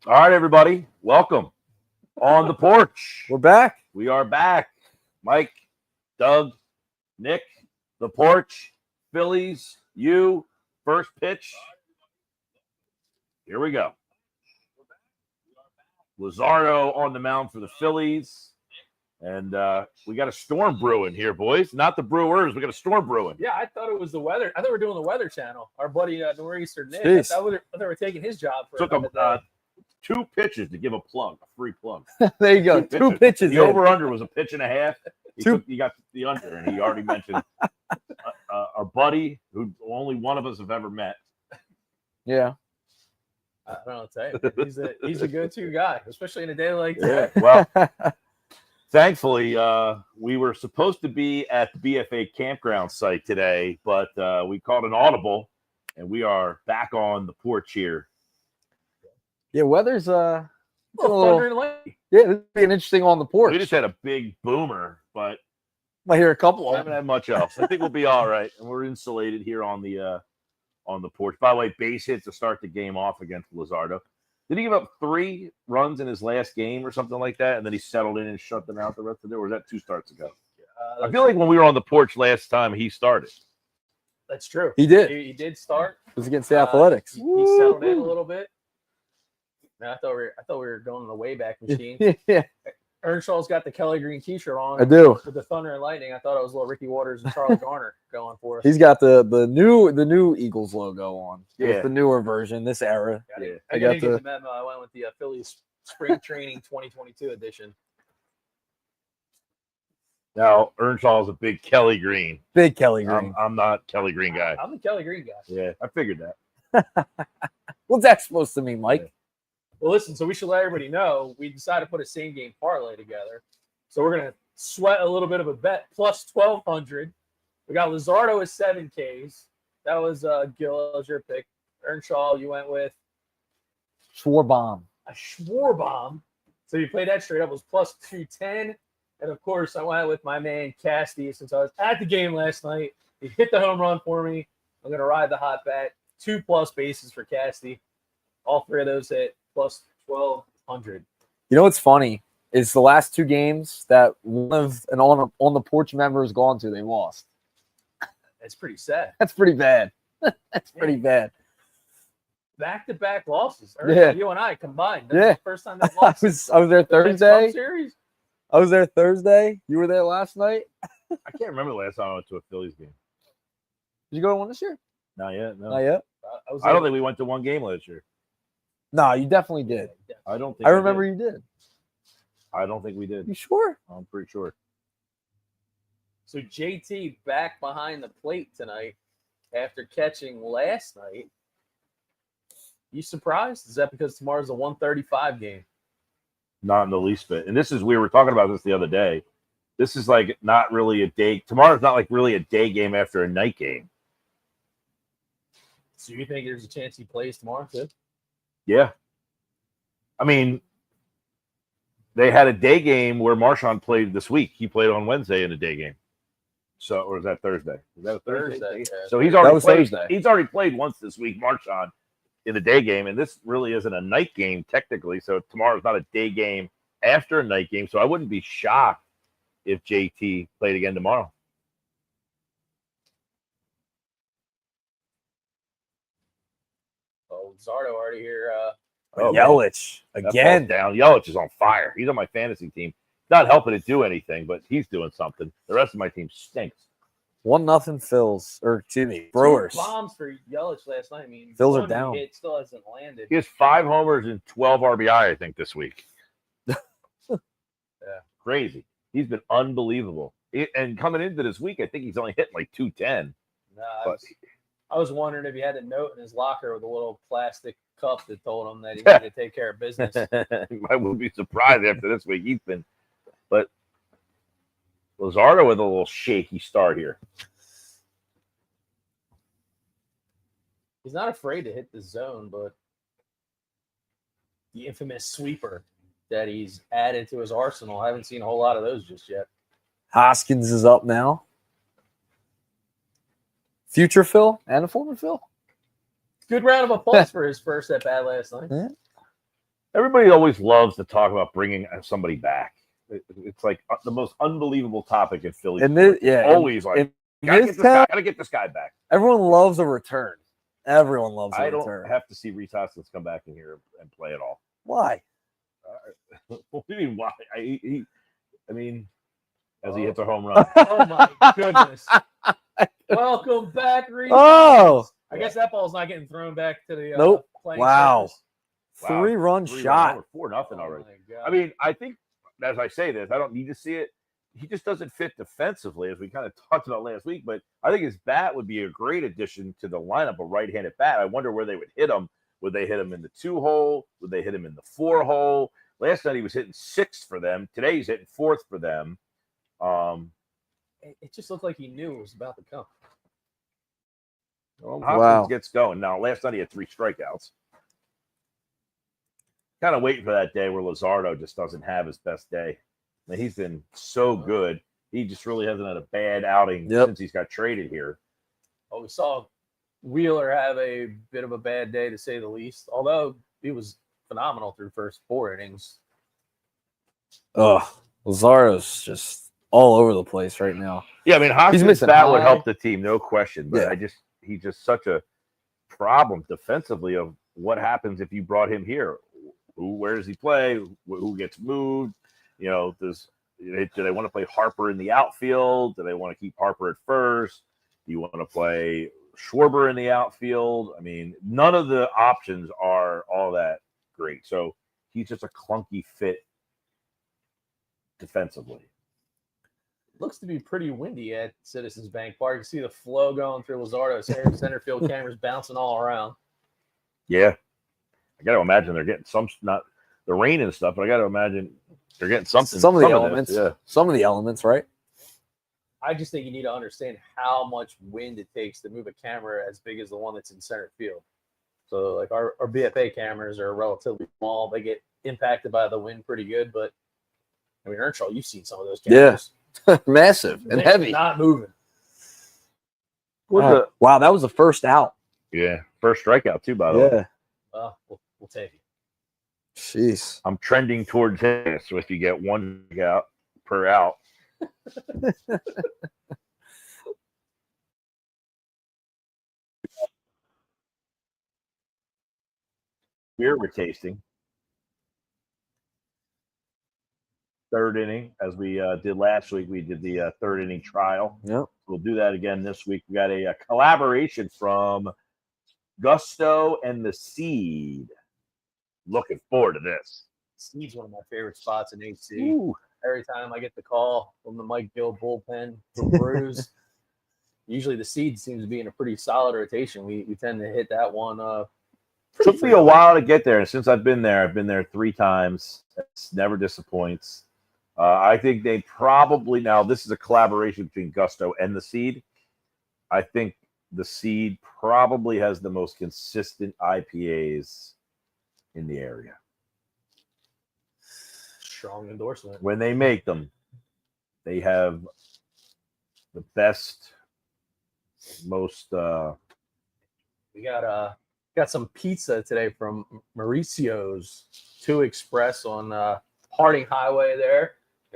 All right, everybody. Welcome on the porch. We're back. We are back. Mike, Doug, Nick, the porch, Phillies, you, first pitch. Here we go. Luzardo on the mound for the Phillies. And we got a storm brewing here, boys. Not the Brewers. We got a storm brewing. Yeah, I thought it was the weather. I thought we were doing the Weather Channel. Our buddy Nor'easter Nick. Jeez. I thought they were taking his job for Took another day. 2 pitches to give a plug, a free plug. There you go. Two pitches. The over-under was a pitch and a half. He got the under, and he already mentioned our buddy, who only one of us have ever met. Yeah. I don't know what to tell you. He's a go-to guy, especially in a day like that. Yeah, well, thankfully, we were supposed to be at the BFA campground site today, but we called an audible, and we are back on the porch here. Yeah, weather's a Thunder and lightning. Yeah, this would be an interesting on the porch. We just had a big boomer, but Might hear a couple I of haven't them. had much else. I think we'll be all right, and we're insulated here on the porch. By the way, base hit to start the game off against Luzardo. Did he give up 3 runs in his last game or something like that, and then he settled in and shut them out the rest of the day? Or was that 2 starts ago? I feel like when we were on the porch last time, he started. That's true. He did. He did start. It was against the Athletics. He settled in a little bit. Man, I thought we were going on the Wayback Machine. Yeah, Earnshaw's got the Kelly Green T-shirt on. I do. With the Thunder and Lightning. I thought it was little Ricky Waters and Charlie Garner going for us. He's got the new Eagles logo on. Yeah. It's the newer version, this era. Yeah. I got didn't get the memo. I went with the Phillies Spring Training 2022 edition. Now, Earnshaw is a big Kelly Green. Big Kelly Green. I'm not Kelly Green guy. I'm the Kelly Green guy. Yeah, I figured that. What's that supposed to mean, Mike? Well, listen, so we should let everybody know we decided to put a same game parlay together. So we're going to sweat a little bit of a bet, plus 1,200. We got Luzardo with 7 Ks. That was Gill, that was your pick. Earnshaw, you went with Schwarbomb. a Schwarbomb. So you played that straight up, it was plus 210. And of course, I went with my man Casty since I was at the game last night. He hit the home run for me. I'm going to ride the hot bat. 2+ bases for Casty. All 3 of those hit, plus 1,200. You know what's funny is the last 2 games that one of an on the porch member has gone to, they lost. That's pretty sad. That's pretty bad. That's pretty bad. Back-to-back losses. Yeah. You and I combined. Yeah. That's the first time they've I lost. was there The Cup Thursday. Series. I was there Thursday. You were there last night. I can't remember the last time I went to a Phillies game. Did you go to one this year? Not yet. No. Not yet. I don't think we went to one game last year. No, you definitely did. I don't think. I we remember did. you did. I don't think we did. You sure? I'm pretty sure. So JT back behind the plate tonight after catching last night. You surprised? Is that because tomorrow's a 1:35 game? Not in the least bit. And we were talking about this the other day. This is like not really a day. Tomorrow's not like really a day game after a night game. So you think there's a chance he plays tomorrow too? Yeah. I mean, they had a day game where Marchand played this week. He played on Wednesday in a day game. So, or is that Thursday? Is that a Thursday? Thursday, yeah. So he's already was played. Thursday. He's already played once this week, Marchand, in a day game, and this really isn't a night game technically. So tomorrow's not a day game after a night game. So I wouldn't be shocked if JT played again tomorrow. Oh, Zardo already here. Yelich That again. ball's down. Yelich is on fire. He's on my fantasy team. Not helping it do anything, but he's doing something. The rest of my team stinks. 1-0 Phils, or excuse me, Brewers. 2 bombs for Yelich last night. I mean, Phils are one down. Hit still hasn't landed. He has 5 homers and 12 RBI, I think, this week. Yeah. Crazy. He's been unbelievable. And coming into this week, I think he's only hitting like 210. Nah, I was wondering if he had a note in his locker with a little plastic cup that told him that he needed to take care of business. I wouldn't be surprised after this week. He's been, but Luzardo with a little shaky start here. He's not afraid to hit the zone, but the infamous sweeper that he's added to his arsenal, I haven't seen a whole lot of those just yet. Hoskins is up now. Future Phil and a former Phil. Good round of applause for his first at bat last night. Yeah. Everybody always loves to talk about bringing somebody back. It's like the most unbelievable topic in Philly. And this, yeah, always like, gotta get this guy back. Everyone loves a return. Everyone loves a return. I don't have to see Reese Hoskins come back in here and play at all. Why? What do you mean why? I mean, as he hits a home run. Oh my goodness! Welcome back, Reese. Oh, I guess that ball's not getting thrown back to the nope. playing Wow. surface. 3-run shot. 4-0 already. My God. I mean, I think as I say this, I don't need to see it. He just doesn't fit defensively, as we kind of talked about last week. But I think his bat would be a great addition to the lineup, a right-handed bat. I wonder where they would hit him. Would they hit him in the 2-hole? Would they hit him in the 4-hole? Last night he was hitting 6th for them. Today he's hitting 4th for them. It just looked like he knew it was about to come. Well, Hopkins gets going. Now, last night he had 3 strikeouts. Kind of waiting for that day where Luzardo just doesn't have his best day. I mean, he's been so good. He just really hasn't had a bad outing since he's got traded here. Oh, we saw Wheeler have a bit of a bad day, to say the least, although he was phenomenal through first 4 innings. Oh, Luzardo's just all over the place right now. Yeah, I mean, Hoskins' bat would help the team, no question. But he's just such a problem defensively of what happens if you brought him here. Where does he play? Who gets moved? You know, do they want to play Harper in the outfield? Do they want to keep Harper at first? Do you want to play Schwarber in the outfield? I mean, none of the options are all that great. So he's just a clunky fit defensively. Looks to be pretty windy at Citizens Bank Park. You can see the flow going through Luzardo's center field cameras bouncing all around. Yeah. I got to imagine they're getting not the rain and stuff, but I got to imagine they're getting something. Some of the elements. Yeah. Some of the elements, right? I just think you need to understand how much wind it takes to move a camera as big as the one that's in center field. So, like our BFA cameras are relatively small. They get impacted by the wind pretty good, but I mean, Earnshaw, you've seen some of those cameras. Yeah. Massive and heavy. Not moving. Wow, that was the first out. Yeah. First strikeout, too, by the way. Yeah. We'll take it. Jeez. I'm trending towards this. So if you get 1 out per out. Beer we're tasting. 3rd inning, as we did last week. We did the 3rd inning trial. Yep. We'll do that again this week. We got a collaboration from Gusto and the Seed. Looking forward to this. Seed's one of my favorite spots in AC. Ooh. Every time I get the call from the Mike Gill bullpen for Brews, usually the Seed seems to be in a pretty solid rotation. We tend to hit that one. Took me a while to get there, and since I've been there 3 times. It never disappoints. I think they probably now this is a collaboration between Gusto and the Seed. I think the Seed probably has the most consistent IPAs in the area. Strong endorsement. When they make them, they have the best, most. We got some pizza today from Mauricio's 2 Express on Harding Highway there.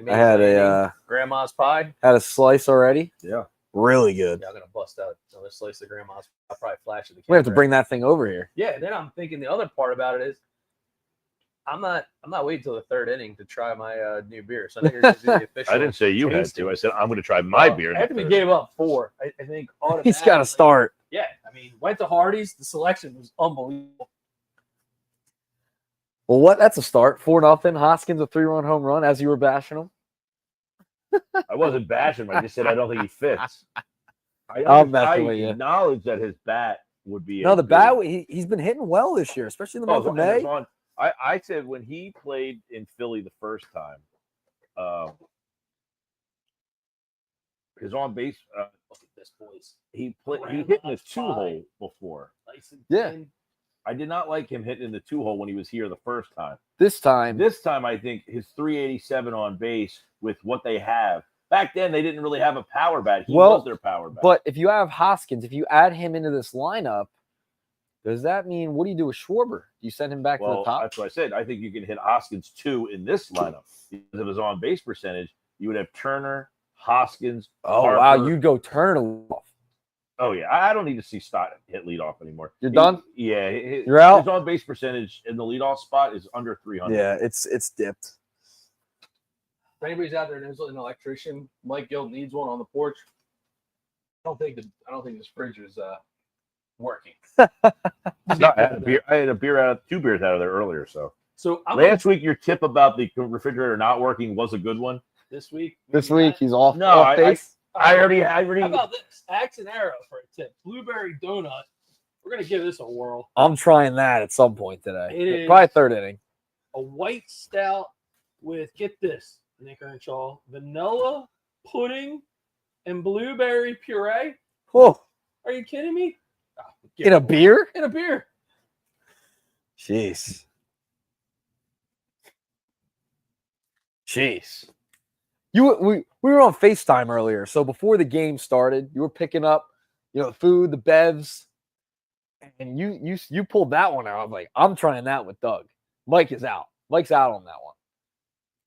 I had a grandma's pie. Had a slice already. Yeah. Really good. Yeah, I'm gonna bust out another slice of grandma's. I'll probably flash it. We have to bring that thing over here. Yeah. Then I'm thinking the other part about it is I'm not waiting till the 3rd inning to try my new beer. So I think you're the official. I didn't say you had to. I said I'm going to try my beer. After we gave up 4, I think he's got to start. Yeah, I mean, went to Hardee's. The selection was unbelievable. Well, that's a start. 4-0. Hoskins a 3-run home run as you were bashing him. I wasn't bashing him. I just said I don't think he fits. I acknowledge that his bat would be. No, the bat. He's been hitting well this year, especially in the month of May. I said when he played in Philly the first time, his on base. Look at this, boys. He hit in the 2-hole before. Nice and yeah. thin. I did not like him hitting in the 2-hole when he was here the first time. This time, I think his 387 on base with what they have. Back then, they didn't really have a power bat. He was their power bat. But if you have Hoskins, if you add him into this lineup, Does that mean what do you do with Schwarber? Do you send him back to the Well, top? that's what I said. I think you can hit Hoskins 2 in this lineup because of his on base percentage. You would have Turner, Hoskins. Oh Harper. wow, you'd go Turner off. Oh yeah, I don't need to see Stott hit leadoff anymore. You're done? Yeah, You're out? His on base percentage in the leadoff spot is under 300. Yeah, it's dipped. If anybody's out there and is an electrician, Mike Gill needs one on the porch. I don't think this fridge is working. I had a beer out, 2 beers out of there earlier. So I'm last week, your tip about the refrigerator not working was a good one. this week. This week he's off. No, off base. I already. How about this? Axe and arrow for a tip. Blueberry donut. We're gonna give this a whirl. I'm trying that at some point today. It is. Probably third inning. A white stout with, get this, Nick Earnshaw, vanilla pudding and blueberry puree. Whoa. Are you kidding me? In a beer? In a beer. Jeez. We were on FaceTime earlier, so before the game started, you were picking up, the food, the bevs, and you pulled that one out. I was like, I'm trying that with Doug. Mike is out. Mike's out on that one.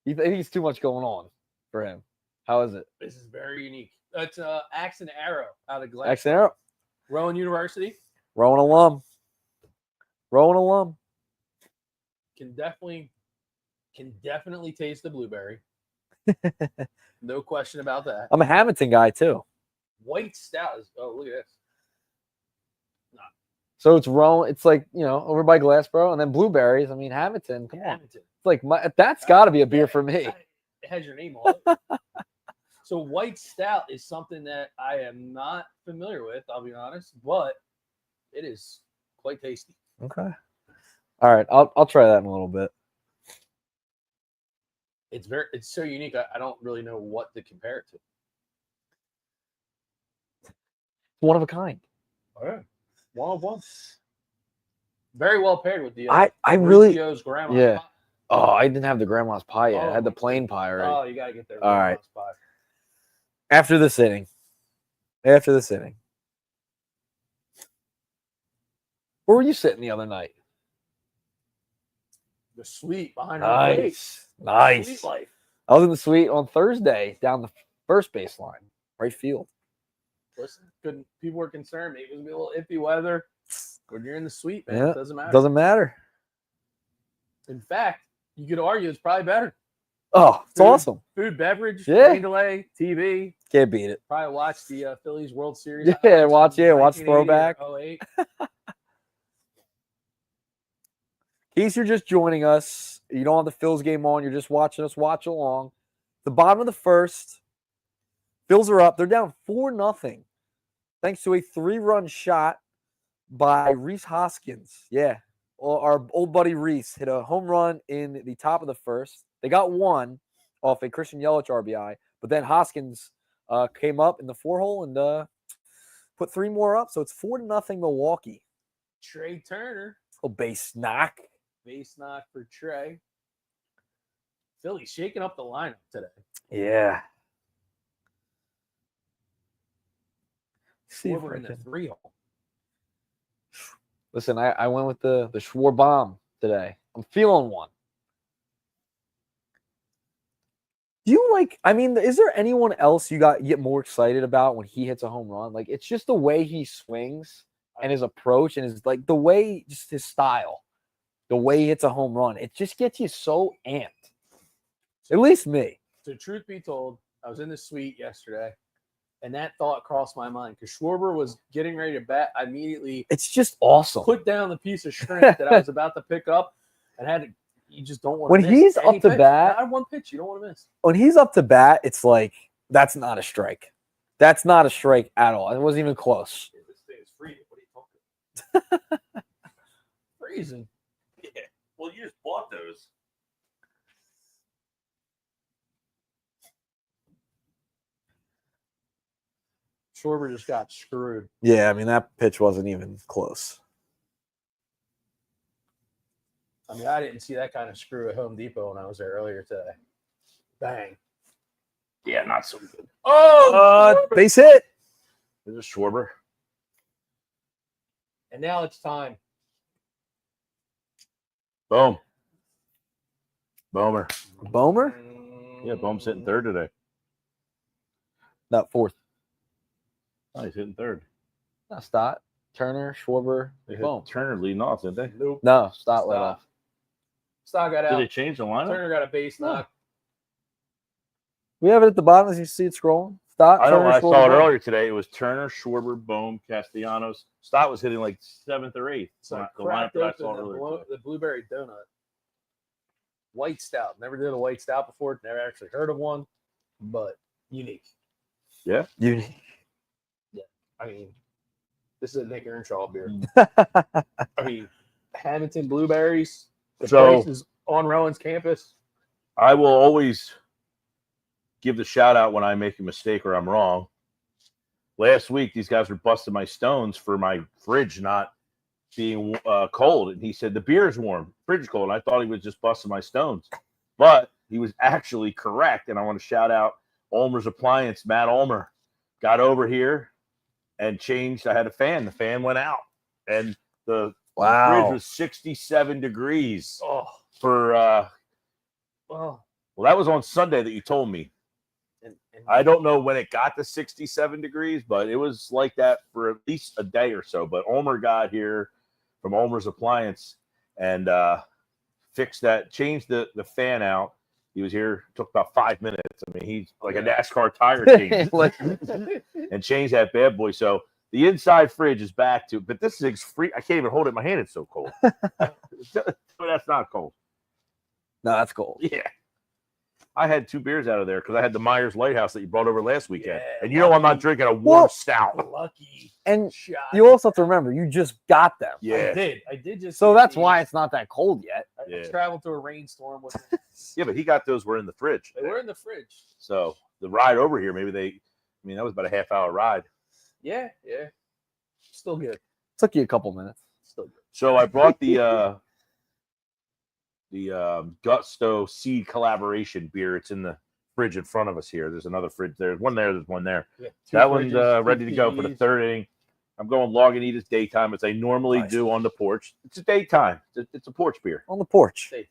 I think he's too much going on for him. How is it? This is very unique. It's Axe and Arrow out of Glass. Axe and Arrow. Rowan University. Rowan alum. Can definitely taste the blueberry. No question about that. I'm a Hamilton guy too. White stout is, oh, look at this. So it's Rowan. It's like, over by Glassboro, and then blueberries. I mean, Hamilton. Come on. Hamilton. It's like that's got to be a beer for me. It has your name on it. So white stout is something that I am not familiar with, I'll be honest, but it is quite tasty. Okay. All right. I'll try that in a little bit. It's so unique. I don't really know what to compare it to. One of a kind. All right. One of one. Very well paired with the I really grandma's yeah. pie. Oh, I didn't have the grandma's pie yet. I had the plain pie already. Oh, you gotta get there. All right. Pie. After this inning. Where were you sitting the other night? The suite behind our place. Nice. Suite life. I was in the suite on Thursday down the first baseline, right field. Listen, people were concerned. Maybe it was gonna be a little iffy weather. When you're in the suite, man, Yeah, it doesn't matter. Doesn't matter. In fact, you could argue it's probably better. Oh, it's awesome. Food, beverage, Yeah. rain delay, TV. Can't beat it. Probably watch the Phillies World Series. Yeah, watch 1980 throwback. or 08. In case you're just joining us, you don't have the Phils game on, you're just watching us watch along. The bottom of the first, Phils are up. They're down 4-0 thanks to a 3-run shot by Rhys Hoskins. Yeah, our old buddy Rhys hit a home run in the top of the first. They got one off a Christian Yelich RBI, but then Hoskins came up in the 4-hole and put 3 more up. So it's 4-0 Milwaukee. Trey Turner. Oh, base knock. Base knock for Trey. Philly shaking up the lineup today. Yeah. See if We're I in the can... 3-hole. Listen, I went with the Schwar bomb today. I'm feeling one. Do you is there anyone else you get more excited about when he hits a home run? Like, it's just the way he swings and his approach and just his style. The way he hits a home run. It just gets you so amped. At least me. So, truth be told, I was in the suite yesterday, and that thought crossed my mind because Schwarber was getting ready to bat. I immediately it's just awesome. Put down the piece of shrimp that I was about to pick up and had to. You just don't want to miss. When he's up to bat, not one pitch you don't want to miss. When he's up to bat, it's like that's not a strike. That's not a strike at all. It wasn't even close. This thing is freezing. What are you talking about? Freezing. Yeah. Well, you just bought those. Schwarber just got screwed. Yeah, I mean, that pitch wasn't even close. I mean, I didn't see that kind of screw at Home Depot when I was there earlier today. Bang. Yeah, not so good. Oh, base hit. Is it Schwarber? And now it's time Boom. Bomer. Bomer? Yeah, Bohm's hitting third today. Not fourth. Oh, he's hitting third. Not Stott. Turner, Schwarber, They had Bohm. Turner leading off, didn't they? Nope. No, Stott led off. Stott got Did out. they change the lineup? Turner got a base knock. We have it at the bottom as you see it scrolling. Stott, I know Turner, when I Schwarber, saw it Bohm. earlier today, it was Turner, Schwarber, Bohm, Castellanos. Stott was hitting like 7th or 8th. So I the cracked that I open saw earlier. the blueberry donut. White stout. Never did a white stout before. Never actually heard of one, but unique. Yeah. Unique. I mean, this is a Nick Earnshaw beer. Mm. I mean, Hamilton blueberries. The So- place is on Rowan's campus. I will always give the shout out when I make a mistake or I'm wrong. Last week, these guys were busting my stones for my fridge not being cold. And he said, the beer is warm, fridge is cold. And I thought he was just busting my stones. But he was actually correct. And I want to shout out Ulmer's Appliance. Matt Ulmer got over here and changed. I had a fan. The fan went out. And the fridge was 67 degrees Oh, for, oh. well, that was on Sunday that you told me. And I don't know when it got to 67 degrees, but it was like that for at least a day or so. But Ulmer got here from Ulmer's Appliance and fixed that, changed the fan out. He was here, took about 5 minutes. I mean, he's like a NASCAR tire change and changed that bad boy. So the inside fridge is back to, but this thing's free. I can't even hold it in my hand. It's so cold. That's not cold. No, that's cold. Yeah. I had 2 beers out of there because I had the Myers Lighthouse that you brought over last weekend. Yeah, and you know I'm not drinking a warm stout. Lucky And shot. you also have to remember, you just got them. Yeah. I did just. So get that's these. why it's not that cold yet. I Yeah. traveled through a rainstorm with them. Yeah, but he got those were in the fridge. They were in the fridge. So the ride over here, maybe that was about a half-hour ride. Yeah. Still good. Took you a couple minutes. Still good. So I brought the Gusto Seed Collaboration beer. It's in the fridge in front of us here. There's another fridge there. There's one there. There's one there. Yeah, That one's ready to go for the PPEs. 3rd inning. I'm going Lagunitas daytime as I normally Nice. do on the porch. It's a daytime. It's a porch beer. On the porch. Safe.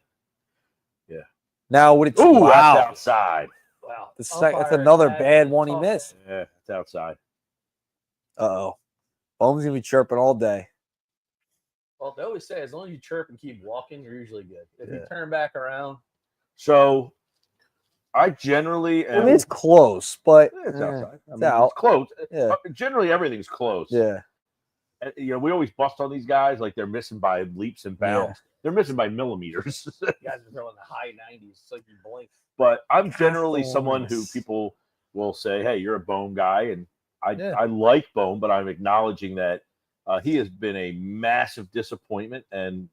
Now, would it? Ooh, Wow. that's outside. Wow. That's Umpire another had bad a one he tough missed. Yeah, it's outside. Uh-oh. Bohm's going to be chirping all day. Well, they always say as long as you chirp and keep walking, you're usually good. If you Yeah. turn back around, So I generally I am. mean, it's close, but It's outside. I it's mean, out. It's close. Yeah. Generally, everything's close. Yeah. And, we always bust on these guys like they're missing by leaps and bounds. They're missing by millimeters. you guys are throwing the high 90s. It's like you blink. But I'm generally someone who Gosh. people will say, "Hey, you're a Bone guy," and I Yeah. like Bone, but I'm acknowledging that he has been a massive disappointment and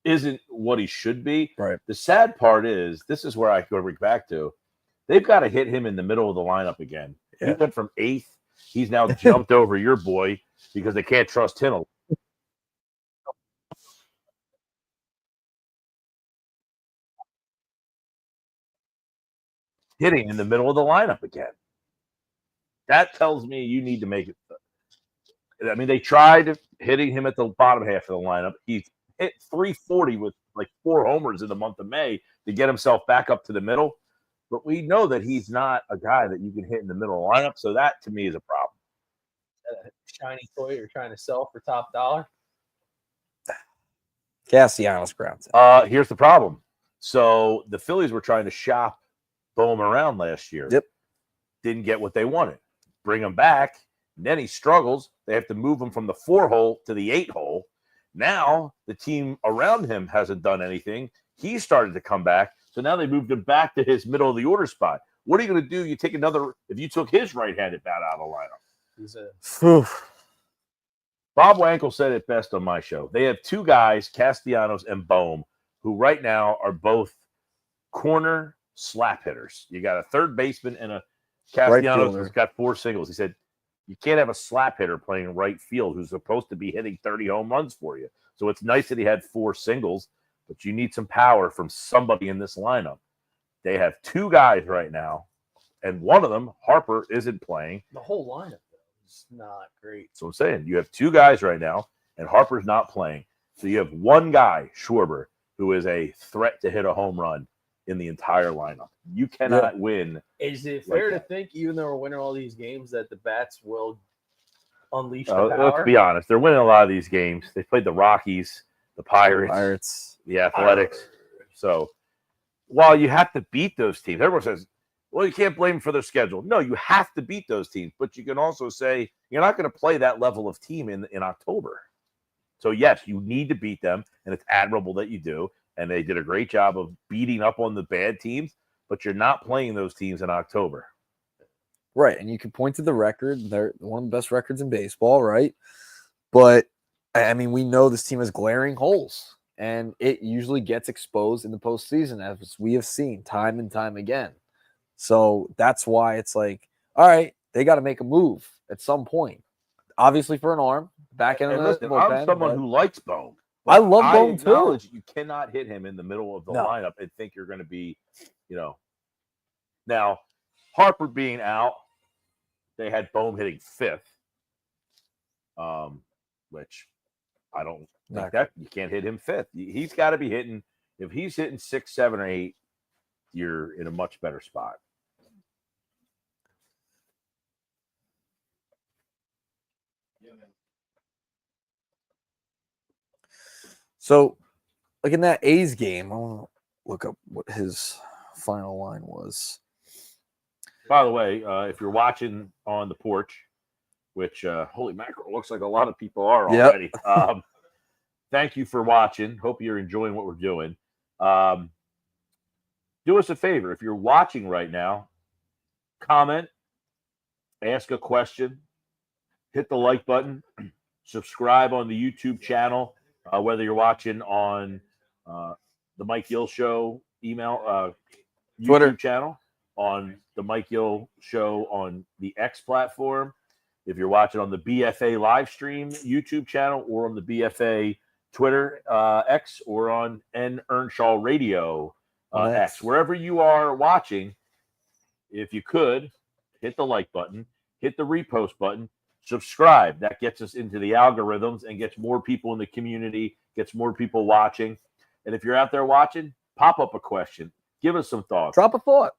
isn't what he should be. Right. The sad part is, this is where I go back to. They've got to hit him in the middle of the lineup again. He Yeah. went from 8th. He's now jumped over your boy because they can't trust him. Hitting in the middle of the lineup again. That tells me you need to make it. I mean, they tried hitting him at the bottom half of the lineup. He hit 340 with like 4 homers in the month of May to get himself back up to the middle. But we know that he's not a guy that you can hit in the middle of the lineup. So that to me is a problem. Shiny toy you're trying to sell for top dollar. Castellanos grounds it. Here's the problem. So the Phillies were trying to shop Bohm around last year. Yep. Didn't get what they wanted. Bring him back. Then he struggles. They have to move him from the 4-hole to the 8-hole. Now the team around him hasn't done anything. He started to come back. So now they moved him back to his middle of the order spot. What are you going to do? You take another, if you took his right-handed bat out of the lineup. He's a Phew. Bob Wankel said it best on my show. They have 2 guys, Castellanos and Bohm, who right now are both corner slap hitters. You got a third baseman and a Castellanos fielder. who's got 4 singles. He said, you can't have a slap hitter playing right field who's supposed to be hitting 30 home runs for you. So it's nice that he had 4 singles, but you need some power from somebody in this lineup. They have 2 guys right now, and one of them, Harper, isn't playing. the whole lineup though is not great. So I'm saying you have 2 guys right now, and Harper's not playing. So you have one guy, Schwarber, who is a threat to hit a home run in the entire lineup. You cannot win. Is it like fair to that. think, even though we're winning all these games, that the bats will unleash the power? Let's be honest. They're winning a lot of these games. They played the Rockies, the Pirates, the Athletics. So while you have to beat those teams, everyone says, well, you can't blame them for their schedule. No, you have to beat those teams. But you can also say you're not going to play that level of team in October. So, yes, you need to beat them, and it's admirable that you do. And they did a great job of beating up on the bad teams, but you're not playing those teams in October. Right, and you can point to the record. They're one of the best records in baseball, right? But, I mean, we know this team has glaring holes, and it usually gets exposed in the postseason, as we have seen time and time again. So that's why it's like, all right, they got to make a move at some point. Obviously for an arm, back end of the bullpen. I'm someone who likes Bohm. I love Bohm too. You cannot hit him in the middle of the lineup and think you're going to be, Now, Harper being out, they had Bohm hitting fifth, which I don't think that you can't hit him fifth. He's got to be hitting. If he's hitting 6, 7, or 8, you're in a much better spot. So, like in that A's game, I want to look up what his final line was. By the way, if you're watching on the porch, which holy mackerel, looks like a lot of people are already. Thank you for watching. Hope you're enjoying what we're doing. Do us a favor. If you're watching right now, comment, ask a question, hit the like button, subscribe on the YouTube channel, whether you're watching on the Mike Gill Show YouTube Twitter channel, on the Mike Gill Show on the X platform, if you're watching on the BFA live stream YouTube channel, or on the BFA Twitter X, or on Earnshaw Radio X, wherever you are watching, if you could, hit the like button, hit the repost button, subscribe. That gets us into the algorithms and gets more people in the community, gets more people watching. And if you're out there watching, pop up a question. Give us some thoughts. Drop a thought.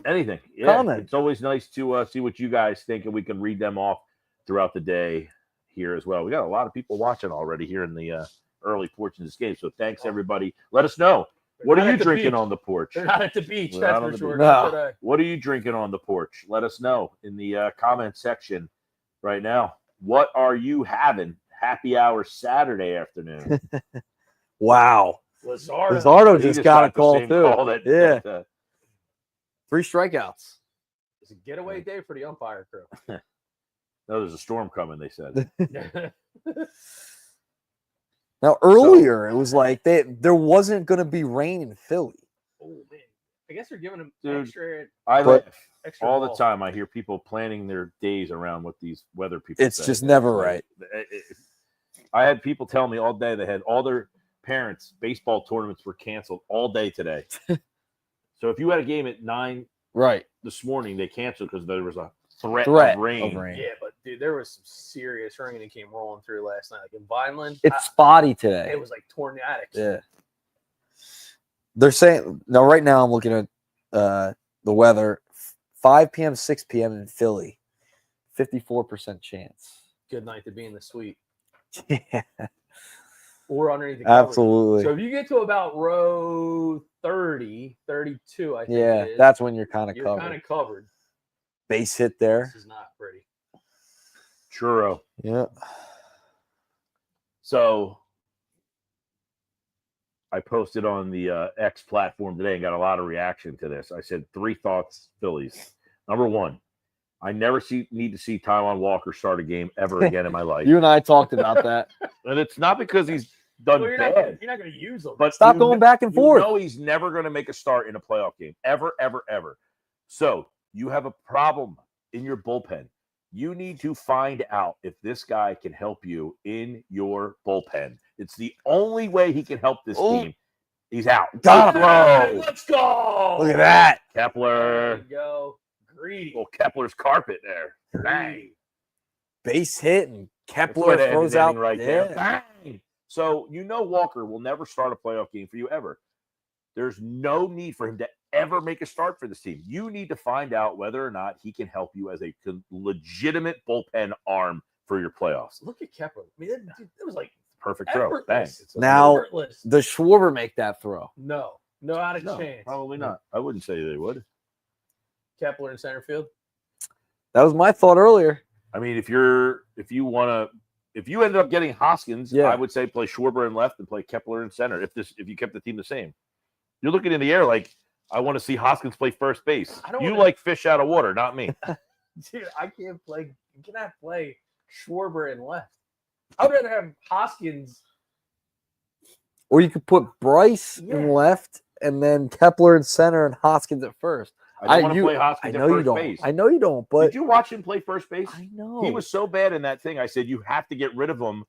Anything. Yeah, comment. It's always nice to see what you guys think, and we can read them off throughout the day here as well. We got a lot of people watching already here in the early portions of this game. So thanks, everybody. Let us know. What are you drinking on the porch? They're not at the beach, that's for sure. No. What are you drinking on the porch? Let us know in the comment section right now. What are you having? Happy hour Saturday afternoon. Wow. Luzardo just got a call too. 3 strikeouts. It's a getaway day for the umpire crew. No, there's a storm coming, they said. Now, earlier, it was like there wasn't going to be rain in Philly. Oh, man. I guess they're giving them extra extra all ball. the time. I hear people planning their days around what these weather people It's say. just never right. I had people tell me all day they had all their parents' baseball tournaments were canceled all day today. So if you had a game at 9 this morning, they canceled because there was a threat of rain. Yeah, but dude, there was some serious rain that came rolling through last night. Like in Vineland, it's spotty today. It was like tornadic. Yeah. They're saying now. Right now, I'm looking at the weather. 5 p.m., 6 p.m. in Philly, 54% chance. Good night to be in the suite. Yeah. Or underneath the covers. Absolutely. So if you get to about row 30, 32, I think it is, that's when you're kind of covered. Base hit there. This is not pretty. Churro. Yeah. So I posted on the X platform today and got a lot of reaction to this. I said 3 thoughts, Phillies. Number 1, I never need to see Taijuan Walker start a game ever again in my life. You and I talked about that. And it's not because he's done bad. You're not going to use him. But stop going back and forth. You know he's never going to make a start in a playoff game. Ever, ever, ever. So you have a problem in your bullpen. You need to find out if this guy can help you in your bullpen. It's the only way he can help this team. He's out. Got him. Hey, let's go. Look at that. Kepler. There you go. Greedy. Well, Kepler's carpet there. Bang. Base hit and Kepler throws out right there. Bang. So Walker will never start a playoff game for you ever. There's no need for him to ever make a start for this team. You need to find out whether or not he can help you as a legitimate bullpen arm for your playoffs. Look at Kepler. I mean, it was like Perfect throw. Bang. Now, effortless. does Schwarber make that throw? No, not a No, chance. probably not. I wouldn't say they would. Kepler in center field. That was my thought earlier. I mean, if you ended up getting Hoskins, Yeah. I would say play Schwarber in left and play Kepler in center. If you kept the team the same, you're looking in the air like I want to see Hoskins play first base. Like fish out of water, not me. Dude, I can't play. You cannot play Schwarber in left. I'd rather have Hoskins. Or you could put Bryce Yeah. in left and then Kepler in center and Hoskins at first. I don't want to play Hoskins I at know you first don't. base. I know you don't, but Did you watch him play first base? I know. He was so bad in that thing. I said, you have to get rid of him.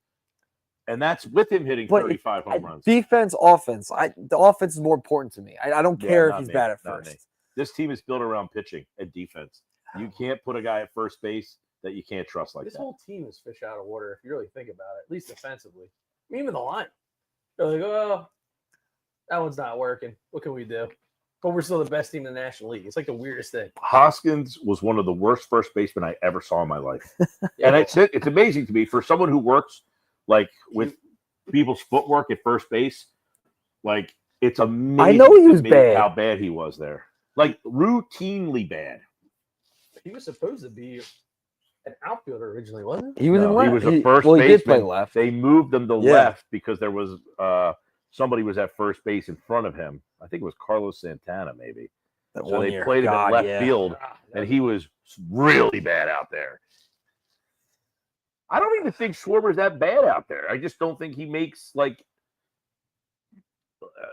And that's with him hitting But 35 home runs. Defense, offense. The offense is more important to me. I don't care if not he's me, bad at not me. first. This team is built around pitching and defense. You can't put a guy at first base that you can't trust like This that. whole team is fish out of water if you really think about it, at least defensively. Even the line. They're like, oh, that one's not working. What can we do? But we're still the best team in the National League. It's like the weirdest thing. Hoskins was one of the worst first basemen I ever saw in my life. And it's amazing to me for someone who works like with people's footwork at first base. Like it's amazing. I know he was to me bad. How bad he was there. Like routinely bad. He was supposed to be an outfielder originally, wasn't He was in left. He was a first Well, he did play baseman. left. They moved him to Yeah. left because there was somebody was at first base in front of him. I think it was Carlos Santana, maybe. That So one they year. played him God, in left yeah. field, and he was really bad out there. I don't even think Schwarber's that bad out there. I just don't think he makes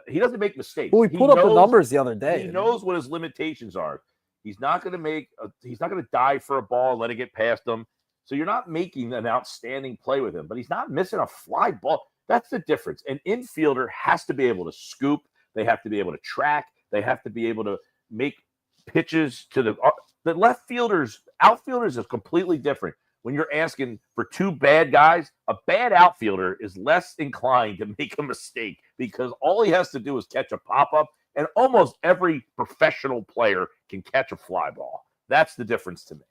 he doesn't make mistakes. Well, he put up the numbers the other day. He knows what his limitations are. He's not going to he's not going to dive for a ball and let it get past him. So you're not making an outstanding play with him, but he's not missing a fly ball. That's the difference. An infielder has to be able to scoop. They have to be able to track. They have to be able to make pitches to the left fielders. Outfielders is completely different. When you're asking for two bad guys, a bad outfielder is less inclined to make a mistake because all he has to do is catch a pop-up, and almost every professional player can catch a fly ball. That's the difference to me.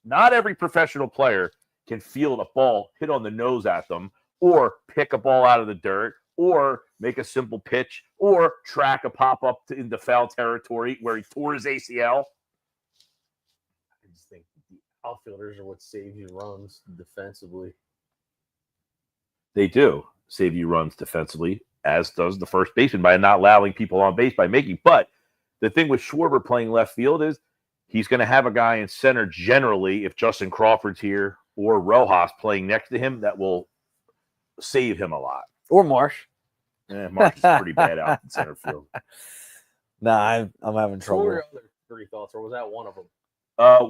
Not every professional player can field a ball, hit on the nose at them, or pick a ball out of the dirt, or make a simple pitch, or track a pop-up into foul territory where he tore his ACL. I just think the outfielders are what save you runs defensively. They do save you runs defensively, as does the first baseman by not allowing people on base by making. But the thing with Schwarber playing left field is he's going to have a guy in center generally if Justin Crawford's here or Rojas playing next to him that will save him a lot. Or Marsh. Marsh is pretty bad out in center field. Nah, I'm having So what were trouble. your other three thoughts, or was that one of them?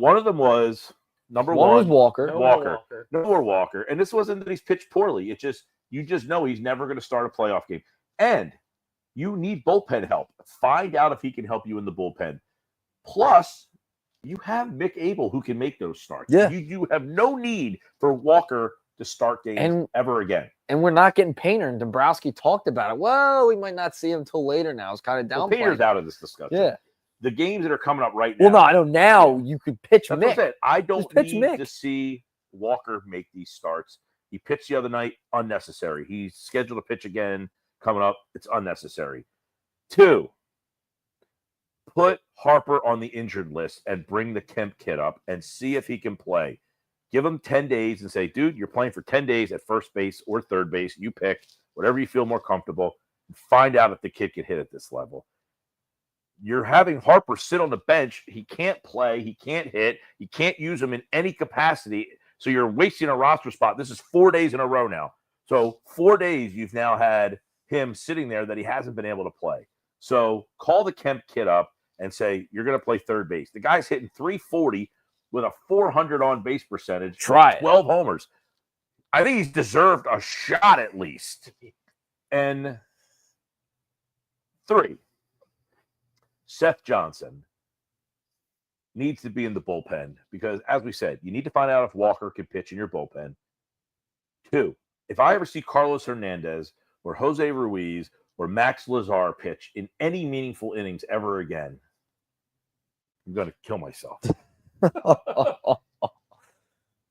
One of them was number One was Walker. No Walker. No more Walker. And this wasn't that he's pitched poorly. It's just you just know he's never going to start a playoff game. And you need bullpen help. Find out if he can help you in the bullpen. Plus, you have Mick Abel who can make those starts. Yeah. You have no need for Walker to start games ever again. And we're not getting Painter. And Dombrowski talked about it. Well, we might not see him until later now. It's kind of down. Painter's out of this discussion. Yeah. The games that are coming up right now. Well, no, I know now you could pitch That's what I Mick. said. I don't Just pitch need Mick. to see Walker make these starts. He pitched the other night, unnecessary. He's scheduled to pitch again coming up. It's unnecessary. 2, put Harper on the injured list and bring the Kemp kid up and see if he can play. Give him 10 days and say, dude, you're playing for 10 days at first base or third base. You pick whatever you feel more comfortable. Find out if the kid can hit at this level. You're having Harper sit on the bench. He can't play. He can't hit. You can't use him in any capacity. So you're wasting a roster spot. This is 4 days in a row now. So 4 days you've now had him sitting there that he hasn't been able to play. So call the Kemp kid up and say, you're going to play third base. The guy's hitting 340 with a 400 on base percentage. Try it. 12 homers. I think he's deserved a shot at least. And 3, Seth Johnson needs to be in the bullpen because, as we said, you need to find out if Walker can pitch in your bullpen. 2, if I ever see Carlos Hernandez or Jose Ruiz or Max Lazar pitch in any meaningful innings ever again, I'm going to kill myself.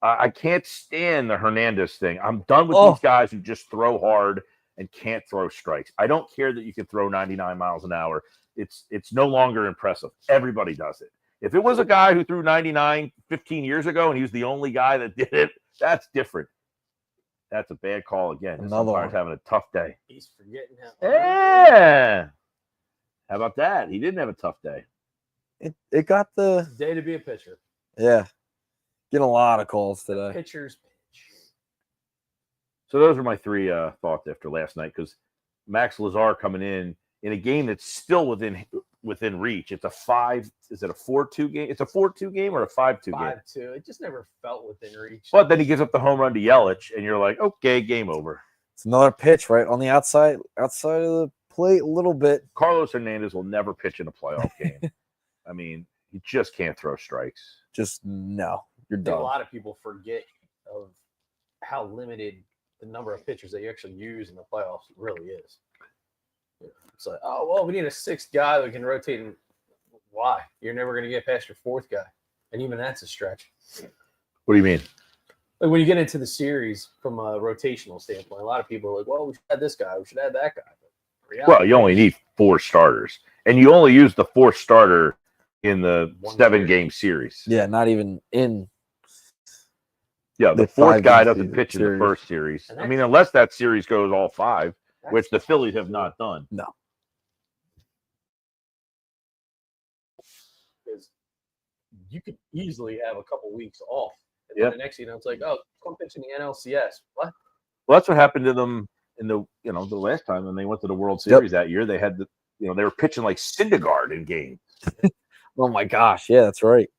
I can't stand the Hernandez thing. I'm done with these guys who just throw hard and can't throw strikes. I don't care that you can throw 99 miles an hour. It's no longer impressive. Everybody does it. If it was a guy who threw 99 15 years ago and he was the only guy that did it, that's different. That's a bad call again. Another umpire's having a tough day. He's forgetting how. Yeah. How about that? He didn't have a tough day. It got the Day to be a pitcher. yeah. Getting a lot of calls today. Pitcher's pitch. So those are my three thoughts after last night, because Max Lazar coming in a game that's still within reach. It's a 5. Is it a 4-2 game? It's a 4-2 game or a 5-2 game? 5-2. It just never felt within reach. But then he gives up the home run to Yelich, and you're like, okay, game over. It's another pitch right on the outside of the plate a little bit. Carlos Hernandez will never pitch in a playoff game. I mean, he just can't throw strikes. Just no. You're I think done. a lot of people forget of how limited the number of pitchers that you actually use in the playoffs really is. It's like, oh, well, we need a 6th guy that can rotate. And why? You're never going to get past your 4th guy. And even that's a stretch. What do you mean? Like when you get into the series from a rotational standpoint, a lot of people are like, well, we should add this guy. We should add that guy. But Well, you only need 4 starters. And you only use the 4th starter in the 7-game series. Yeah, not even in. Yeah, the 4th guy doesn't pitch in the first series. And I mean, unless that series goes all 5, which the Phillies have not done. No. Because you could easily have a couple weeks off. And Yeah. then the next, it's like, oh, come pitch in the NLCS. What? Well, that's what happened to them in the last time when they went to the World Series that year. They had they were pitching like Syndergaard in games. Oh my gosh, yeah, that's right.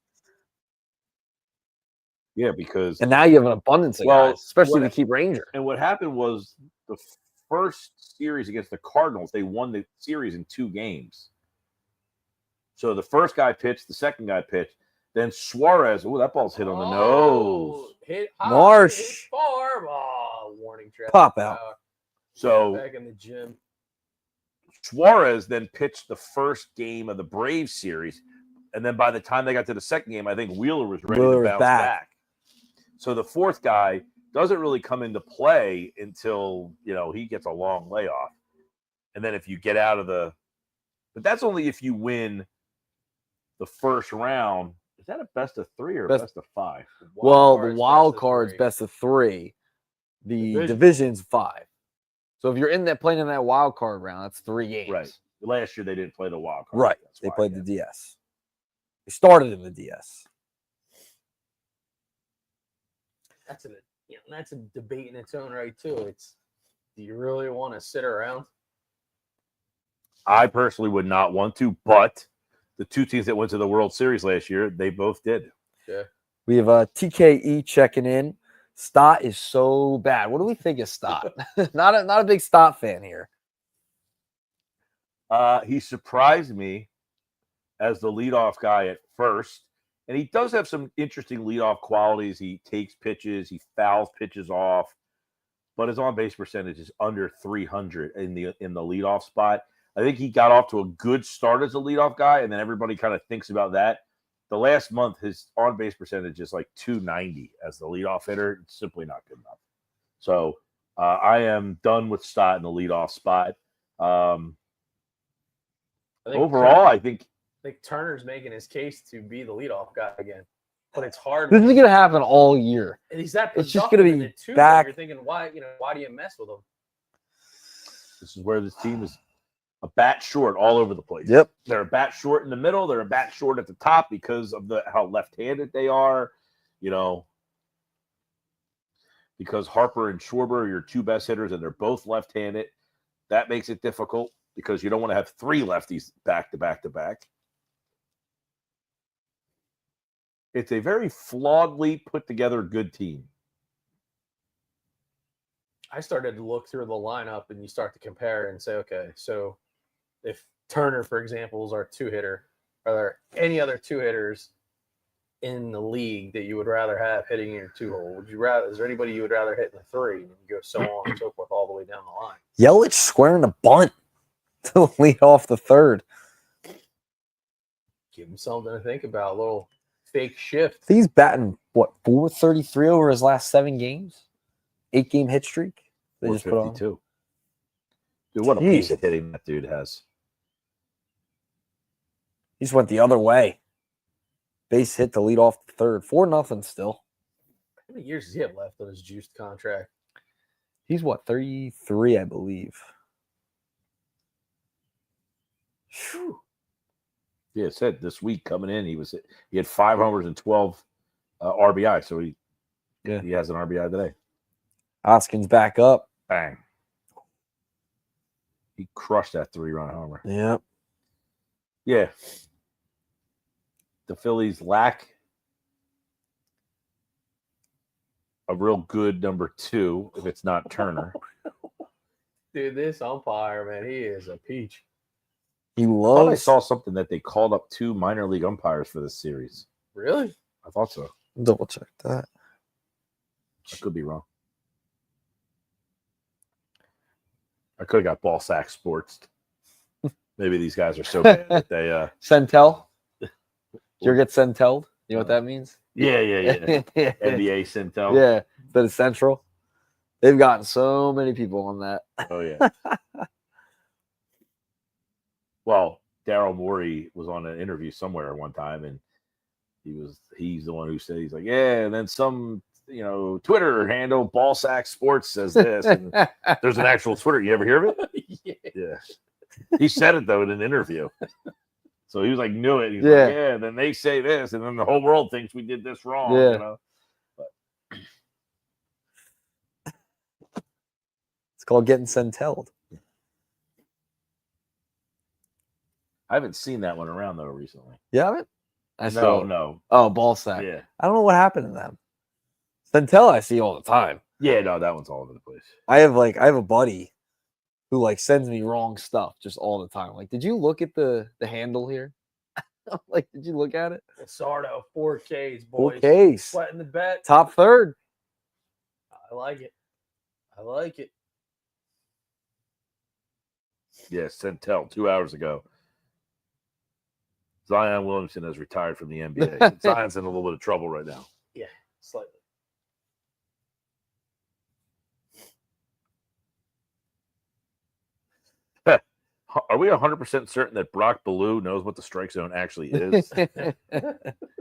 Yeah, because And now you have an abundance of guys, especially what- to keep Ranger. and what happened was the first series against the Cardinals, they won the series in 2 games. So the first guy pitched, the second guy pitched, then Suarez. Oh, that ball's hit on the nose. Hit high, Marsh. hit far. Oh, warning track. Pop out. So Back in the gym. Suarez then pitched the first game of the Braves series, and then by the time they got to the second game, I think Wheeler was ready Wheeler to was bounce back. back. So the 4th guy doesn't really come into play until he gets a long layoff, and then if you get out of but that's only if you win the first round. Is that a best of 3 or Best- best of 5? Well, the card's wild best of card's 3. best of 3. The Division. division's 5. So if you're playing in that wild card round, that's 3 games. Right. Last year they didn't play the wild card. Right. That's They why, played yeah. the DS. They started in the DS. That's a debate in its own right too. It's, do you really want to sit around? I personally would not want to, but the 2 teams that went to the World Series last year, they both did. Yeah. We have TKE checking in. Stott is so bad. What do we think of Stott? not a big Stott fan here. He surprised me as the leadoff guy at first, and he does have some interesting leadoff qualities. He takes pitches, he fouls pitches off, but his on-base percentage is under 300 in the leadoff spot. I think he got off to a good start as a leadoff guy, and then everybody kind of thinks about that. The last month, his on-base percentage is like 290 as the leadoff hitter. It's simply not good enough. So I am done with Stott in the leadoff spot. Overall, I think Turner's making his case to be the leadoff guy again, but it's hard. This is going to happen all year. And he's that It's just gonna productive be in it, too, back- You're thinking, why do you mess with him? this is where this team is a bat short all over the place. Yep. They're a bat short in the middle. They're a bat short at the top because of how left-handed they are. Because Harper and Schwarber are your 2 best hitters, and they're both left-handed. That makes it difficult because you don't want to have 3 lefties back to back to back. It's a very flawedly put together good team. I started to look through the lineup and you start to compare and say, okay, so if Turner, for example, is our 2-hitter, are there any other 2 hitters in the league that you would rather have hitting your 2-hole? Would you rather? Is there anybody you would rather hit in the 3? And you go so on and so forth all the way down the line. Yelich squaring a bunt to lead off the 3rd. Give him something to think about. A little fake shift. He's batting, what, 433 over his last 7 games? 8-game hit streak. They just put on. 452. Dude, what a Jeez. piece of hitting that dude has. He just went the other way. Base hit to lead off the 3rd. 4-0 still. How many years does he have left on his juiced contract? He's what, 33, I believe. Whew. Yeah, it said this week coming in, he had 5 homers and 12 RBI. So he has an RBI today. Hoskins back up. Bang. He crushed that 3-run homer. Yep. Yeah. The Phillies lack a real good number 2 if it's not Turner. Dude, this umpire, man, he is a peach. He I thought I loves. saw something that they called up 2 minor league umpires for this series. Really? I thought so. Double check that. I could be wrong. I could have got ball sack sports. Maybe these guys are so bad that they Centel. Did you ever get Centelled? You know what that means? yeah. yeah. NBA Sintel. Yeah. Instead of Central. They've gotten so many people on that. Oh yeah. Well, Daryl Morey was on an interview somewhere one time, and he's the one who said, he's like, yeah, and then some Twitter handle Ballsack Sports says this, and there's an actual Twitter. You ever hear of it? Yeah. He said it though in an interview. So he was like, knew it. He's like, yeah, then they say this, and then the whole world thinks we did this wrong. Yeah. It's called getting Centelled. I haven't seen that one around though recently. You haven't? No. Oh, ball sack. Yeah. I don't know what happened to them. Centel I see all the time. Yeah, no, that one's all over the place. I have a buddy who sends me wrong stuff just all the time. Like, did you look at the handle here? Did you look at it? Sardo, 4Ks, boys. 4Ks. Sweating the bet. Top 3rd. I like it. Yeah, Centel 2 hours ago. Zion Williamson has retired from the NBA. Zion's in a little bit of trouble right now. Yeah, slightly. Are we 100% certain that Brock Ballou knows what the strike zone actually is?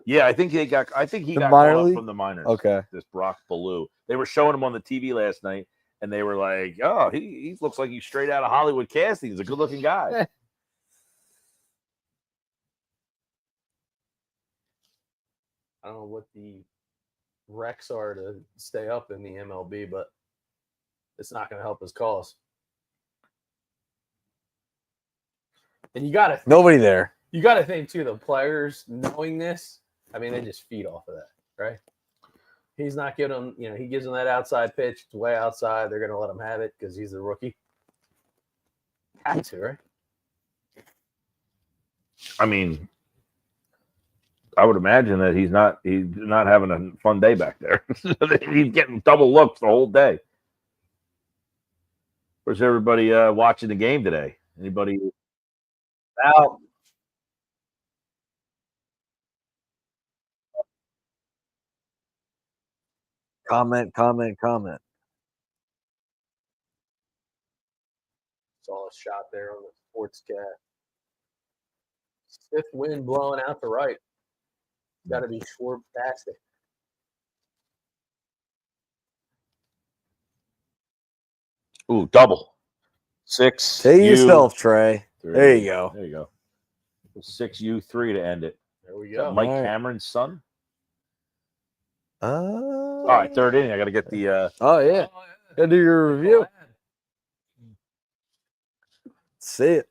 Yeah, I think he got called up from the minors. Okay. This Brock Ballou. They were showing him on the TV last night, and they were like, oh, he looks like he's straight out of Hollywood casting. He's a good-looking guy. I don't know what the recs are to stay up in the MLB, but it's not going to help his cause. And you got to Nobody there. You got to think too, the players knowing this, I mean, they just feed off of that, right? He's not giving them, he gives them that outside pitch. It's way outside. They're going to let him have it because he's the rookie. Had to, right? I mean, I would imagine that he's not having a fun day back there. He's getting double looks the whole day. Where's everybody watching the game today? Anybody out? Comment. Saw a shot there on the sports cat. Stiff wind blowing out to right. Got to be Schwarb-tastic. Ooh, double. 6. Say yourself, Trey. 3. There you go. There you go. 6U3 to end it. There we Is that go. Mike All right. Cameron's son? All All right, 3rd inning. I got to get the. Oh, yeah. Gotta do your review. See it.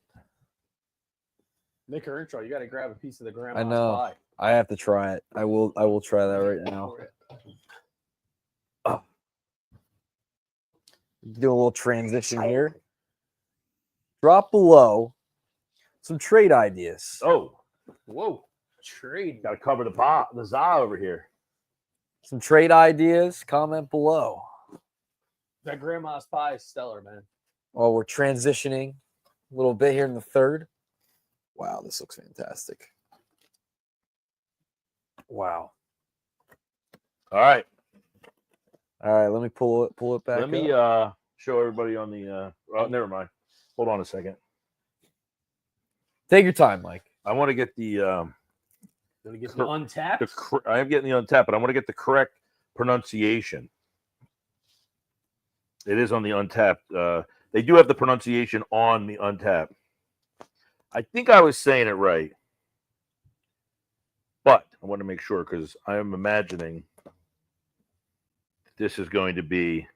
Nick Earnshaw, you got to grab a piece of the grandma's I know. pie. I have to try it. I will try that right now. Oh. Do a little transition here. Drop below some trade ideas. Oh, Whoa. trade. Got to cover the za over here. Some trade ideas, comment below. That grandma's pie is stellar, man. Well, we're transitioning a little bit here in the third. Wow, this looks fantastic. Wow. All right. All right, let me pull it back. Let me up. show everybody on the. Oh, never mind. Hold on a second. Take your time, Mike. I want to get the. Gonna get the untapped. I am getting the untapped, but I want to get the correct pronunciation. It is on the untapped. They do have the pronunciation on the untapped. I think I was saying it right, but I want to make sure because I am imagining this is going to be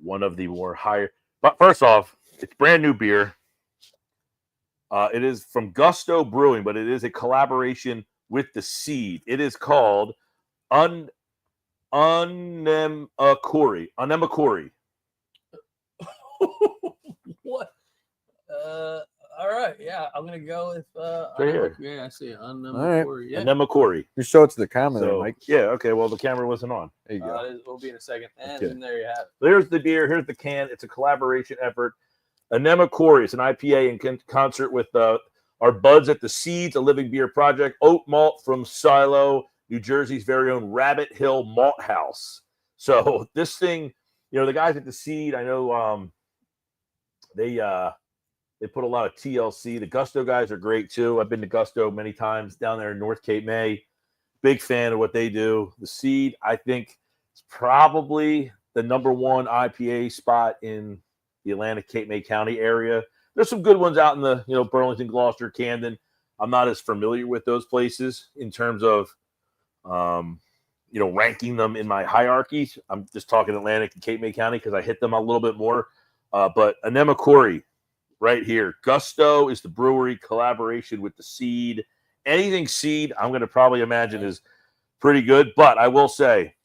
one of the more higher. But first off, it's brand new beer. It is from Gusto Brewing, but it is a collaboration with the Seed. It is called Anemakori. What? All right. Yeah, I'm gonna go with. Right here. Yeah, I see it. right. Yeah. Anemakori. You show it to the camera, there, So, Mike. yeah, okay. Well, the camera wasn't on. There you go. It will be in a second. And Okay. there you have it. There's the beer. Here's the can. It's a collaboration effort. Anemakori. It's an IPA in concert with our buds at the Seeds, a living beer project. Oat malt from Silo, New Jersey's very own Rabbit Hill Malt House. So this thing, the guys at the Seed, I know they put a lot of TLC. The Gusto guys are great too. I've been to Gusto many times down there in North Cape May. Big fan of what they do. The Seed, I think, is probably the #1 IPA spot in the Atlantic Cape May County area. There's some good ones out in the Burlington, Gloucester, Camden. I'm not as familiar with those places in terms of ranking them in my hierarchies. I'm just talking Atlantic and Cape May County because I hit them a little bit more. But Anemakori right here. Gusto is the brewery collaboration with the Seed. Anything Seed, I'm going to probably imagine is pretty good. But I will say,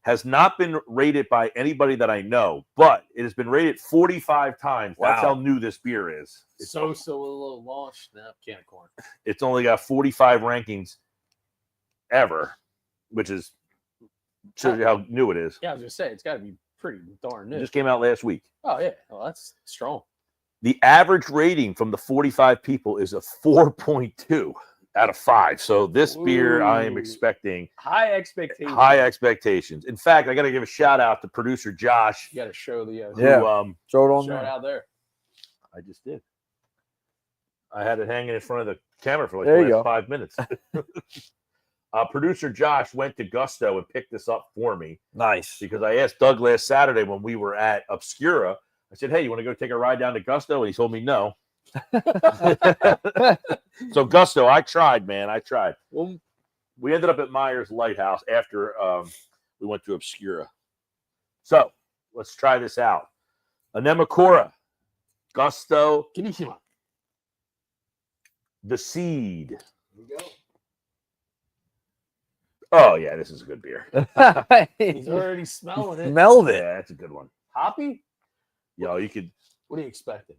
has not been rated by anybody that I know, but it has been rated 45 times. Wow. That's how new this beer is. It's so a little launched now. Can of corn. It's only got 45 rankings ever, which is shows you how new it is. Yeah, I was gonna say it's got to be pretty darn new. It just came out last week. Oh yeah, well that's strong. The average rating from the 45 people is a 4.2 out of 5. So this beer, I am Ooh. expecting High expectations. high expectations. In fact, I got to give a shout out to producer Josh. You got to show the Who, Yeah. Show it on show it there. out there. I just did. I had it hanging in front of the camera for like There the you last go. 5 minutes. Producer Josh went to Gusto and picked this up for me Nice. because I asked Doug last Saturday when we were at Obscura. I said, "Hey, you want to go take a ride down to Gusto?" And he told me no. So Gusto, I tried, man. I tried. Well, We ended up at Myers Lighthouse after we went to Obscura. So let's try this out. Anemakora, Gusto, Kinishima. the Seed. Here we go. Oh yeah, this is a good beer. He's already smelling it. Smelled it. Yeah, that's a good one. Hoppy? Yo, you could What are you expecting?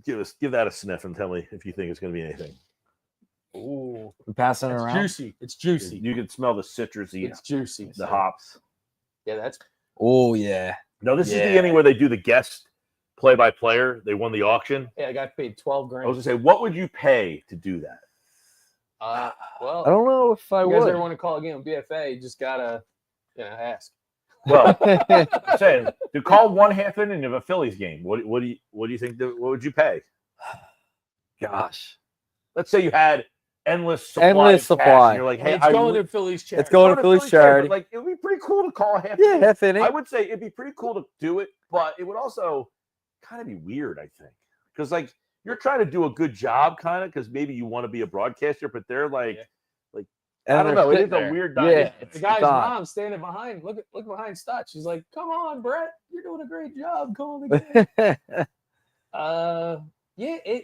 give that a sniff and tell me if you think it's going to be anything. Ooh, We're passing it it's around. juicy. It's juicy. You can smell the citrusy, It's juicy. the hops. Yeah, that's Oh yeah. No, this is the Yeah. inning where they do the guest play-by-player. They won the auction. yeah. I got paid 12 I grand. was going to say, what would you pay to do that? Well, I don't know if I you guys would. ever want to call a game on BFA? You just gotta, ask. Well, I'm saying to call 1/2 inning of a Phillies game. What do you think? What would you pay? Gosh. Let's say you had endless supply. Endless of cash, supply. and you're like, Hey, hey, it's I going would- to Phillies charity. It's going to Phillies Phillies charity. Like it would be pretty cool to call a half. Yeah, inning. half inning. I would say it'd be pretty cool to do it, but it would also kind of be weird, I think, because like you're trying to do a good job, kind of, because maybe you want to be a broadcaster, but they're like, Yeah. And I don't they're know. It is sitting a there. weird Yeah. dynamic. It's The guy's odd. mom standing behind. Look behind Stutz. She's like, "Come on, Brett, you're doing a great job calling the game." Yeah.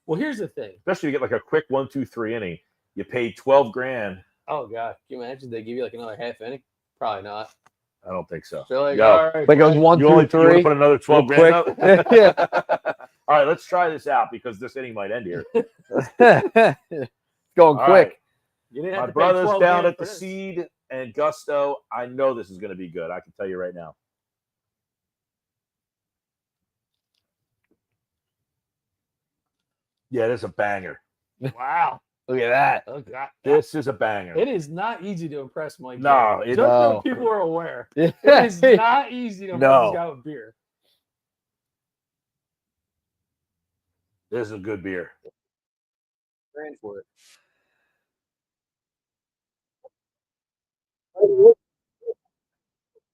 Well, here's the thing. Especially if you get like a quick 1, 2, 3 inning. You pay 12 grand. Oh God, can you imagine they give you like another half inning? Probably not. I don't think so. They're like, Go. all right, Like it was Brett, 1, You 2, only you want 3. to put another 12 Real grand up? quick. All right, let's try this out because this inning might end here. going All quick. right. You didn't My have to pay brother's 12 down grand at the for this. Seed and Gusto. I know this is going to be good. I can tell you right now. Yeah, this is a banger. Wow. Look at that. Oh, God. This is a banger. It is not easy to impress Mike. No, Gill. it- Just so No. people are aware. Yeah. It is not easy to impress No. this guy with beer. This is a good beer. Grand for it.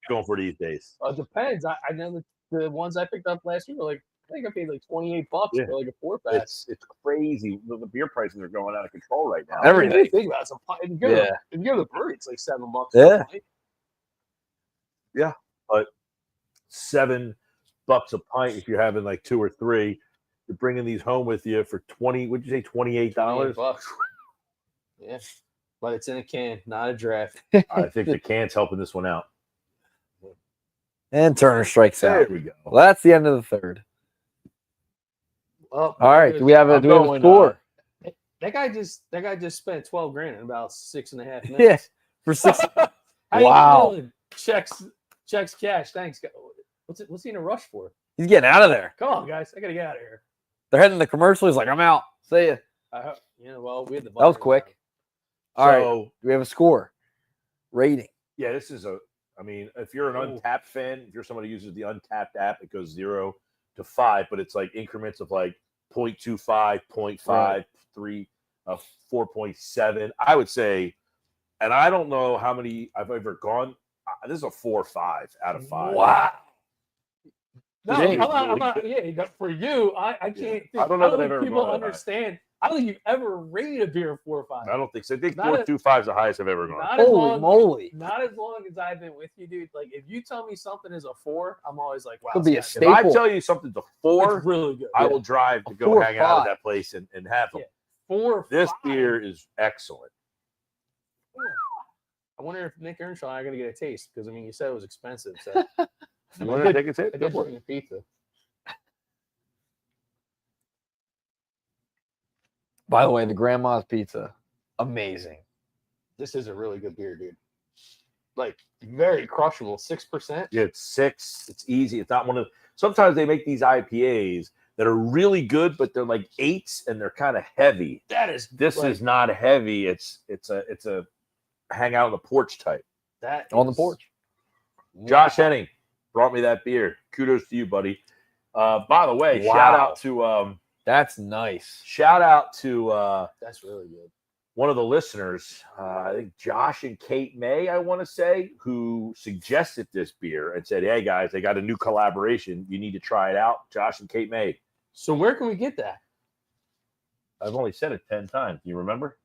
Going for these days. It depends. I know the ones I picked up last year were like, I think I paid like $28 Yeah. for like a 4-pack. It's crazy. The beer prices are going out of control right now. Everything. What do you think about it? If you go Yeah. if you go to the brewery, it's like $7. Yeah. But $7 a pint if you're having like 2 or 3. You're bringing these home with you for 20. Would you say $28? $28. Yeah, but it's in a can, not a draft. I think the can's helping this one out. And Turner strikes There out. we go. Well, that's the end of the third. Well, All right. Do we have a, I'm do we have a going, score? that guy just spent 12 grand in about 6.5 minutes. Yeah. For 6. How you Wow. feeling? Checks cash. Thanks. What's he in a rush for? He's getting out of there. Come on, guys. I gotta get out of here. They're heading to the commercial. He's like, I'm out. See ya. Well, we had the That was buzzer quick. down. All right. So, Do we have a score? Rating. yeah, this is I mean, if you're an Untapped fan, if you're somebody who uses the Untapped app, it goes 0 to 5, but it's like increments of like 0.25, 0.5, Right. 3, 4.7. I would say, and I don't know how many I've ever gone. This is a 4 or 5 out of 5. Wow. No, Dang. I'm not. Yeah, for you, I can't. Think, I don't know that think I've ever people gone that high. understand. I don't think you've ever rated a beer 4 or 5. I don't think so. I think Not 4.25 is the highest I've ever gone. Not as Holy long, moly. Not as long as I've been with you, dude. Like, if you tell me something is a 4, I'm always like, wow. Could be a this guy's If I staple. tell you something's a 4, It's really good. I Yeah. will drive to A go 4 or hang out 5. at that place and have them. Yeah. 4 or This 5. beer is excellent. I wonder if Nick Earnshaw and I are gonna get a taste because I mean you said it was expensive, so You want to take a I sip? Go did for it. bring a pizza. By the way, the grandma's pizza. Amazing. This is a really good beer, dude. Like very crushable, 6%. Yeah, it's 6. It's easy. It's not one of. Sometimes they make these IPAs that are really good, but they're like 8s and they're kind of heavy. That is This like, is not heavy. It's a hang out on the porch type. that On the is- porch. Josh Henning brought me that beer. Kudos to you, buddy. By the way, Wow. That's nice. shout out to That's really good. one of the listeners, I think Josh and Kate May, I want to say, who suggested this beer and said, "Hey guys, they got a new collaboration. You need to try it out." Josh and Kate May. So where can we get that? I've only said it 10 times. Do you remember?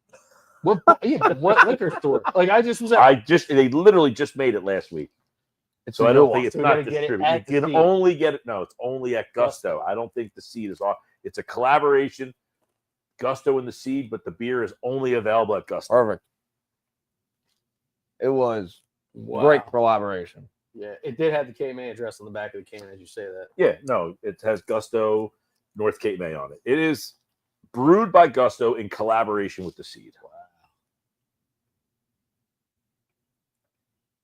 What liquor store? Like I just was at. They literally just made it last week. It's So a I new don't one. think it's So we not gotta get it distributed. at You the can Seed. only get it. No, it's only at Gusto. I don't think the Seed is off. It's a collaboration, Gusto and the Seed, but the beer is only available at Gusto. Perfect. It was Wow. great collaboration. Yeah, it did have the K-Man address on the back of the can as you say that. Yeah, no, it has Gusto, North Cape May on it. It is brewed by Gusto in collaboration with the Seed. Wow.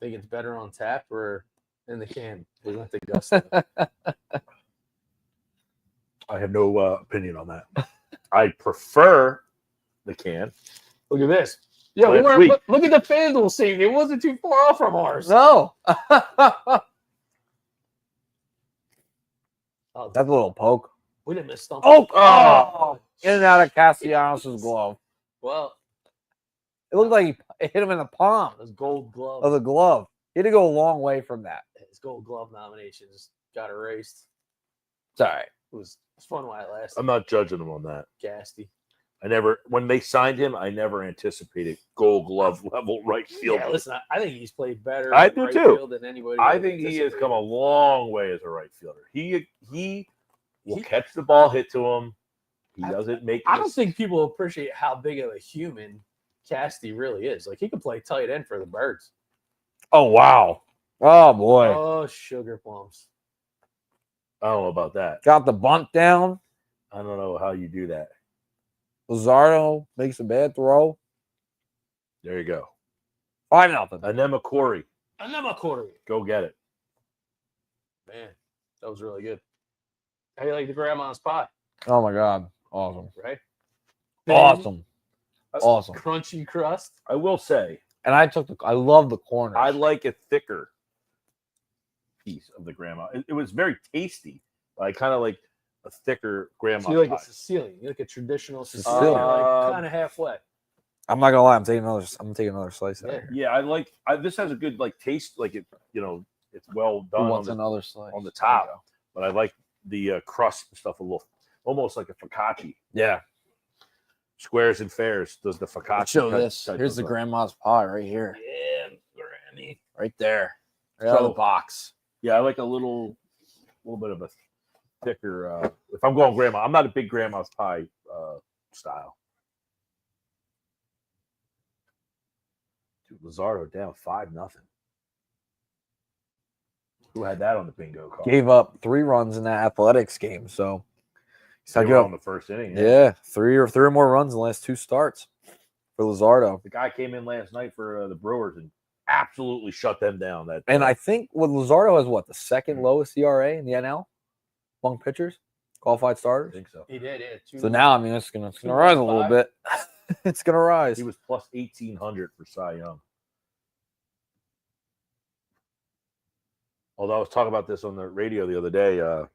Think it's better on tap or in the can? We went to Gusto. I have no opinion on that. I prefer the can. Look at this. Yeah, Last week. look at the FanDuel scene. It wasn't too far off from ours. No. Oh, That's a little poke. we didn't miss something. Oh! In and out of Castellanos' glove. Well, It looked like it hit him in the palm those gold glove. of the glove. He had to go a long way from that. His gold glove nominations got erased. It's all right. It was fun while it lasted. I'm not judging them on that. Gasty. When they signed him, I never anticipated Gold Glove level right field. Yeah, listen, I think he's played better. I in do right too. field than anybody. I would think he has anticipate. come a long way as a right fielder. He will catch the ball hit to him. He doesn't make. I don't think people appreciate how big of a human Casty really is. Like he can play tight end for the Birds. Oh, wow. Oh, boy. Oh, sugar plums. I don't know about that. Got the bunt down. I don't know how you do that. Luzardo makes a bad throw. There you go. 5-0. Anema Corey. Anema Corey. Go get it. Man, that was really good. How you like the grandma's pie, Oh my God. Awesome. right? Awesome. Awesome. Crunchy crust. I will say, And I love the corners. I like a thicker piece of the grandma. It was very tasty. I kind of like a thicker grandma. So you like pie. a Sicilian. You like a traditional Sicilian. Sicilian. Like kind of halfway. I'm not gonna lie. I'm taking another slice. Out Yeah. here. Yeah, I like. This has a good like taste. Like it, it's well Who done wants on another slice the There you top. go. But I like the crust and stuff a little, almost like a focaccia. Yeah. Squares and Fairs does the focaccia. Show type- this. type Here's of the stuff. grandma's pie right here. Yeah, Granny. Right there. Right out of the box. Yeah, I like a little bit of a thicker. If I'm going grandma, I'm not a big grandma's pie style. Dude, Luzardo down 5-0. Who had that on the bingo card? Gave up 3 runs in that athletics game. So They I were go on the first inning. yeah, 3 or more runs in the last 2 starts for Luzardo. The guy came in last night for the Brewers and absolutely shut them down. And I think Luzardo has the second lowest ERA in the NL among pitchers, qualified I starters. think so. He did, yeah. So now, I mean, it's gonna rise a little 2.5. bit. It's gonna rise. He was plus 1,800 for Cy Young. Although I was talking about this on the radio the other day,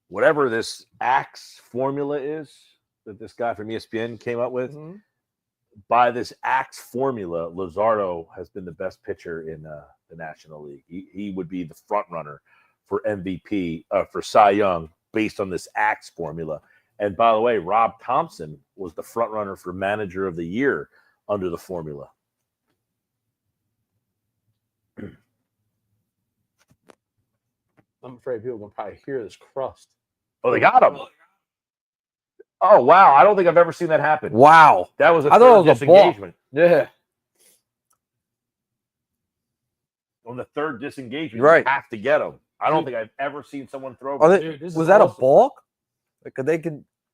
whatever this Axe formula is that this guy from ESPN came up with, Mhm. by this Axe formula, Luzardo has been the best pitcher in the National League. He would be the front runner for MVP for Cy Young based on this Axe formula. And by the way, Rob Thompson was the front runner for Manager of the Year under the formula. I'm afraid people can probably hear this crust. Oh, they got him. Oh, wow. I don't think I've ever seen that happen. Wow. That was a I thought third it was a ball. disengagement. Yeah. On the third disengagement, You're right. you have to get him. I don't think I've ever seen someone throw. Are they, Dude, this is was that awesome. a balk? Like, could they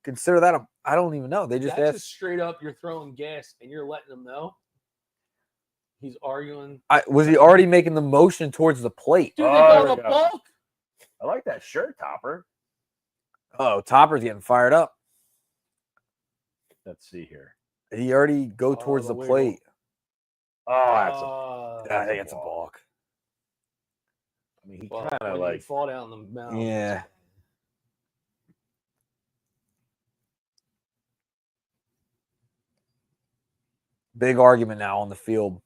consider that I don't even know. They just That's asked. just straight up. You're throwing gas and you're letting them know. He's arguing. Was he already making the motion towards the plate? Dude, they Oh, call there him we a go. balk. I like that shirt, Topper. Oh, Topper's getting fired up. Let's see here. He already go towards the the wiggle. plate. Oh, that's I think it's a balk. I mean, he Well, kind when of you like. fall down the mountain. Yeah. Big argument now on the field.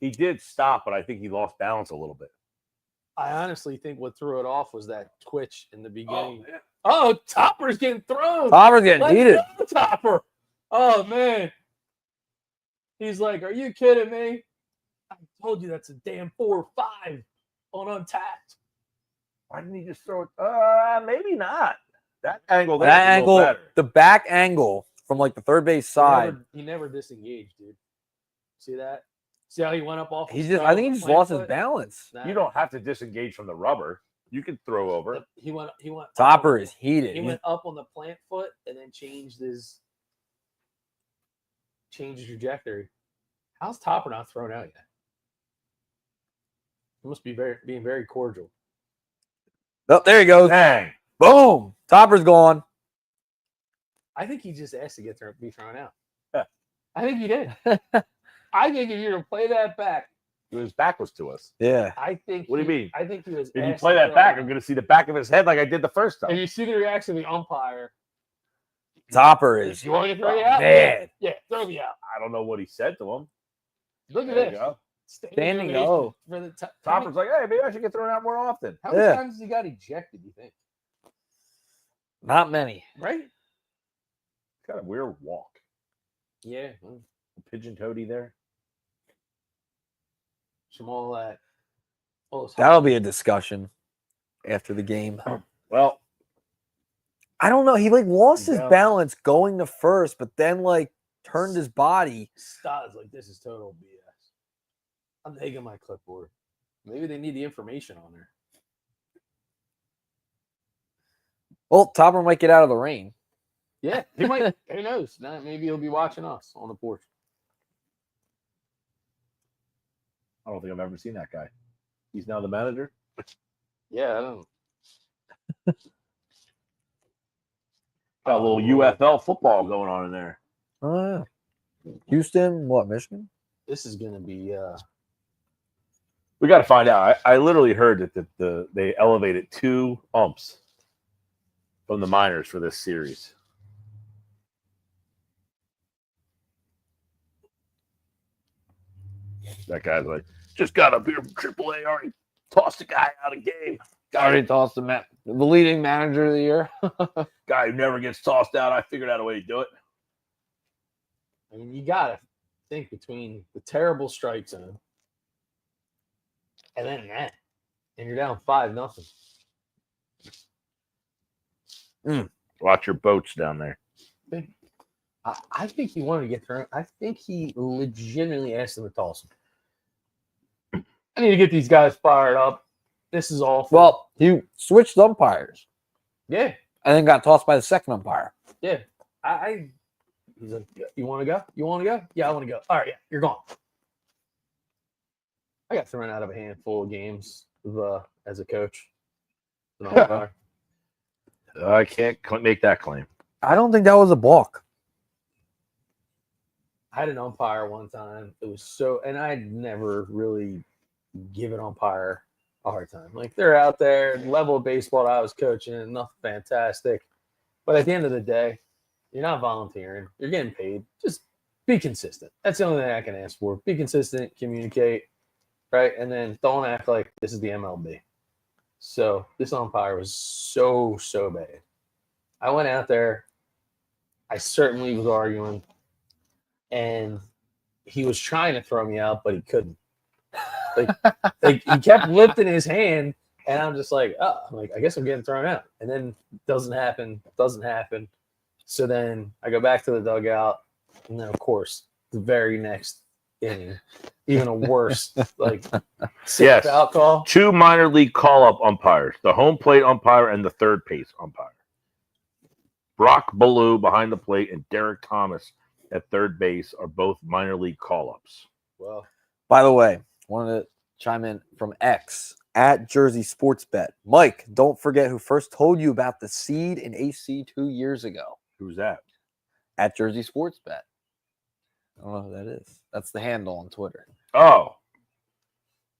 He did stop, but I think he lost balance a little bit. I honestly think what threw it off was that twitch in the beginning. Oh, Topper's getting thrown. Topper's getting Let's heated. go, Topper. Oh, man. He's like, are you kidding me? I told you that's a damn 4-5 on untapped. Why didn't he just throw it? Maybe not. That angle. That there's a little angle, better. the back angle from like the third base side. He never disengaged, dude. See that? See how he went up off? I think he just lost his balance. You don't have to disengage from the rubber. You can throw over. He went. Topper is heated. He went up on the plant foot and then changed his trajectory. How's Topper not thrown out yet? He must be being very cordial. Oh, there he goes. Dang. Boom. Topper's gone. I think he just asked to be thrown out. Yeah. I think he did. I think if you were to play that back, His back was to us. Yeah. I think. What do you mean? I think he was. If you asked play to that throw back, out. I'm going to see the back of his head like I did the first And time. you see the reaction of the umpire. Topper is You want me to throw you out? mad. Yeah, throw me out. I don't know what he said to him. Look at There you this. go. Standing ovation O. for the Topper's like, hey, maybe I should get thrown out more often. How many Yeah. times has he got ejected? You think? Not many. Right? Got a weird walk. Yeah. Pigeon toady there. From all that. That'll be a discussion after the game. Well, I don't know. He lost his Yeah. balance going to first, but then turned his body. Stodd's like, this is total BS. I'm taking my clipboard. Maybe they need the information on there. Well, Topper might get out of the rain. Yeah, he might. Who knows? Now, maybe he'll be watching us on the porch. I don't think I've ever seen that guy. He's now the manager. Yeah, I don't. Got a little UFL football going on in there. Oh, yeah. Houston, what, Michigan? This is gonna be. We got to find out. I literally heard that they elevated 2 umps from the minors for this series. That guy's like, just got up here from AAA, already tossed a guy out of game. Already tossed the leading manager of the year. Guy who never gets tossed out. I figured out a way to do it. I mean, you gotta think between the terrible strike zone and then that, and you're down 5-0. Watch your boats down there. I think he wanted to get thrown. I think he legitimately asked him to toss him. I need to get these guys fired up. This is awful. Well, he switched umpires yeah, and then got tossed by the second umpire. yeah. He's like, you want to go? You want to go? Yeah, I want to go. All right, yeah, you're gone. I got thrown out of a handful of games as a coach. I can't make that claim. I don't think that was a balk. I had an umpire one time. It was so, and I'd never really given umpire a hard time. Like they're out there, level of baseball that I was coaching, nothing fantastic. But at the end of the day, you're not volunteering. You're getting paid. Just be consistent. That's the only thing I can ask for. Be consistent, communicate, right? And then don't act like this is the MLB. So this umpire was so bad. I went out there. I certainly was arguing. And he was trying to throw me out, but he couldn't. Like he kept lifting his hand, and I'm just like, oh, I guess I'm getting thrown out. And then doesn't happen. So then I go back to the dugout, and then of course the very next inning, even a worse Yes. foul call. 2 minor league call-up umpires: the home plate umpire and the third base umpire. Brock Ballou behind the plate and Derek Thomas at third base are both minor league call-ups. Well, By the way, wanted to chime in from X at Jersey Sports Bet. Mike, don't forget who first told you about the seed in AC 2 years ago. Who's that? At Jersey Sports Bet. I don't know who that is. That's the handle on Twitter. Oh,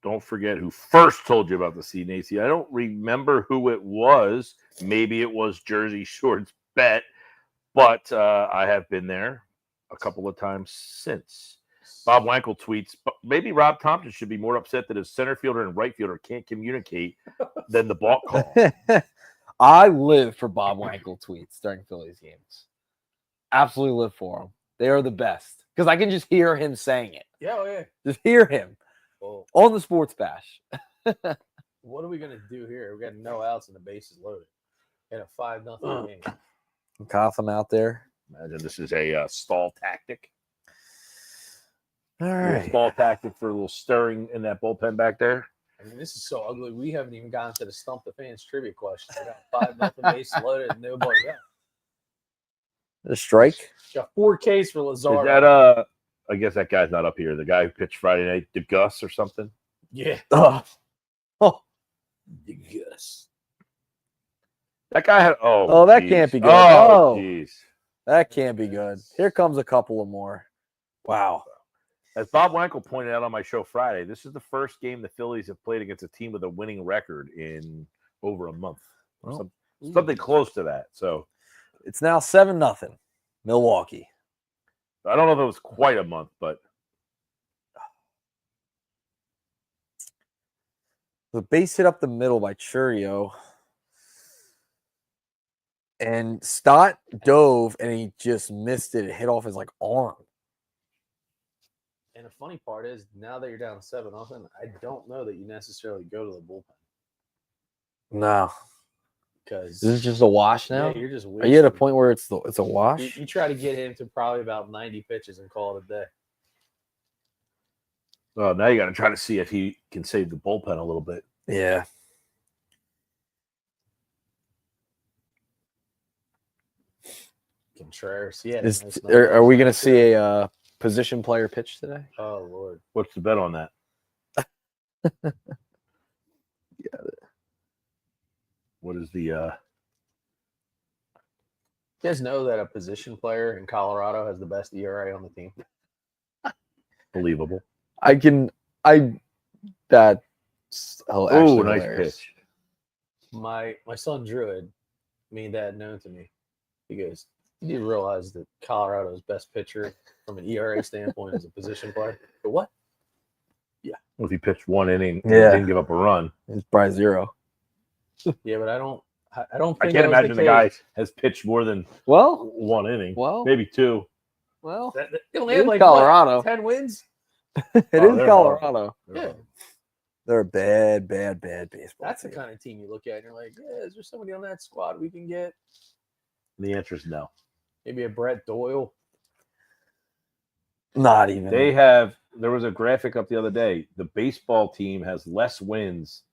don't forget who first told you about the seed in AC. I don't remember who it was. Maybe it was Jersey Sports Bet, but I have been there a couple of times since. Bob Wankel tweets, maybe Rob Thompson should be more upset that his center fielder and right fielder can't communicate than the balk call. I live for Bob Wankel tweets during Phillies games. Absolutely live for them. They are the best because I can just hear him saying it. yeah. Just hear him on the Sports Bash. What are we gonna do here? We got no outs and the bases loaded in a 5-0 game. Gotham out there. Imagine this is a stall tactic. All A little right. stall tactic for a little stirring in that bullpen back there. I mean, this is so ugly. We haven't even gotten to the Stump the Fans trivia question. We got 5-0 bases loaded and nobody out. The strike. Got 4 Ks for Lazard. Is that I guess that guy's not up here. The guy who pitched Friday night, DeGus or something. Yeah. Oh, Gus. That guy had that geez. can't be good. Oh, Oh. jeez. that can't be good. Here comes a couple of more. Wow. As Bob Wankel pointed out on my show Friday, this is the first game the Phillies have played against a team with a winning record in over a month. Well, Something close to that. So it's now 7-0. Milwaukee. I don't know if it was quite a month, but The base hit up the middle by Churio. And Stott dove and he just missed it. It hit off his arm. And the funny part is, now that you're down 7-0, I don't know that you necessarily go to the bullpen No. because This is just a wash now? you're just Are you at a wasting. point where it's a wash? You try to get him to probably about 90 pitches and call it a day. well, now you got to try to see if he can save the bullpen a little bit. Yeah. Contreras. Yeah. Are we going to see a position player pitch today? Oh Lord. What's the bet on that? Got it. What is the You guys know that a position player in Colorado has the best ERA on the team? believable? That's Oh, actually nice hilarious. pitch. My son Druid made that known to me. He goes, "You do realize that Colorado's best pitcher from an ERA standpoint is a position player?" But what? Well, if he pitched 1 inning and Yeah. didn't give up a run, It's probably 0. Yeah, but I don't I think can't that was imagine the guy case. has pitched more than Well, 1 inning. well, Maybe 2. well. They only It had is like Colorado. 10 wins. It Oh, is they're Colorado. They're Yeah. horrible. They're a bad baseball That's the team. kind of team you look at and you're like, yeah, is there somebody on that squad we can get? The answer is no. Maybe a Brett Doyle. Not even. There was a graphic up the other day. The baseball team has less wins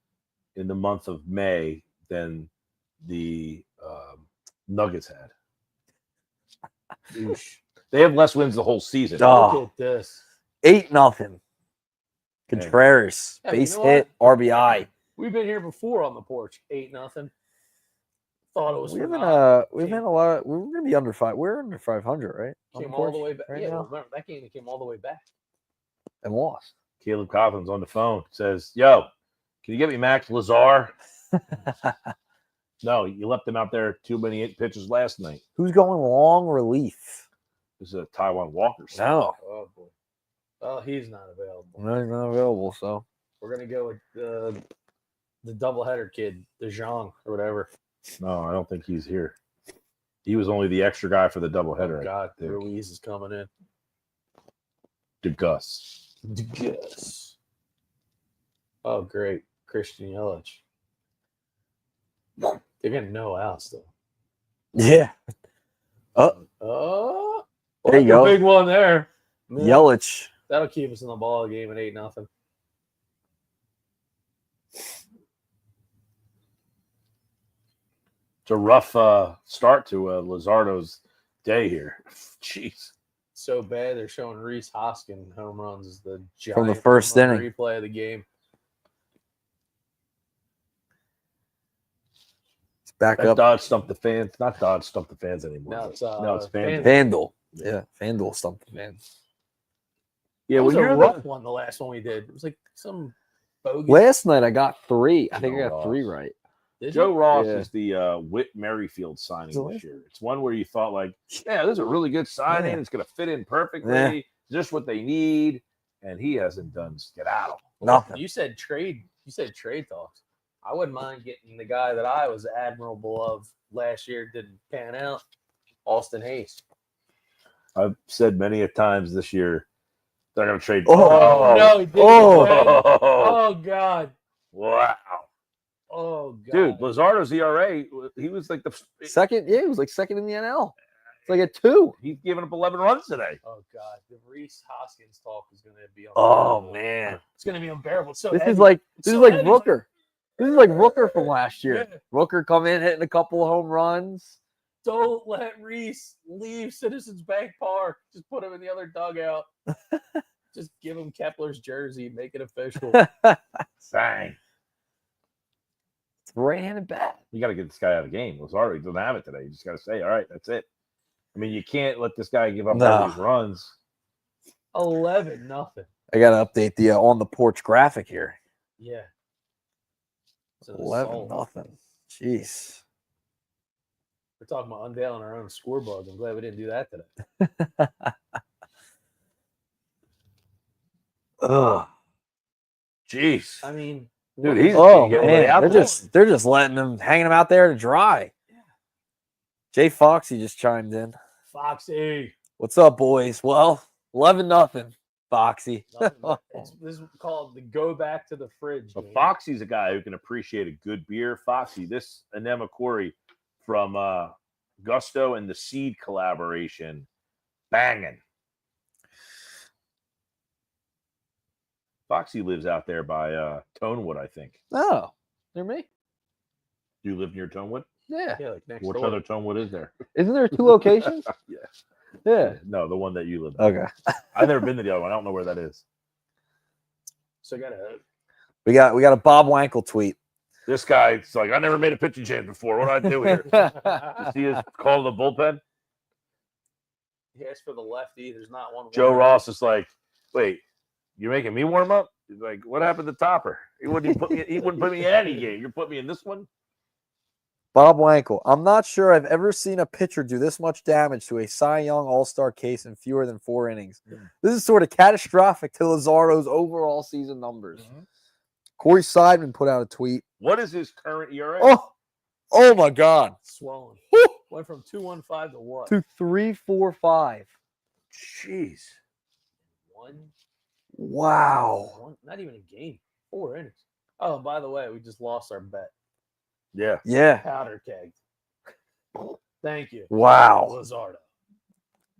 in the month of May than the Nuggets had. They have less wins the whole season. Oh. Look at this. 8-0. Contreras, Yeah, but base you know hit, RBI. We've been here before on the porch. 8-0. Thought it was We've for been nine. we've had a lot. We're gonna be under 5. We're under 500, right? On Came all the Porch way back. right Yeah, now? remember that game? It came all the way back. And lost. Caleb Coughlin's on the phone. Says, "Yo, can you get me Max Lazar?" No, you left him out there too many pitches last night. Who's going long relief? This is a Taiwan Walker. No, Oh boy. Oh, he's not available. no, he's not available. So We're gonna go with the doubleheader kid, the Zhang or whatever. No, I don't think he's here. He was only the extra guy for the doubleheader. Oh, God, I think. Ruiz is coming in. DeGus. Yes. Oh, great, Christian Yelich. They're getting no outs though. yeah, Oh, There you that's a go. big one there. Man, Yelich. that'll keep us in the ball game at 8-0. It's a rough start to Luzardo's day here. Jeez. So bad they're showing Reese Hoskin home runs as the giant From the first home run inning. replay of the game. It's back That up. Dodge stumped the fans. Not Dodge stumped the fans anymore. Now it's FanDuel. FanDuel. Yeah, FanDuel stumped the fans. Yeah, It was well, a you're rough one. The last one we did. It was like some bogus. Last night I got 3. I think I Joe got 3 Ross. right. Did Joe you? Ross Yeah. is the Whit Merrifield signing Is it this year. It's one where you thought, like, yeah, this is a really good signing. Yeah. It's going to fit in perfectly. Yeah. Just what they need. And he hasn't done skedaddle. Nothing. You said trade. You said trade talks. I wouldn't mind getting the guy that I was admirable of last year. Didn't pan out. Austin Hayes. I've said many a times this year they're going to trade. Oh, no, he didn't. Oh. Oh God. Wow. Oh God. Dude, Luzardo's ERA, he was like Second, yeah, it was like second in the NL. It's like a 2. he's given up 11 runs today. Oh God. The Reese Hoskins talk is going to be. Oh unbearable. man, It's going to be unbearable. So this heavy. is like So heavy. Rooker. This is like Rooker from last year. Yeah. Rooker come in hitting a couple of home runs. Don't let Reese leave Citizens Bank Park. Just put him in the other dugout. Just give him Kepler's jersey. Make it official. Bang. Right-handed bat. You got to get this guy out of the game. Luzardo doesn't have it today. You just got to say, all right, that's it. I mean, you can't let this guy give up No. all these runs. 11-0. I got to update the on the porch graphic here. Yeah. It's an 11 assault. nothing. Jeez. We're talking about unveiling our own scoreboard. I'm glad we didn't do that today. Ugh. Jeez. I mean, Dude, he's Oh getting rid of the man, outfield. they're just letting him hanging him out there to dry. Jay Foxy just chimed in. Foxy. What's up, boys? Well, 11-0. Foxy. This is called the go back to the fridge. But game. Foxy's a guy who can appreciate a good beer. Foxy, this Anema Corey from Gusto and the Seed collaboration, banging. Foxy lives out there by Tonewood, I think. Oh, near me. Do you live near Tonewood? Yeah. Yeah, like next Which door. other Tonewood is there? Isn't there 2 locations? Yeah. Yeah. No, the one that you live in. Okay. I've never been to the other one. I don't know where that is. So I got a We got a Bob Wankel tweet. This guy's like, I never made a pitching change before. What do I do here? You see his call to the bullpen? He asked for the lefty. There's not one. Joe Ross is like, wait, you're making me warm up? He's like, what happened to Topper? He wouldn't put me in any game. You're putting me in this one? Bob Wankel. I'm not sure I've ever seen a pitcher do this much damage to a Cy Young All-Star case in fewer than 4 innings. Yeah. This is sort of catastrophic to Luzardo's overall season numbers. Corey Seidman put out a tweet. What is his current ERA? Oh my God. swollen. Went from 2.15 to what? To 3.45. Jeez. One. Wow. Not even a game. 4 innings. Oh, by the way, we just lost our bet. Yeah. Yeah. Powder kegged. Thank you. Wow. Luzardo.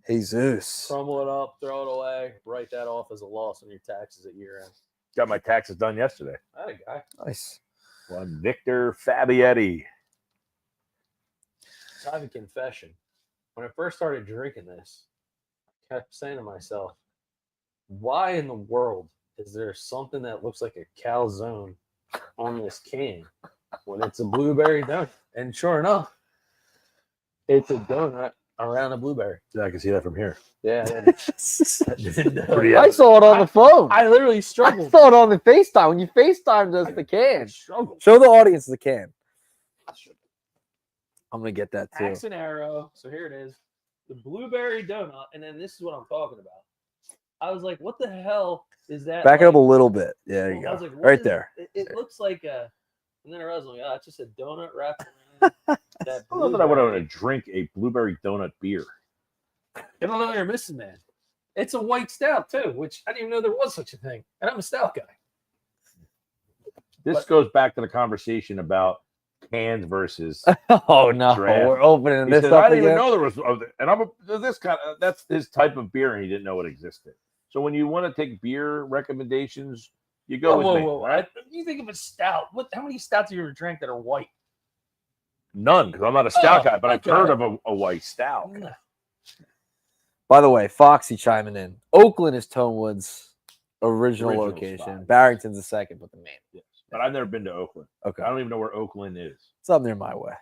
Jesus. Crumble it up, throw it away, write that off as a loss on your taxes at year end. Got my taxes done yesterday. That a guy. Nice. One Victor Fabietti. So I have a confession. When I first started drinking this, I kept saying to myself, why in the world is there something that looks like a calzone on this can when it's a blueberry donut? And sure enough, it's a donut around a blueberry. Yeah, I can see that from here. Yeah. Pretty I saw it on the phone. I literally I struggled. saw it on the FaceTime. When you FaceTimed us the can. Struggled. Show the audience the can. I'm going to get that too. Axe and arrow. So here it is. The blueberry donut. And then this is what I'm talking about. I was like, what the hell is that? Back it like? up a little bit. Yeah, there you I was go. like, what Right is- there. It looks like a. And then I realized, like, it's just a donut wrapped around that I don't know that I would blueberry. want to drink a blueberry donut beer. I don't know what you're missing, man. It's a white stout too, which I didn't even know there was such a thing. And I'm a stout guy. This goes back to the conversation about cans versus. Oh, no. Draft. We're opening He this said, up I didn't even again. know there was. And this kind of that's his type of beer, and he didn't know it existed. So when you want to take beer recommendations, you go with me. Right? You think of a stout? How many stouts have you ever drank that are white? None, because I'm not a stout Oh, guy, but okay. I've heard of a white stout. No. By the way, Foxy chiming in. Oakland is Tonewood's original location. spot. Barrington's the second, but the main. Yes. But I've never been to Oakland. Okay. I don't even know where Oakland is. It's up near my way.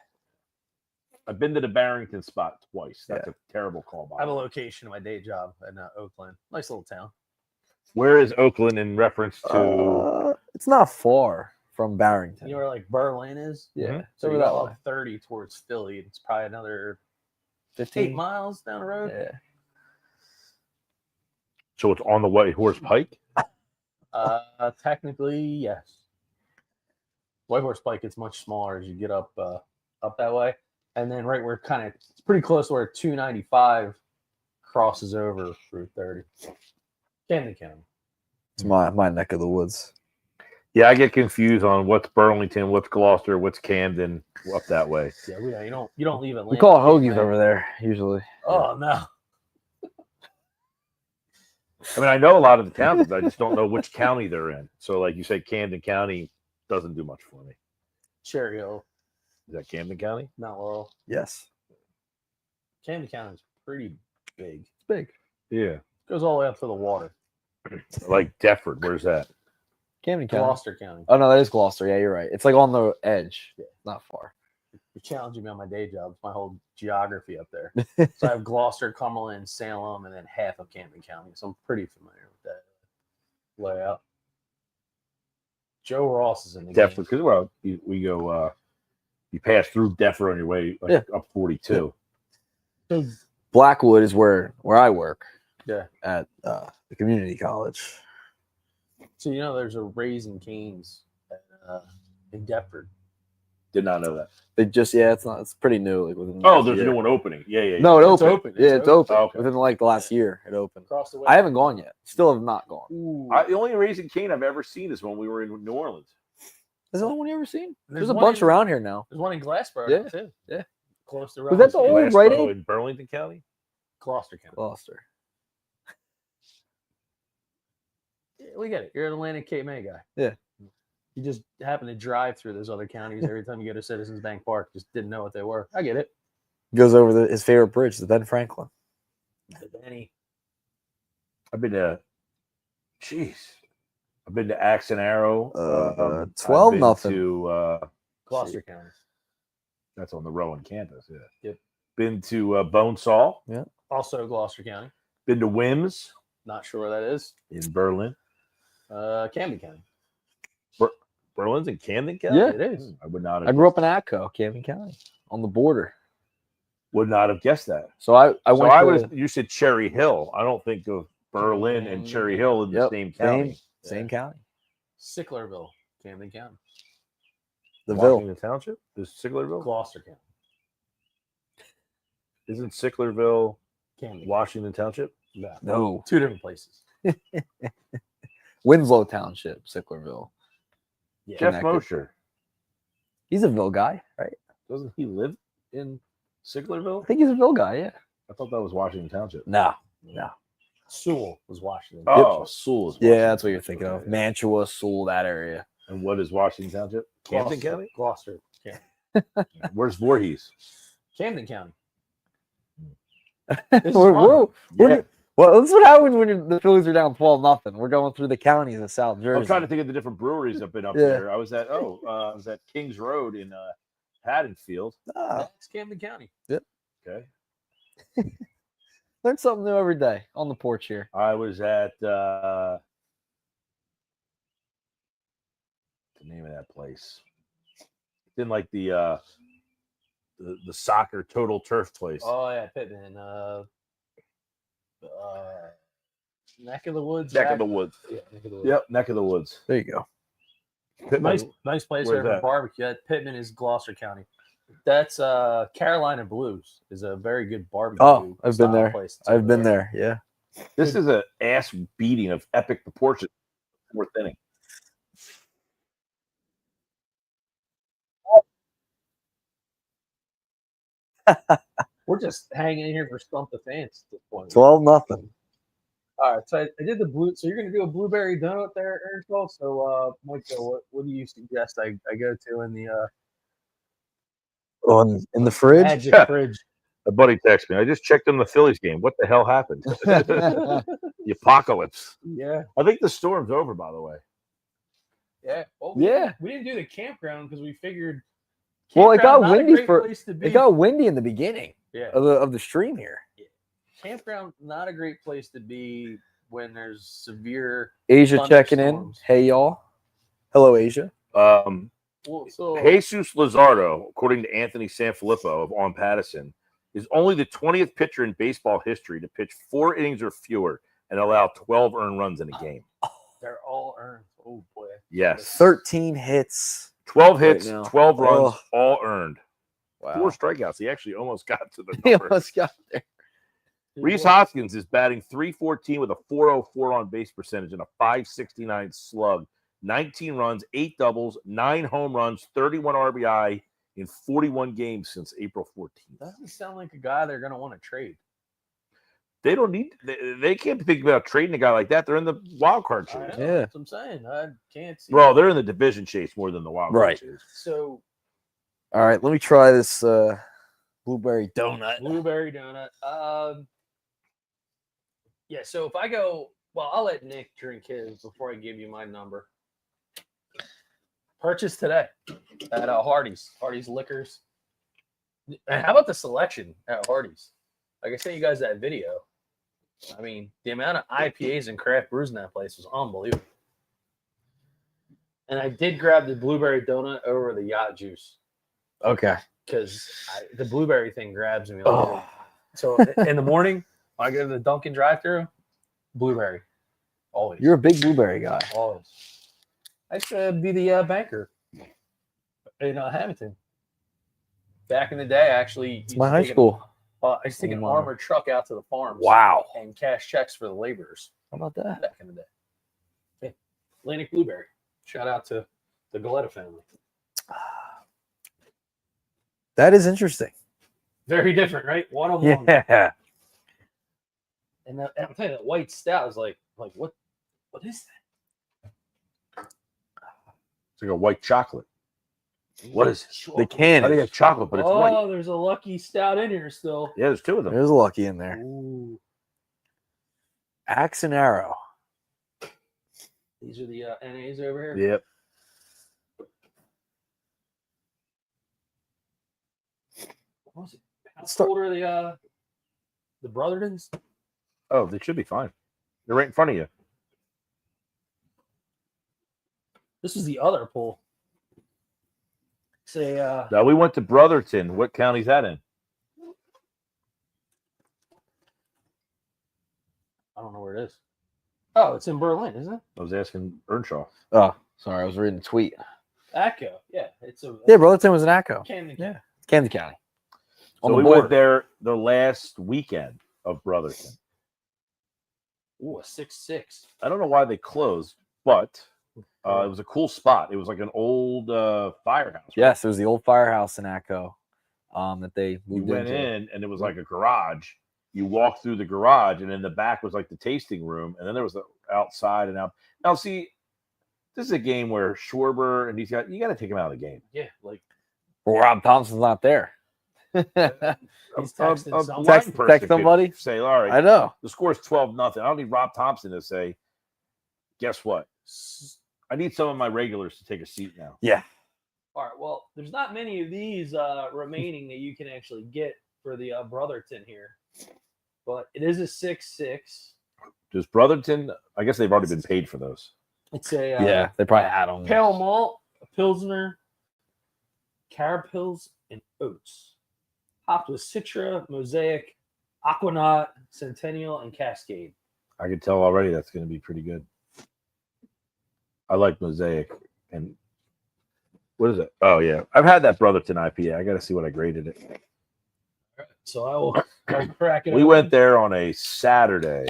I've been to the Barrington spot twice. That's a terrible call. I have a location in my day job in Oakland. Nice little town. Where is Oakland in reference to? It's not far from Barrington. You know where like Berlin is? Yeah. Mhm. It's So over you that go way. up 30 towards Philly. It's probably another 8 15 miles down the road. Yeah. So it's on the way Horse Pike. Technically, yes. White Horse Pike gets much smaller as you get up that way, and then right where it's pretty close to where 295 crosses over Route 30. Camden County. It's my neck of the woods. Yeah, I get confused on what's Burlington, what's Gloucester, what's Camden, up that way. Yeah, you don't leave Atlanta. We call it hoagies over there usually. Oh no. I mean, I know a lot of the towns, but I just don't know which county they're in. So, like you say, Camden County doesn't do much for me. Cherry Hill, Is that Camden County? Mount Laurel. Yes. Camden County is pretty big. It's big. Yeah. Goes all the way up to the water. Like Deptford, where's that? Camden County. Gloucester County. Oh no, that is Gloucester. Yeah, you're right. It's like on the edge. Yeah, not far. You're challenging me on my day job. It's my whole geography up there. So I have Gloucester, Cumberland, Salem, and then half of Camden County. So I'm pretty familiar with that layout. Joe Ross is in the Deptford, game. because we go. You pass through Deptford on your way up 42. So, Blackwood is where I work. yeah. At the community college. So you know there's a Raising Cane's in Deptford. Did not know that. They just it's pretty new. Like within the Oh, last there's a year. new one opening. Yeah. No, it It's opened. open. Yeah, It's it's open. Oh, okay. Within like the last year, it opened. Across the way. I haven't gone yet. Still have not gone. Ooh. The only Raising Cane I've ever seen is when we were in New Orleans. Is that the one you ever seen? There's There's a one bunch in- around here now. There's one in Glassboro Yeah, too. yeah. Close to Was that the Rollins. old Last Rite row Aid? in Burlington County? Gloucester County? Gloucester. Yeah, we get it. You're an Atlantic Cape May guy. Yeah. You just happen to drive through those other counties every time you go to Citizens Bank Park. Just didn't know what they were. I get it. Goes over his favorite bridge, the Ben Franklin. The Benny. I've been to Axe and Arrow. 12-0. To Gloucester County. that's on the Rowan campus. Yeah. Yep. Been to Bonesaw. Also Gloucester County. Been to Wims Not sure where that is. in Berlin. Camden County. Berlin's in Camden County. Yeah. It is. I would not. Have I grew up in Atco, Camden County, on the border. Would not have guessed that. So I So went. I to, was. You said Cherry Hill. I don't think of Berlin and Cherry Hill in the same county. Same county. Sicklerville, Camden County. The Ville. Washington Township is Sicklerville. Gloucester County. Isn't Sicklerville Camden. Washington Township? No. Two different places. Winslow Township, Sicklerville. Yeah. Jeff Connected. Mosher. He's a Ville guy, right? Doesn't he live in Sicklerville? I think he's a Ville guy, yeah. I thought that was Washington Township. No. Sewell was Washington. Oh, Sewell is Yeah, Washington that's what you're thinking of. Township. Mantua, Sewell, that area. And what is Washington Township? Camden Gloucester. County? Gloucester. Yeah. Where's Voorhees? Camden County. We're- This is fun. we're- Yeah. Well, this is what happens when the Phillies are down 12-0. We're going through the counties of South Jersey. I'm trying to think of the different breweries I've been up Yeah. there. I was at Kings Road in Haddonfield. Ah, That's Camden County. Okay. learn something new every day on the porch here. I was at the name of that place. It's in like the soccer total turf place. Oh yeah, Pittman. Neck of the Woods. Neck of the Woods. Yeah, Neck of the Woods. Yep, neck of the woods. There you go. Nice place Where's there for that? barbecue. Pittman is Gloucester County. That's Carolina Blues is a very good barbecue. Oh, I've been style there. place. It's I've over been there. Yeah. This is an ass beating of epic proportions. Fourth inning. We're just hanging in here for Stump the Fans at this point. 12-0. All right, so I did the blue. So you're gonna do a blueberry donut there, Earnshaw. So, Michael, what do you suggest I go to in the In the fridge. magic Yeah. fridge? A buddy texted me. I just checked on the Phillies game. What the hell happened? The apocalypse. Yeah, I think the storm's over, by the way. yeah, well, Yeah. We didn't do the campground because we figured. Well, it got campground, not a windy great for- place to be. It got windy in the beginning yeah. of the stream here. Campground, not a great place to be when there's severe. Asia checking in. Thunderstorms. Hey, y'all. Hello, Asia. Well, so Jesus Luzardo, according to Anthony Sanfilippo of On Pattison, is only the 20th pitcher in baseball history to pitch 4 innings or fewer and allow 12 earned runs in a game. they're all earned. Oh boy. Yes. 13 hits. 12 hits, now. 12 runs, Oh. all earned. Wow. 4 strikeouts. He actually almost got to the He number. almost got there. Reese Hoskins is batting .314 with a .404 on base percentage and a .569 slug. 19 runs, 8 doubles, 9 home runs, 31 RBI in 41 games since April 14th. Doesn't sound like a guy they're going to want to trade. They don't need. They can't be thinking about trading a guy like that. They're in the wild card I know, chase. Yeah. That's what I'm saying. I can't see. Well, they're in the division chase more than the wild Right. card chase. So All right, let me try this blueberry donut. blueberry donut. Yeah. So if I go, well, I'll let Nick drink his before I give you my number. Purchase today at Hardee's. Hardee's Liquors. And how about the selection at Hardee's? Like I sent you guys that video. I mean, the amount of IPAs and craft brews in that place was unbelievable. And I did grab the blueberry donut over the yacht juice Okay. because the blueberry thing grabs me. Like, Oh. So in the morning, when I go to the Dunkin' drive-thru, blueberry. Always. You're a big blueberry guy. Always. I used to be the banker in Hamilton. Back in the day, I actually used It's my to high take school. I used to take an Wow. armored truck out to the farms. Wow. And cash checks for the laborers How about that? back in the day. Yeah. Atlantic Blueberry. Shout out to the Galetta family. That is interesting. Very different, right? One-on-one. Yeah. And I'll tell you, that white stout is like what is that? It's like a white chocolate. What is it? The can. I think it's chocolate, but it's white. Oh, there's a lucky stout in here still. Yeah, there's two of them. There's a lucky in there. Ooh. Axe and arrow. These are the NAs over here. Yep. What was it? How Start- old are the Brothertons? Oh, they should be fine. They're right in front of you. This is the other pool. Say, Now, we went to Brotherton. What county's that in? I don't know where it is. Oh, it's in Berlin, isn't it? I was asking Earnshaw. Oh, sorry. I was reading the tweet. Echo. Yeah, it's a Yeah, Brotherton was an Echo. Camden. Yeah. Camden County. So On the we border. went there the last weekend of Brotherton. Ooh, a 6-6. I don't know why they closed, but it was a cool spot. It was like an old firehouse. right? Yes, it was the old firehouse in Echo that they We moved went into. in, and it was like a garage. You walk through the garage, and in the back was like the tasting room, and then there was the outside and out. Now, see, this is a game where Schwarber and these guys, you got to take them out of the game. Yeah, like Well, Rob Thompson's not there. he's texting A someone. blind Text person could somebody? Say, all right, I know. the score's 12-0. I don't need Rob Thompson to say, guess what? I need some of my regulars to take a seat now. Yeah. All right, well, there's not many of these remaining that you can actually get for the Brotherton here. But it is a 6-6. Does Brotherton, I guess they've already been paid for those. It's a Yeah, they probably had them. pale malt, a Pilsner, Carapils, and oats. Hopped with Citra, Mosaic, Aquanaut, Centennial, and Cascade. I can tell already that's going to be pretty good. I like Mosaic. And what is it? Oh, yeah. I've had that Brotherton IPA. I got to see what I graded it. So I'll crack it. We open. went there on a Saturday.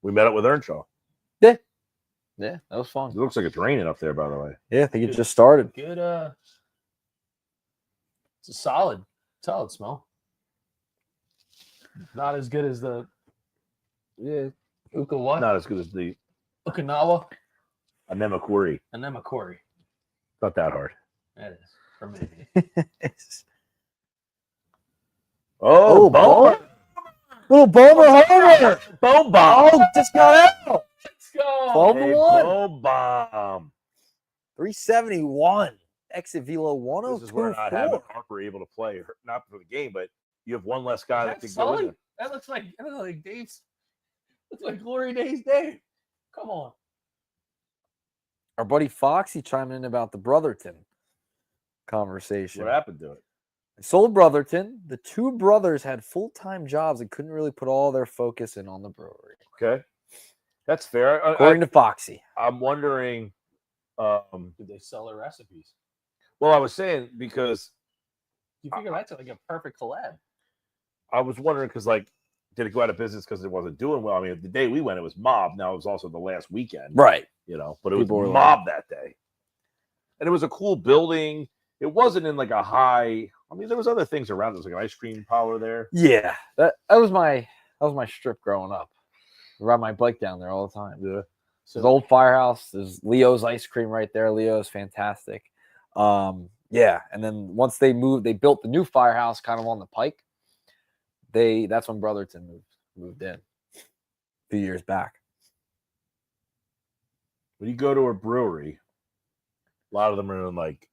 We met up with Earnshaw. Yeah, that was It fun. looks like it's raining up there, by the way. Yeah, I think it just started. Good. It's a solid smell. Not as good as the Uka what? Not as good as the Okinawa Anemakuri. and then Macquarie. Not that hard. That is for me. Oh, Bowman. Little Bowman homer. Bow bomb. Oh, just got out. Let's go. 12 to Hey, 1. bow bomb. 371. Exit velo This is where not having 102. Harper able to play, not for the game, but you have one less guy that That's can go in Sully. there. That looks like Dave's. Looks like Glory Days Dave. Come on. Our buddy Foxy chiming in about the Brotherton conversation. What happened to it? I sold Brotherton. The two brothers had full-time jobs and couldn't really put all their focus in on the brewery. Okay. That's fair. According to Foxy. I'm wondering. Did they sell their recipes? Well, I was saying because You figure that's like a perfect collab. I was wondering because, like, did it go out of business because it wasn't doing well? I mean, the day we went, it was mob. Now it was also the last weekend, Right. But it was People were mob that day, and it was a cool building. It wasn't in like a high. I mean, there was other things around. There was like an ice cream parlor there. Yeah. That was my strip growing up. I ride my bike down there all the time. Yeah. So the old firehouse, there's Leo's ice cream right there. Leo's fantastic. Yeah, and then once they built the new firehouse kind of on the pike. That's when Brotherton moved in a few years back. When you go to a brewery, a lot of them are in like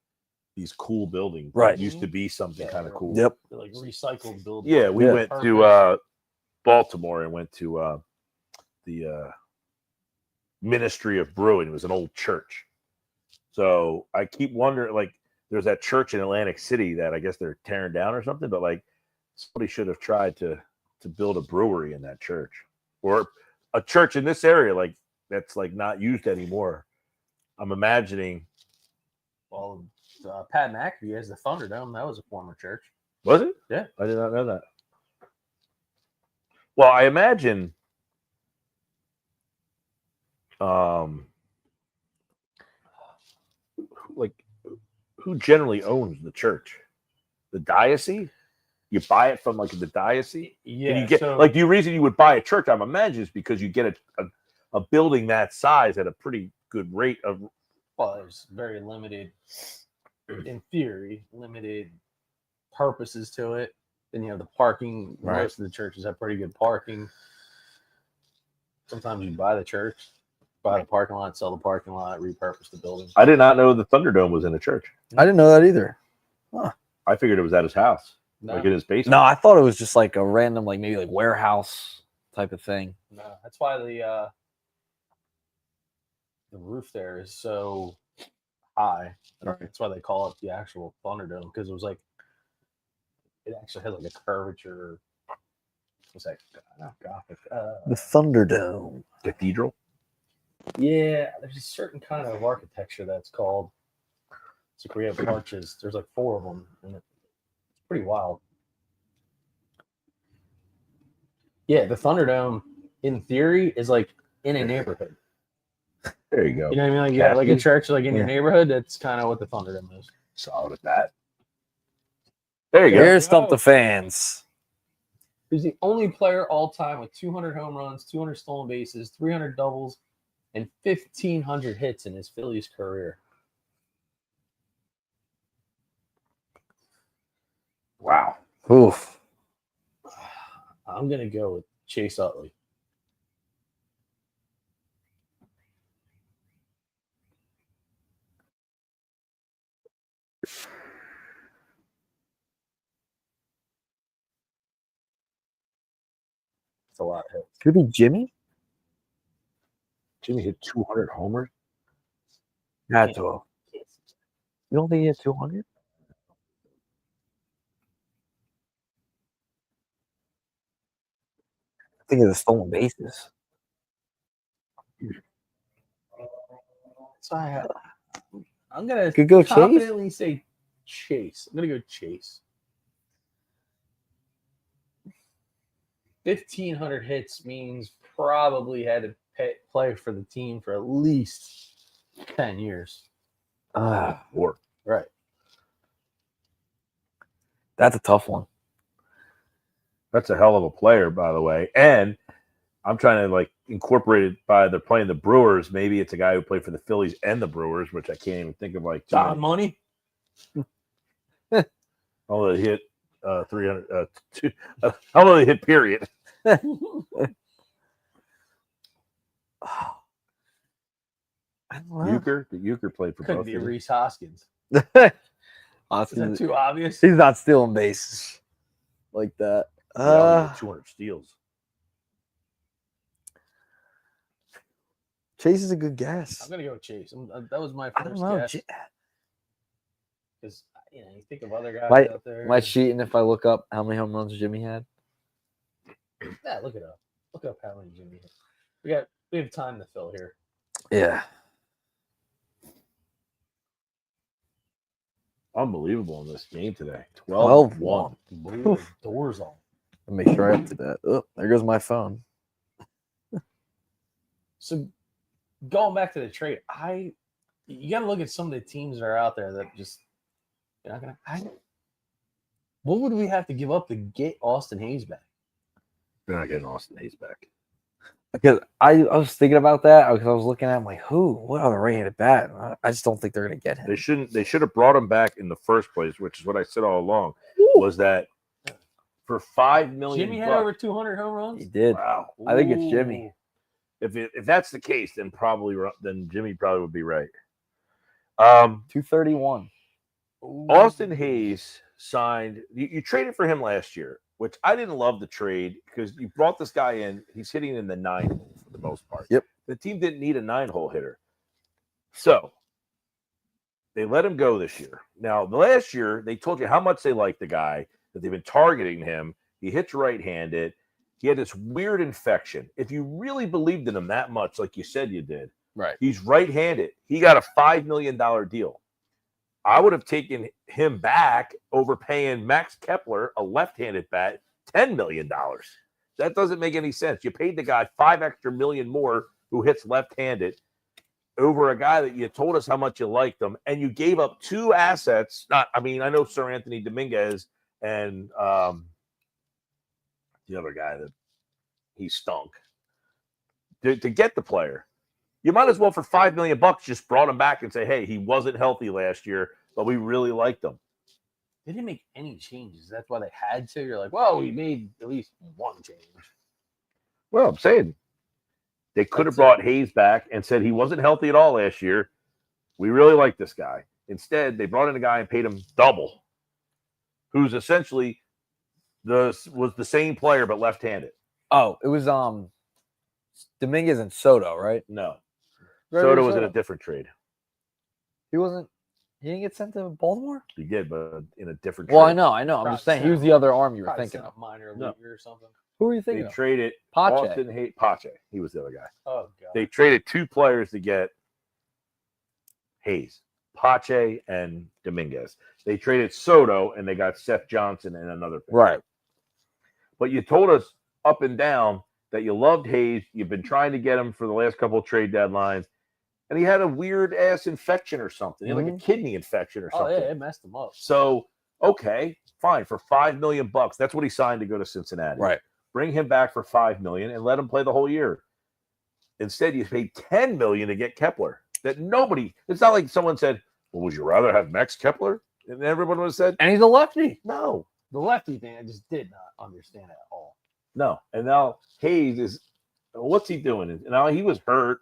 these cool buildings. that Right. used to be something kind of cool. Yep. They're like recycled buildings. Yeah, we Yeah. went to Baltimore and went to the Ministry of Brewing. It was an old church. So I keep wondering, like, there's that church in Atlantic City that I guess they're tearing down or something, but like somebody should have tried to build a brewery in that church or a church in this area, like that's like not used anymore. I'm imagining. Well, Pat McAfee has the Thunderdome. That was a former church. Was it? Yeah. I did not know that. Well, I imagine like who generally owns the church? The diocese? You buy it from like the diocese? Yeah. And you get so, like the reason you would buy a church, I'm imagining, is because you get a building that size at a pretty good rate of Well, there's very limited, in theory, limited purposes to it. Then you have the parking. Right. Most of the churches have pretty good parking. Sometimes you buy the church, buy the parking lot, sell the parking lot, repurpose the building. I did not know the Thunderdome was in a church. I didn't know that either. I figured it was at his house, No, like in his basement. No, I thought it was just like a random, like maybe like warehouse type of thing. no, that's why the roof there is so high. Right. That's why they call it the actual Thunderdome, because it was like it actually has like a curvature. What's that? Not Gothic. The Thunderdome. Cathedral. Yeah, there's a certain kind of architecture that's called. It's like we have arches. There's like 4 of them, and it's pretty wild. Yeah, the Thunderdome, in theory, is like in a neighborhood. There you go. You know what I mean? Like, yeah, like a Castle. church, like in your Yeah. neighborhood. That's kind of what the Thunderdome is. Solid at that. There you go. Here's Stump the Fans. He's the only player all time with 200 home runs, 200 stolen bases, 300 doubles, and 1,500 hits in his Phillies career. Wow. Oof. I'm gonna go with Chase Utley. It's a lot of hits. Could it be Jimmy? Jimmy hit 200 homers. Had to. You don't think he had 200? I think of the stolen bases. So I'm gonna Could go Chase? confidently say Chase. I'm gonna go Chase. 1,500 hits means probably had to play for the team for at least 10 years. Or Right. That's a tough one. that's a hell of a player, by the way. And I'm trying to like incorporate it by they're playing the Brewers. Maybe it's a guy who played for the Phillies and the Brewers, which I can't even think of. Like John Money. although he hit 300. Although he hit period. I don't know. Euchre played for Could both. be didn't he? Reese Hoskins. Honestly, Is that too obvious? he's not stealing bases like that. He only hit 200 steals. Chase is a good I'm guess. gonna go with Chase. That was my I don't first know. guess. Because you think of other guys Might- out there. Am I cheating if I look up how many home runs Jimmy had? Yeah, look it up. Look up how many Jimmy hit. We have time to fill here. Yeah. Unbelievable in this game today. 12-1. Blew the doors off. Let me make sure I up to that. Oh, there goes my phone. So going back to the trade, you got to look at some of the teams that are out there that just you're not gonna. What would we have to give up to get Austin Hayes back? They're not getting Austin Hayes back. Because I was thinking about that because I was looking at him like, who? What other right-handed bat? I just don't think they're going to get him. They should have brought him back in the first place, which is what I said all along. Was that for $5 million? Jimmy had over 200 home runs. He did. Wow. I think it's Jimmy. If that's the case, then Jimmy probably would be right. 231. Austin Hayes signed. You traded for him last year, which I didn't love the trade because you brought this guy in. He's hitting in the 9 hole for the most part. Yep. The team didn't need a 9-hole hitter, so they let him go this year. Now, the last year they told you how much they liked the guy, that they've been targeting him. He hits right-handed. He had this weird infection. If you really believed in him that much, like you said you did, Right. he's right-handed. He got a $5 million deal. I would have taken him back over paying Max Kepler, a left-handed bat, $10 million. That doesn't make any sense. You paid the guy $5 extra million more who hits left-handed over a guy that you told us how much you liked him, and you gave up 2 assets. I know Sir Anthony Dominguez and the other guy that he stunk to get the player. You might as well for $5 million just brought him back and say, hey, he wasn't healthy last year, but we really liked him. They didn't make any changes. That's why they had to. You're like, well, we made at least one change. Well, I'm saying they could have brought Hayes back and said he wasn't healthy at all last year. We really like this guy. Instead, they brought in a guy and paid him double, who's essentially was the same player but left-handed. Oh, it was Dominguez and Soto, right? No, Gregory Soto was in a different trade. He wasn't. He didn't get sent to Baltimore. He did, but in a different. Well, trade. I know. I'm just saying he was the other arm you were thinking of. Minor No. leaguer or something. Who were you thinking They of? traded Pache. Austin Hayes. Pache. He was the other guy. Oh god. They traded 2 players to get Hayes, Pache, and Dominguez. They traded Soto and they got Seth Johnson and another pitcher. Right. But you told us up and down that you loved Hayes. You've been trying to get him for the last couple of trade deadlines, and he had a weird ass infection or something. He had like a kidney infection or something. Oh yeah, it messed him up. So okay, fine, for $5 million, that's what he signed to go to Cincinnati. Right. Bring him back for $5 million and let him play the whole year. Instead, you paid $10 million to get Kepler. That nobody. It's not like someone said, "Well, would you rather have Max Kepler?" And everyone would have said, And he's a lefty. "No, The lefty thing, I just did not understand at all. no." And now Hayes is. What's he doing? And now he was hurt,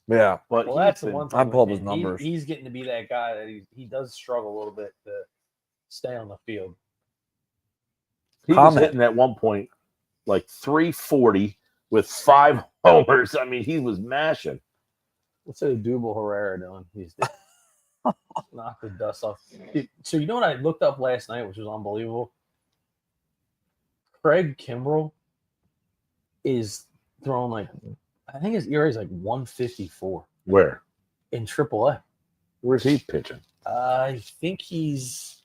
Yeah. but Well, he's that's the been- one thing. I with pulled his him. numbers. He's getting to be that guy that he does struggle a little bit to stay on the field. He was Comment. hitting at one point like 340 with 5 homers. I mean, he was mashing. What's a Double Herrera doing? He's knock the dust off. So you know what I looked up last night, which was unbelievable? Craig Kimbrell is throwing like, I think his ERA is like 154 Where? in AAA. Where's he pitching? I think he's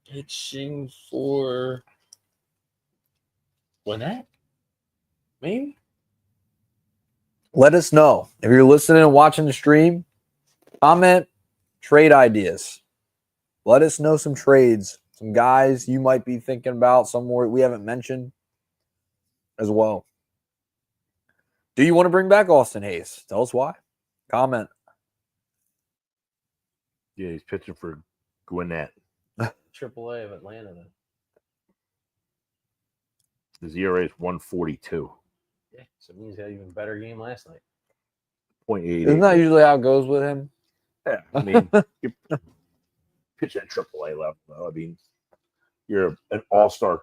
pitching for Gwinnett, maybe. Let us know if you're listening and watching the stream. Comment trade ideas. Let us know some trades, some guys you might be thinking about, some more we haven't mentioned as well. Do you want to bring back Austin Hayes? Tell us why. Comment. Yeah, he's pitching for Gwinnett. AAA of Atlanta. Then. His ERA is 142. Yeah, so it means he had an even better game last night. 0.88. Isn't that usually how it goes with him? Yeah, I mean, you pitch at AAA level. Though. I mean, you're an all-star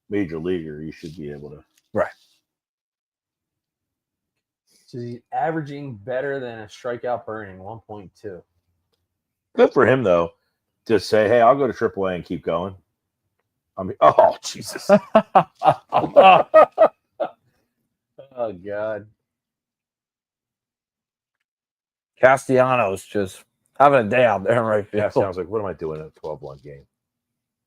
major leaguer. You should be able to. Right. So he's averaging better than a strikeout per inning, 1.2. Good for him though, to say, "Hey, I'll go to AAA and keep going." I mean, oh Jesus! Oh God. Castellanos just having a day out there in right field. Yeah, sounds like, what am I doing in a 12-1 game?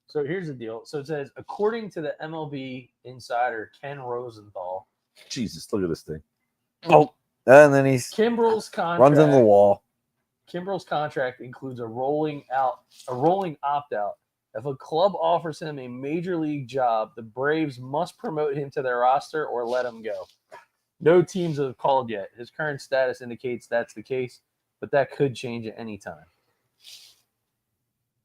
So here's the deal. So it says, according to the MLB insider Ken Rosenthal, Jesus, look at this thing. Oh, and then he's Kimbrell's contract runs into the wall. Kimbrell's contract includes a rolling opt-out. If a club offers him a major league job, the Braves must promote him to their roster or let him go. No teams have called yet. His current status indicates that's the case, but that could change at any time.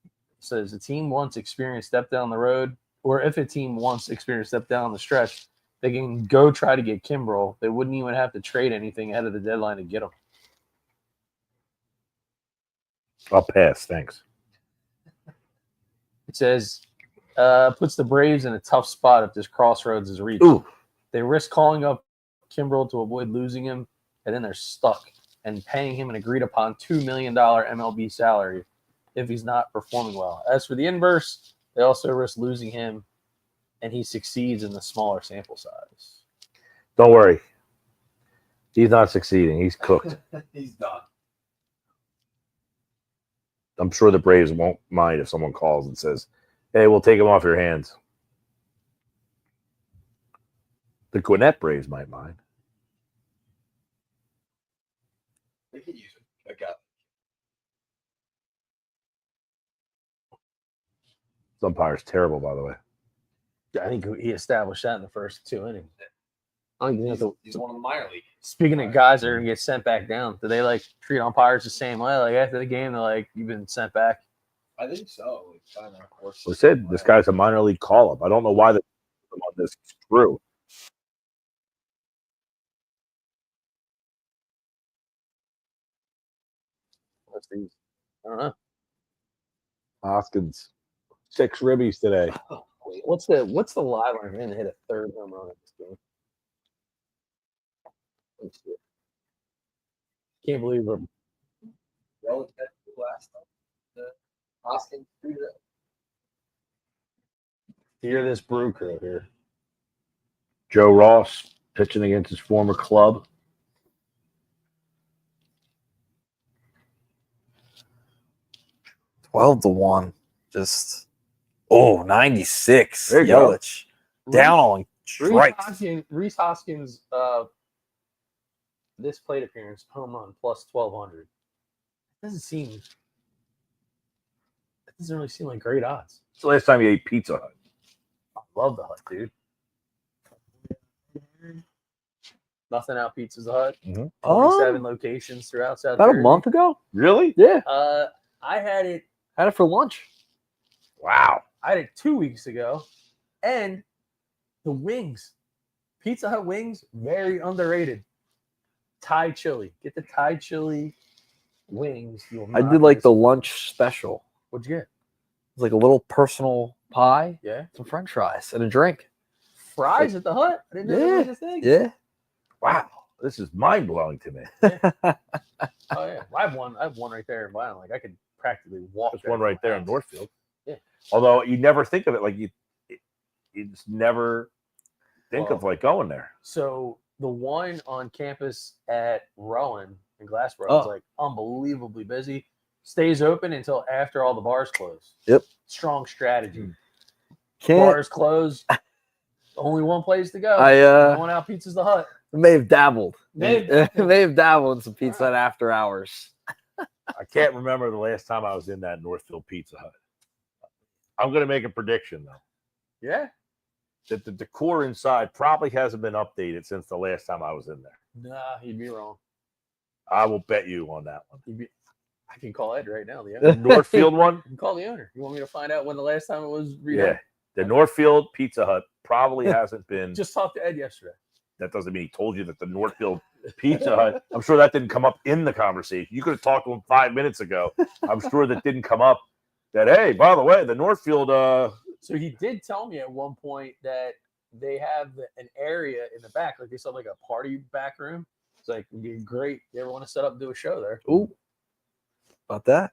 It says a team wants experience step down the road, or if a team wants experience step down the stretch, they can go try to get Kimbrell. They wouldn't even have to trade anything ahead of the deadline to get him. I'll pass. Thanks. It says, puts the Braves in a tough spot if this crossroads is reached. Ooh, They risk calling up Kimbrell to avoid losing him, and then they're stuck and paying him an agreed upon $2 million MLB salary if he's not performing well. As for the inverse, they also risk losing him, and he succeeds in the smaller sample size. don't worry. He's not succeeding. He's cooked. He's done. I'm sure the Braves won't mind if someone calls and says, "Hey, we'll take him off your hands." The Gwinnett Braves might mind. They could use it. I got This umpire's terrible, by the way. I think he established that in the first 2 innings. I don't even have to. He's one of the minor league. Speaking of guys that are gonna get sent back down, do they like treat umpires the same way? Like after the game, they're like, "You've been sent back." I think so. Like, I don't know, of course. I said this guy's a minor league call-up. I don't know why they put him on this crew. What's these? I don't know. Hoskins, 6 ribbies today. Wait, what's the live line? Man, hit a third home run in this game. Let's see. Can't believe we're Well, that's the last time. The Hoskins threw that. hear this brew crew here. Joe Ross pitching against his former club. Twelve to 1. Just 96. There you go. Yelich down on strikes. Reese Hoskins, this plate appearance, home run plus 1,200. That doesn't really seem like great odds. It's the last time you ate Pizza Hut. I love the Hut, dude. Nothing out Pizza Hut. 27 locations throughout South About a Jersey. month ago. Really? Yeah, I had it for lunch. Wow. 2 weeks ago, and the wings, Pizza Hut wings, very underrated. Thai chili, get the Thai chili wings. You will I not did like miss the it. lunch special. What'd you get? It was like a little personal pie, Yeah, some French fries, and a drink. fries at the Hut. I didn't know that was a thing. Yeah. Wow. This is mind-blowing to me. Oh yeah, I have one right there in Violent. Like I could practically walk. There's one right there in Northfield. Yeah. Although you never think of it like you just never think of like going there. So the one on campus at Rowan in Glassboro is Oh. like unbelievably busy. Stays open until after all the bars close. Yep. Strong strategy. Can't. Bars close. Only one place to go. I Going out Pizza's the Hut. may have dabbled. May May have dabbled in some pizza Hut after hours. I can't remember the last time I was in that Northfield Pizza Hut. I'm going to make a prediction, though, Yeah. that the decor inside probably hasn't been updated since the last time I was in there. Nah, you'd be wrong. I will bet you on that one. I can call Ed right now. The The owner. Northfield one? You can call the owner. You want me to find out when the last time it was redone? Yeah. The Northfield Pizza Hut probably hasn't been. Just talked to Ed yesterday. That doesn't mean he told you that the Northfield Pizza Hut. I'm sure that didn't come up in the conversation. You could have talked to him 5 minutes ago. I'm sure that didn't come up. That hey, by the way, the Northfield. So he did tell me at one point that they have an area in the back, like they saw like a party back room. It's like it'd be great. You ever want to set up and do a show there? Ooh, about that?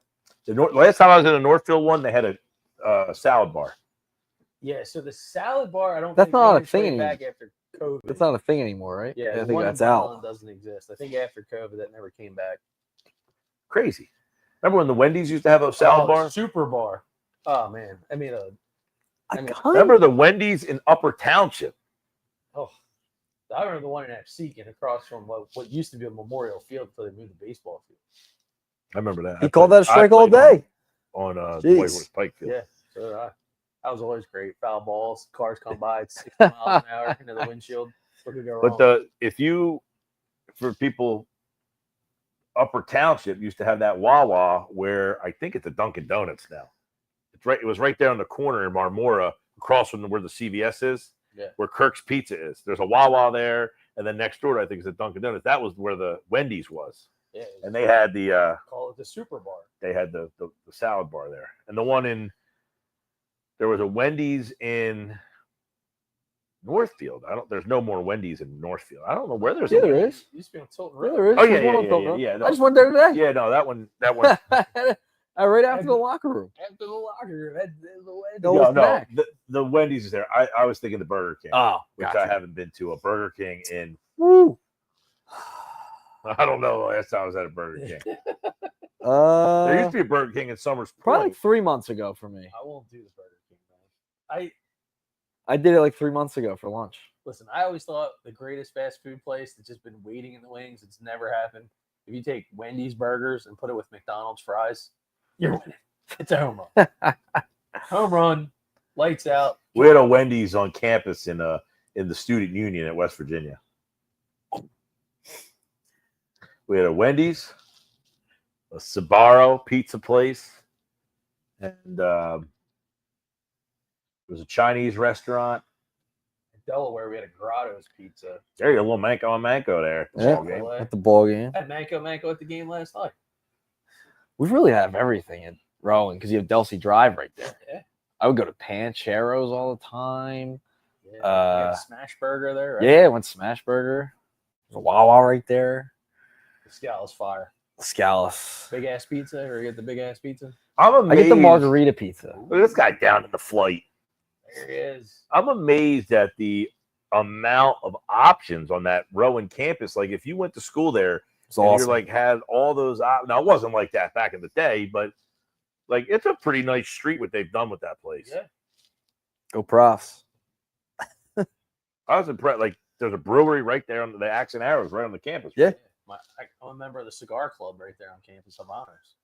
Last time I was in the Northfield one, they had a salad bar. Yeah. So the salad bar, I don't. That's think not a went thing back after COVID. That's not a thing anymore, right? Yeah, I the think one that's in out. Violent doesn't exist. I think after COVID that never came back. Crazy. Remember when the Wendy's used to have a salad bar? Super bar. Oh man, I mean, Remember the Wendy's in Upper Township? oh, I remember the one in Absecon across from what used to be a Memorial Field before they moved the baseball field. I remember that. He called that a strike all day. On Jeez. Whitewood Pike Field. Yeah, so did I. That was always great. Foul balls, cars come by at 60 miles an hour into the windshield. What could go wrong? But for people, Upper Township used to have that Wawa where I think it's a Dunkin' Donuts now. It's right. It was right there on the corner in Marmora, across from where the CVS is, Yeah. where Kirk's Pizza is. There's a Wawa there, and then next door I think is a Dunkin' Donuts. That was where the Wendy's was, Yeah, and they had the call it the Super Bar. they had the salad bar there, and the one in there was a Wendy's in Northfield. There's no more Wendy's in Northfield. I don't know where there's. Yeah, a there Wendy's. is. Used to be on Tilton Yeah, Road. there is. Oh There's yeah, one yeah, on yeah, Tilton yeah, Road. yeah. No. I just went there today. Yeah, no, that one. I right after the locker room. After the locker room, No, No, it's no, back. the Wendy's is there. I was thinking the Burger King, Oh, which gotcha. I haven't been to a Burger King in. Woo. I don't know the last time I was at a Burger King. There Uh, used to be a Burger King in Summers probably Point. like 3 months ago for me. I won't do the Burger King, man. I did it like 3 months ago for lunch. Listen, I always thought the greatest fast food place that's just been waiting in the wings. It's never happened. If you take Wendy's burgers and put it with McDonald's fries, you're winning. It's a home run. Home run, lights out. We had a Wendy's on campus in the student union at West Virginia. We had a Wendy's, a Sbarro pizza place, and there was a Chinese restaurant. In Delaware, we had a Grotto's Pizza. There you go, a little manco on manco there at the Yeah. ball game. At the ball game. I had Manco at the game last night. We really have everything in Rowan because you have Delsey Drive right there. Yeah. I would go to Pancheros all the time. Yeah, we had Smash Burger there, right? Yeah, I went to Smash Burger. There's a Wawa right there. The Scala's fire. Scalus. Big ass pizza, or you get the big ass pizza? I'm amazed. I get the margarita pizza. Look at this guy down in the flight. There he is. I'm amazed at the amount of options on that Rowan campus. Like if you went to school there, It's and awesome. you're like had all those now it wasn't like that back in the day, but like it's a pretty nice street what they've done with that place. Yeah. Go Profs. I was impressed. Like there's a brewery right there on the Axe and Arrows right on the campus. Yeah. I'm a member of the cigar club right there on campus of honors.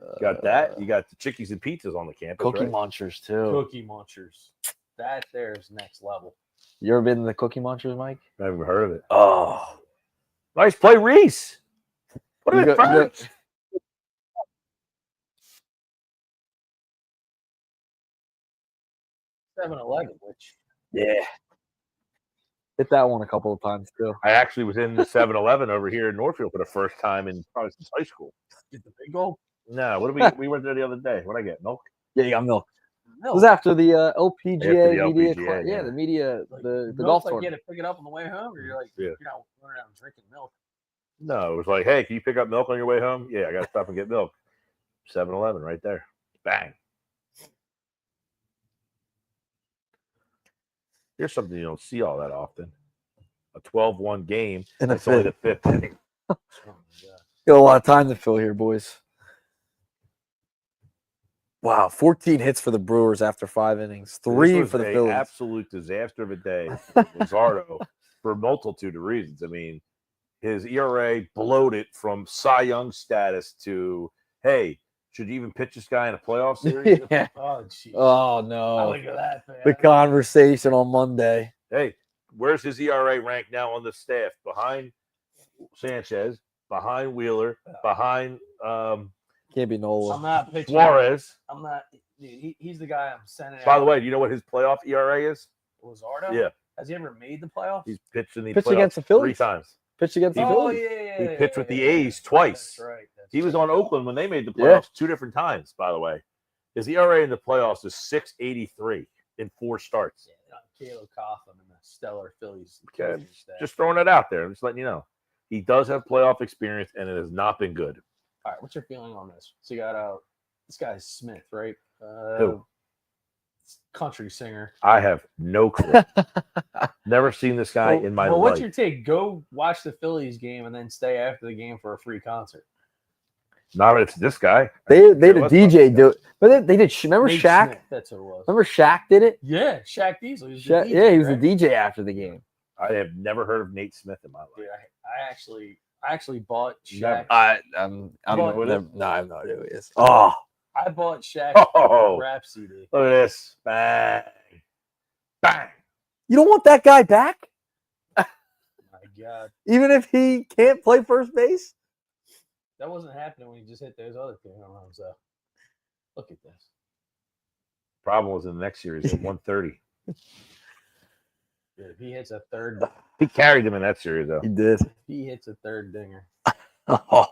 You got that. You got the Chickies and Pizzas on the campus. Cookie right? Munchers too. Cookie Munchers. That there's next level. You ever been to the Cookie Munchers, Mike? I haven't heard of it. Oh, Nice play, Reese. Put You it go- in you go- first. 7-Eleven, which yeah. Hit that one a couple of times too. I actually was in the 7-Eleven over here in Northfield for the first time in probably since high school. get the big goal. No, what did we went there the other day? What I get? Milk? Yeah, you got milk. It No, was after the LPGA After the media. LPGA, Yeah, yeah. the media, like, the milk, golf like, you tournament. had to pick it up on the way home, or you're like, Yeah. you're not running around drinking milk. No, it was like, hey, can you pick up milk on your way home? Yeah, I got to stop and get milk. 7-Eleven right there. Bang. Here's something you don't see all that often. A 12-1 game. In the It's only fifth. the fifth inning. Oh my god. Got a lot of time to fill here, boys. Wow, 14 hits for the Brewers after 5 innings. This 3 was for the a Phillies. absolute disaster of a day for Luzardo for a multitude of reasons. I mean, his ERA bloated from Cy Young status to, hey, should you even pitch this guy in a playoff series? Yeah. Oh jeez. Oh I no. look at that, man. The conversation on Monday. Hey, where's his ERA rank now on the staff? Behind Sanchez, behind Wheeler, behind Can't be I'm Nola. not pitching. Suarez. I'm not. Dude, he's the guy I'm sending. By out. the way, do you know what his playoff ERA is? Luzardo. Yeah. Has he ever made the playoffs? He's pitched in the Pitched playoffs against the 3 Phillies. times. Pitched against the He- Phillies. yeah. He pitched with the A's twice. That's right. That's He was right. on Oakland when they made the Yeah. playoffs 2 different times, by the way. His ERA in the playoffs is 6.83 in 4 starts. Yeah, Caleb Coughlin and the stellar Phillies. Okay. coaching staff. Just throwing it out there. I'm just letting you know. He does have playoff experience, and it has not been good. All right, what's your feeling on this? So you got this guy's Smith, right? Who? Country singer. I have no clue. Never seen this guy in my life. What's your take? Go watch the Phillies game and then stay after the game for a free concert. Not if it's this guy. They had a Let's DJ do it, but they did. Remember Nate Shaq? Smith, that's who it was. Remember Shaq did it? Yeah, Shaq Diesel. He was the Shaq, DJ, yeah, he was right? the DJ after the game. I have never heard of Nate Smith in my life. Dude, I actually bought Never. Shaq. I'm But- no, I have no idea who he is. Oh, I bought Shaq Oh. rap CD. Look at this. Bang. Bang. you don't want that guy back, My God, even if he can't play first base. that wasn't happening when he just hit those other 2 home runs. Though, look at this. Problem was in the next series at 130. Dude, if he hits a third, He carried them in that series, though. He did. if he hits a third dinger. Oh,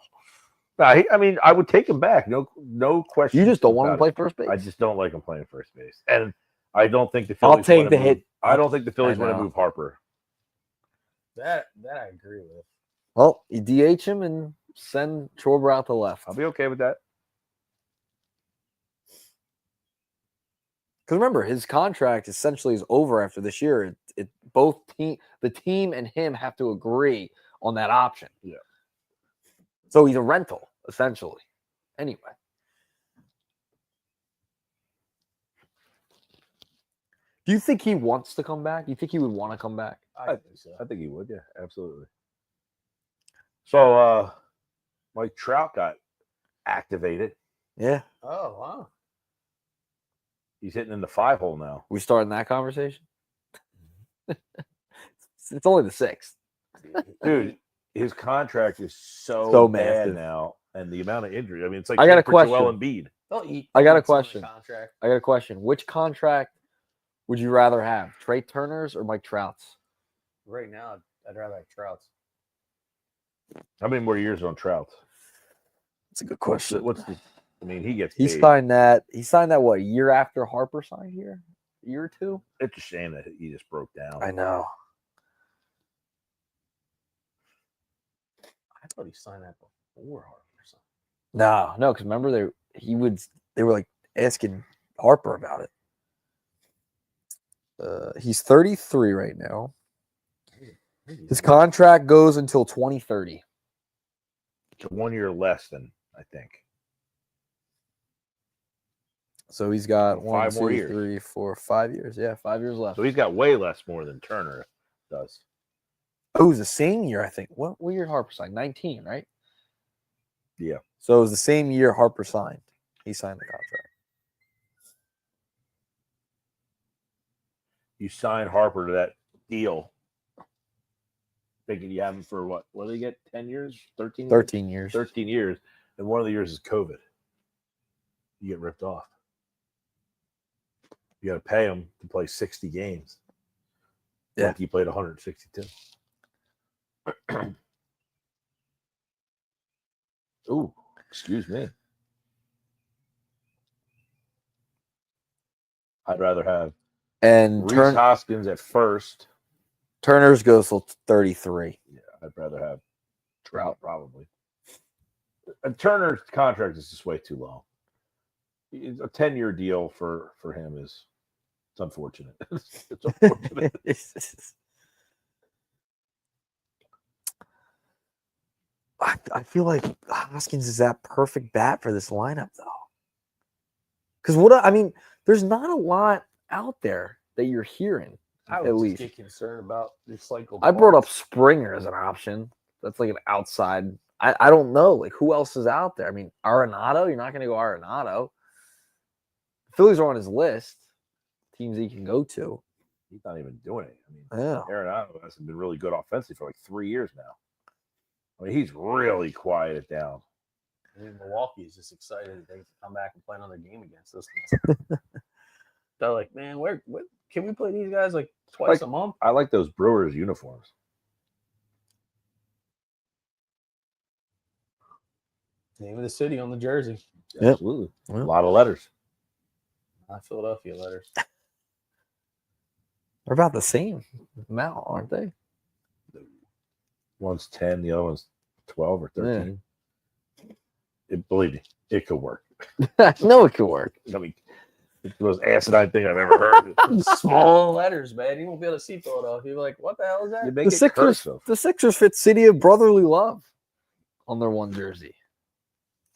Nah, I mean, I would take him back. No question. you just don't want him to about play it. first base. I just don't like him playing first base. And I don't think the I'll Phillies take wanna the move- hit. I don't think the Phillies want to know. move Harper. That I agree with. Well, you DH him and send Schwarber out to left. I'll be okay with that. Because remember, his contract essentially is over after this year. The team and him have to agree on that option. Yeah. So he's a rental essentially. Anyway, do you think he wants to come back? Do you think he would want to come back? I think so. I think he would. Yeah, absolutely. So, Mike Trout got activated. Yeah, Oh wow. He's hitting in the 5-hole now. we starting that conversation. It's only the 6th. Dude, his contract is so, So bad massive. now, and the amount of injury. I mean, it's like I got a for Joel question. Embiid. I got a Eat some of the question. Contract. I got a question. Which contract would you rather have, Trey Turner's or Mike Trout's? Right now, I'd rather have Trout's. How many more years on Trout? That's a good What's question. the? I mean, he gets. He paid. signed that. He signed that what, a year after Harper signed here? A year or two? It's a shame that he just broke down. I know. I thought he signed that before Harper. No, because remember they were like asking Harper about it. He's 33 right now. His contract goes until 2030. It's 1 year less than I think. So he's got 5 more years. 3, 4, 5 years. Yeah, 5 years left. So he's got way less more than Turner does. Oh, it was the same year, I think. What year did Harper signed? 19, right? Yeah. So it was the same year Harper signed. He signed the contract. You sign Harper to that deal, thinking you have him for what? What do they get? 10 years? 13 years? 13 years. 13 years. And one of the years is COVID. You get ripped off. You got to pay him to play 60 games. Yeah. Like he played 162. Ooh, excuse me. I'd rather have And Reese Hoskins at first. Turner's goes till 33. Yeah, I'd rather have Trout probably. And Turner's contract is just way too long. It's a 10-year deal for him is it's unfortunate. It's unfortunate. I feel like Hoskins is that perfect bat for this lineup, though. Because there's not a lot out there that you're hearing. I At would least. get concerned about recycled. I brought up parts. Springer as an option. That's like an outside. I don't know. Like, who else is out there? I mean, Arenado. You're not going to go Arenado. Phillies are on his list. Teams he can go to. He's not even doing it. I mean, Yeah. Arenado hasn't been really good offensively for like 3 years now. I mean, he's really quieted down. I mean, Milwaukee is just excited that they can come back and play another game against us. They're like, man, where can we play these guys like twice a month? I like those Brewers uniforms. Name of the city on the jersey. Yep. Absolutely. Yep. A lot of letters. Not Philadelphia letters. They're about the same amount, aren't they? One's 10, the other one's 12 or 13. Believe me, it could work. I know it could work. I mean, it's the most asinine thing I've ever heard. Small letters, man. You won't be able to see Philadelphia. You're like, what the hell is You that? make it cursive. The Sixers fit City of Brotherly Love on their one jersey.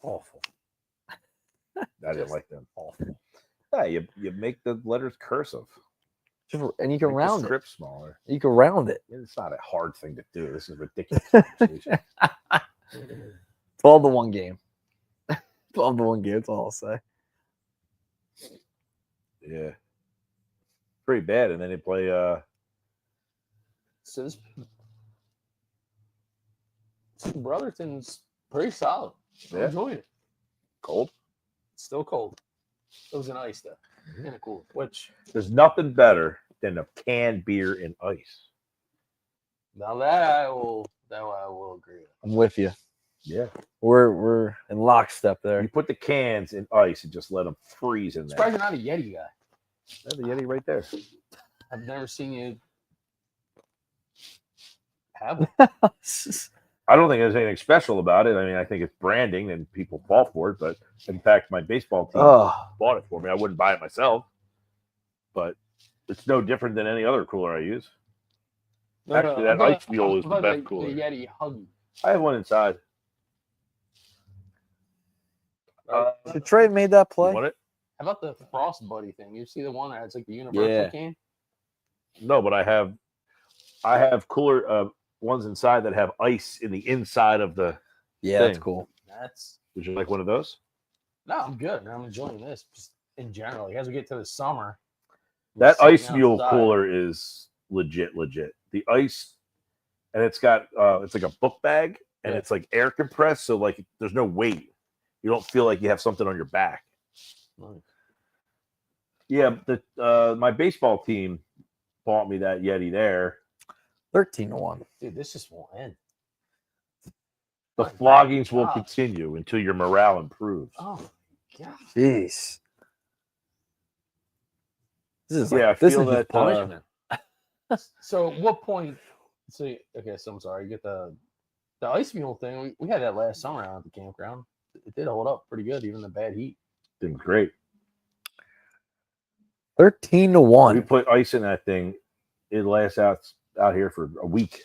Awful. I didn't like them. Awful. Yeah, you make the letters cursive. And you can Make round the it. script smaller. You can round it. It's not a hard thing to do. This is ridiculous. Conversation. 12-1 game. 12-1 game. That's all I'll say. Yeah. Pretty bad. And then they play So this Brotherton's pretty solid. I'm Yeah. enjoying it. cold. It's still cold. It was an ice though. Kind of cool. Which There's nothing better than a canned beer in ice. now that I will agree with. I'm with you. Yeah. We're in lockstep You there. put the cans in ice and just let them freeze in there. Surprised you're not a Yeti guy. There's the Yeti right there. I've never seen you have one. I don't think there's anything special about it. I mean, I think it's branding and people fall for it. But in fact, my baseball team Oh, bought it for me. I wouldn't buy it myself. But it's no different than any other cooler I use. Actually, that ice mule is the best cooler. The Yeti Huggy. I have one inside. so Trey made that You play. want it? How about the Frost Buddy thing? You see the one that has like the universal Yeah. can? No, but I have cooler ones inside that have ice in the inside of the. Yeah, that's thing. cool. That's Would you like one of those? no, I'm good. I'm enjoying this just in general. Like, as we get to the summer, That sitting ice mule outside. cooler is legit. The ice and it's got it's like a book bag, and it's like air compressed, so like there's no weight. You don't feel like you have something on your back. Nice. Yeah, my baseball team bought me that Yeti there. 13-1. Dude, this just won't end. The My floggings will God. continue until your morale improves. Oh my God. Jeez. This is Yeah, I this feel is just that, punishment. So at what point? So okay, so I'm sorry. You get the ice mule thing. We had that last summer out at the campground. It did hold up pretty good, even the bad heat. Thing's great. 13-1. We put ice in that thing. It lasts out here for a week.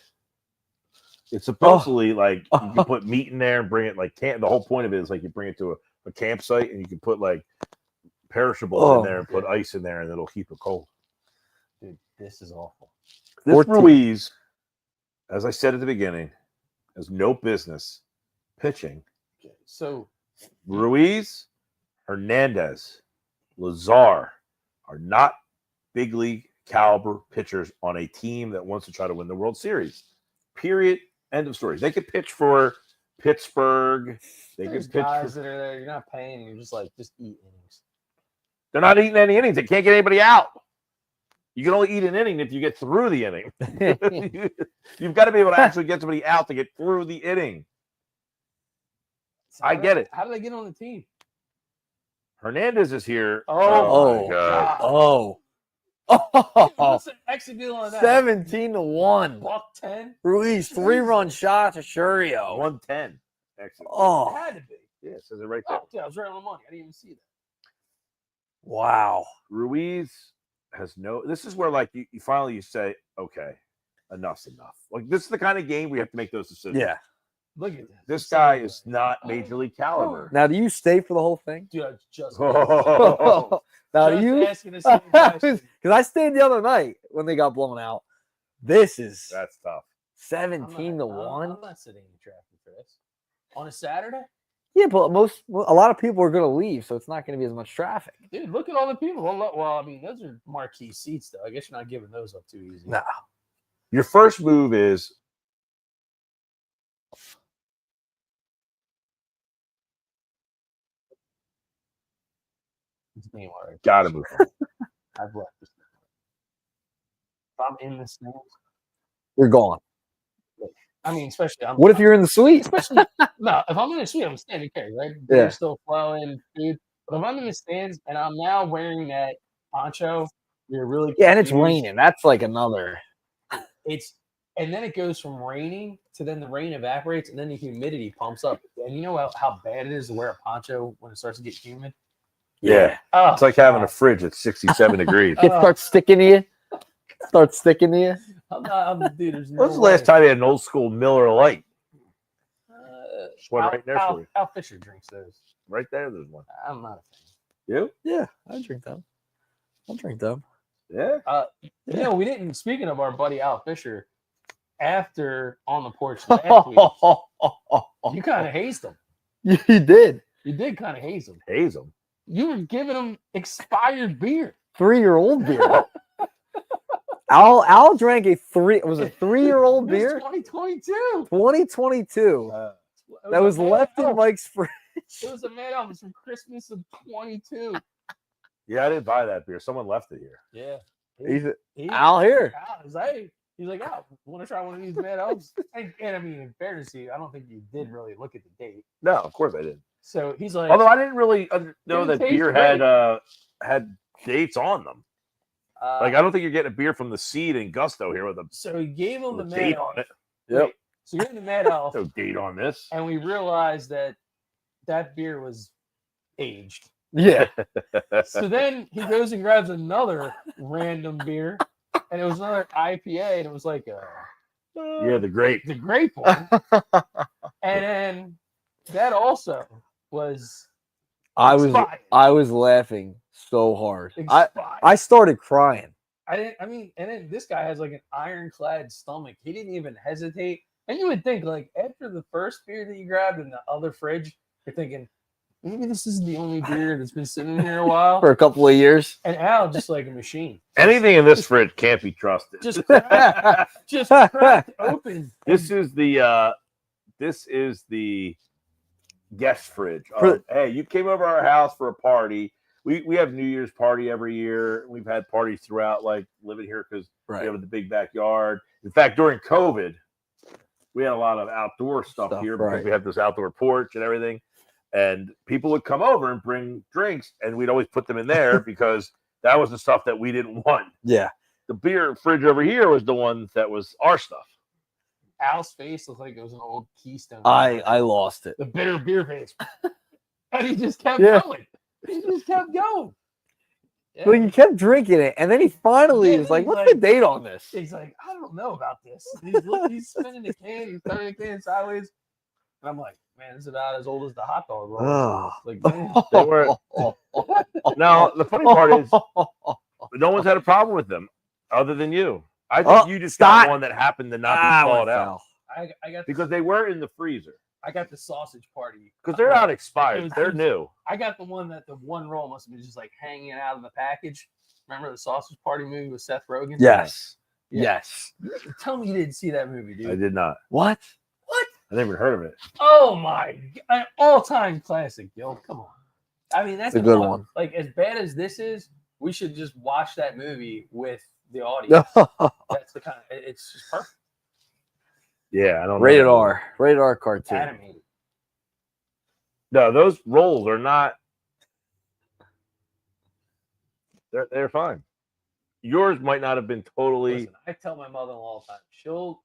It's supposedly like you can put meat in there and bring it like the whole point of it is like you bring it to a campsite and you can put like perishables in there and put ice in there and it'll keep it cold. Dude, this is awful. This 14. Ruiz, as I said at the beginning, has no business pitching. Okay, so Ruiz, Hernandez, Lazar are not big league caliber pitchers on a team that wants to try to win the World Series. Period. End of story. They could pitch for Pittsburgh. They there's could pitch guys for. that are there. You're not paying. You're just eat innings. They're not eating any innings. They can't get anybody out. You can only eat an inning if you get through the inning. You've got to be able to actually get somebody out to get through the inning. So I get it. How do they get on the team? Hernandez is here. Oh, my God. Oh. What's the exit deal on that? 17-1. $110. Ruiz, 3-run shot to Shurio. 110. Excellent. It Oh, had to be. Yeah, it says it right there. Oh, yeah, I was right on the money. I didn't even see that. wow. Ruiz has no. This is where like you finally say, okay, enough's enough. Like this is the kind of game we have to make those decisions. Yeah. Look at this. This guy is not major league caliber. Now, do you stay for the whole thing? Dude, I was just Oh. Now, just do you? asking the same question. Because I stayed the other night when they got blown out. This is That's tough. 17-1. I'm not sitting in traffic for this. On a Saturday? Yeah, but a lot of people are going to leave, so it's not going to be as much traffic. Dude, look at all the people. Well, I mean, those are marquee seats, though. I guess you're not giving those up too easy. No. Your first move is It's game already. gotta move on. I've left this. If I'm in the stands, You're gone. I mean, especially What if you're in the suite? especially no, if I'm in the suite, I'm standing carry, right? Yeah. Beer's still flowing, food. But if I'm in the stands and I'm now wearing that poncho, you're really Yeah, and it's confused. raining. That's like another. And then it goes from raining to then the rain evaporates and then the humidity pumps up. And you know how bad it is to wear a poncho when it starts to get humid? Yeah. Oh, It's like having a fridge at 67 degrees. It starts sticking to you. Starts sticking to you. Dude, there's no When's the last way. time you had an old school Miller Lite? Just one right there for you. Al Fisher drinks those. Right there, there's one. I'm not a fan. You? Yeah, I drink them. I'll drink them. Yeah. You know, we didn't. Speaking of our buddy Al Fisher, after on the porch last week, you kind of hazed him. You did. You did kind of haze him. Haze them. You were giving him expired beer. 3-year-old beer. Al drank a 3-year-old It was beer. 2022. 2022. That was left in Mike's fridge. It was a Mad Elvis from Christmas of 22. Yeah, I didn't buy that beer. Someone left it here. Yeah. Al here. Al was like, he's like, Al, want to try one of these Mad Elvis? And I mean, in fairness to you, I don't think you did really look at the date. No, of course I didn't. So he's like, Although I didn't really know Didn't that taste beer great. had dates on them. Like I don't think you're getting a beer from the Seed and Gusto here with a so he gave him the Mad date Elf. on it. Yep. So you're in the Mad Elf, No date on this. and we realized that beer was aged. Yeah. So then he goes and grabs another random beer, and it was another IPA, and it was like Yeah, the grape. the grape one. And then that also was expired. I was laughing so hard. Expired. I started crying. And then this guy has like an ironclad stomach. He didn't even hesitate. And you would think, like, after the first beer that you grabbed in the other fridge, you're thinking, maybe this is the only beer that's been sitting here a while. For a couple of years. And Al, just like a machine. Anything in this fridge can't be trusted. Just cracked open. This is the guest fridge. Hey, you came over our house for a party. We have New Year's party every year. We've had parties throughout, like living here because we have the big backyard. In fact, during COVID, we had a lot of outdoor stuff here because we had this outdoor porch and everything. And people would come over and bring drinks, and we'd always put them in there because that was the stuff that we didn't want. Yeah. The beer fridge over here was the one that was our stuff. Al's face looked like it was an old Keystone. I lost it. The bitter beer face. And he just kept going. He just kept going. Yeah. Well, you kept drinking it, and then he finally was like, "What's the date on this?" He's like, "I don't know about this." He's spinning the can. He's turning the can sideways, and I'm like, "Man, this is about as old as the hot dog roll." Oh. Like, man. They were. Now the funny part is, no one's had a problem with them, other than you. I think you just got one that happened to not be thawed out. I got because they were in the freezer. I got the sausage party because they're not expired. They're new. I got the one that the one roll must have been just like hanging out of the package. Remember the sausage party movie with Seth Rogen? Yes. Yeah. Yes. Tell me you didn't see that movie, dude. I did not. What? I never even heard of it. Oh my! An all-time classic, Gill. Come on. I mean, that's a good one. Like as bad as this is, we should just watch that movie with the audience. That's the kind of. It's just perfect. Yeah, I don't. Rated R. Rated R cartoon. Animated. No, those rolls are not. They're fine. Yours might not have been totally. Listen, I tell my mother-in-law all the time. She'll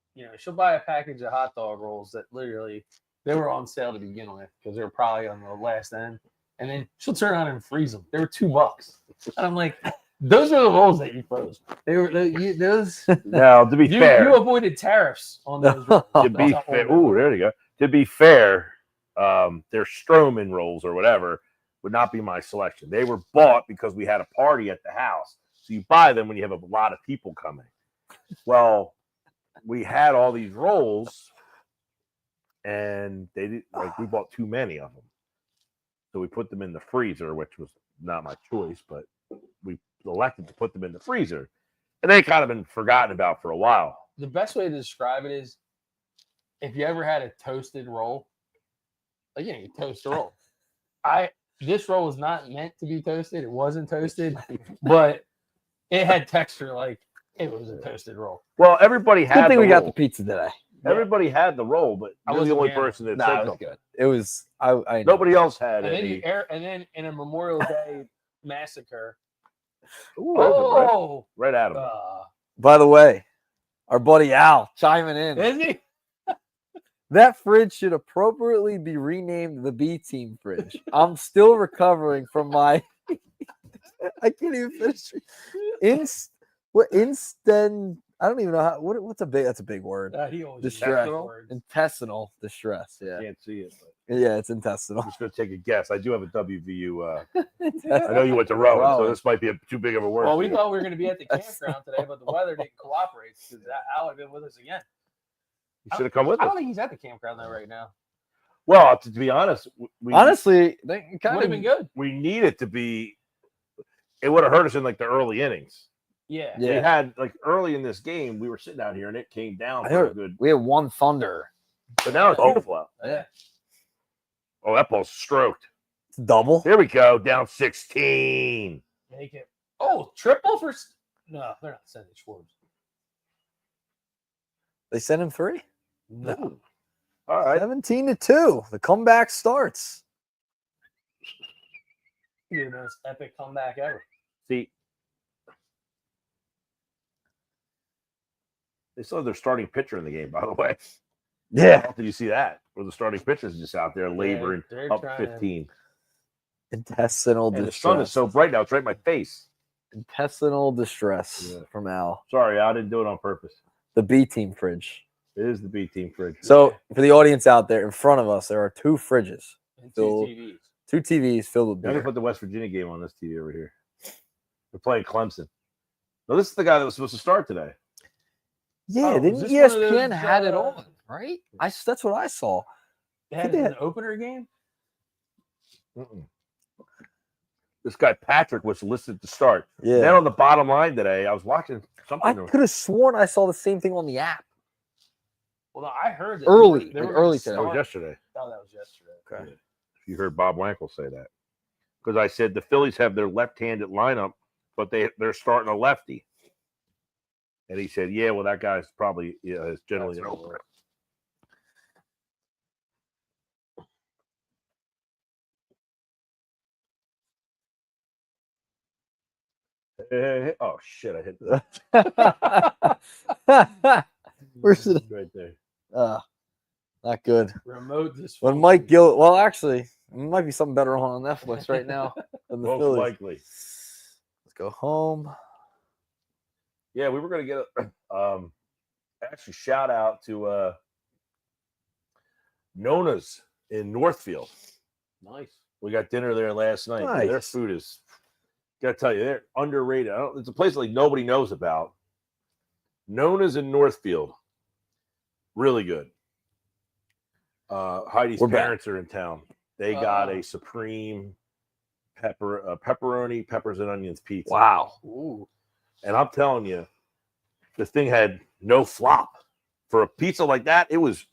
buy a package of hot dog rolls that literally they were on sale to begin with because they were probably on the last end, and then she'll turn around and freeze them. They were $2, and I'm like, those are the rolls that you froze. They were those. Now, to be fair, you avoided tariffs on those rolls. To be fair, ooh, there you go. To be fair, their Stroman rolls or whatever would not be my selection. They were bought because we had a party at the house. So you buy them when you have a lot of people coming. Well, we had all these rolls, and they did we bought too many of them. So we put them in the freezer, which was not my choice, but we elected to put them in the freezer. And they kind of been forgotten about for a while. The best way to describe it is if you ever had a toasted roll, like you toast a roll. This roll was not meant to be toasted. It wasn't toasted, but it had texture like it was a toasted roll. Well, everybody had. Good thing we got the pizza today. Everybody had the roll, but I was the only person that said it was good. It was. I nobody else had and it. And then in a Memorial Day massacre. Ooh, right at him. By the way, our buddy Al chiming in. Is he? That fridge should appropriately be renamed the B Team fridge. I'm still recovering from my. I can't even finish. I don't even know how. What's a big? That's a big word. Distress. Intestinal distress. Yeah. Can't see it. Yeah, it's intestinal. I'm just gonna take a guess. I do have a WVU. I know you went to rowing, so this might be too big of a word. Well, we thought we were going to be at the campground today, but the weather didn't cooperate because Al had been with us again. You should have come with us. I don't think he's at the campground though right now. Well, to be honest, honestly, they kind would have been good. We need it to be. It would have hurt us in like the early innings. Yeah. We had like early in this game, we were sitting out here and it came down good. We had one thunder, but now it's beautiful out. Yeah. Oh, that ball's stroked. It's double. Here we go, down 16. Make it. Oh, triple for. No, they're not sending Schwartz. They sent him 3. No. All right. 17-2. The comeback starts. The most epic comeback ever. See, they still have their starting pitcher in the game, by the way. Yeah. Did you see that? Where the starting pitcher's just out there laboring up 15. Intestinal distress. The sun is so bright now; it's right in my face. Intestinal distress from Al. Sorry, I didn't do it on purpose. The B Team fridge. It is the B Team fridge. So, for the audience out there, in front of us, there are 2 fridges. And 2 TVs. 2 TVs filled with I'm beer. going to put the West Virginia game on this TV over here. They're playing Clemson. No, this is the guy that was supposed to start today. Yeah, didn't ESPN had it on, right? That's what I saw. They had an opener game? Mm-mm. This guy Patrick was listed to start. Yeah. Then on the bottom line today, I was watching something. I could have sworn I saw the same thing on the app. Well, I heard that Early, they like were early gonna That was start- yesterday. Oh, that was yesterday. Okay. If you heard Bob Wankel say that, because I said the Phillies have their left-handed lineup, but they're starting a lefty, and he said, "Yeah, well, that guy's probably is generally an That's what it opener." Hey. Oh shit! I hit that Where's it? right there. Not good. Remote this. When Mike Gill, well, actually, it might be something better on Netflix right now than the Most Phillies. likely. Let's go home. Yeah, we were gonna get a actually shout out to Nona's in Northfield. Nice. We got dinner there last night. Yeah, their Nice. food is, gotta tell you, they're underrated. It's a place like nobody knows about. Nona's in Northfield. Really good. Heidi's We're back. parents are in town. They got a supreme pepperoni, peppers and onions pizza. Wow. Ooh. And I'm telling you, this thing had no flop. For a pizza like that, it was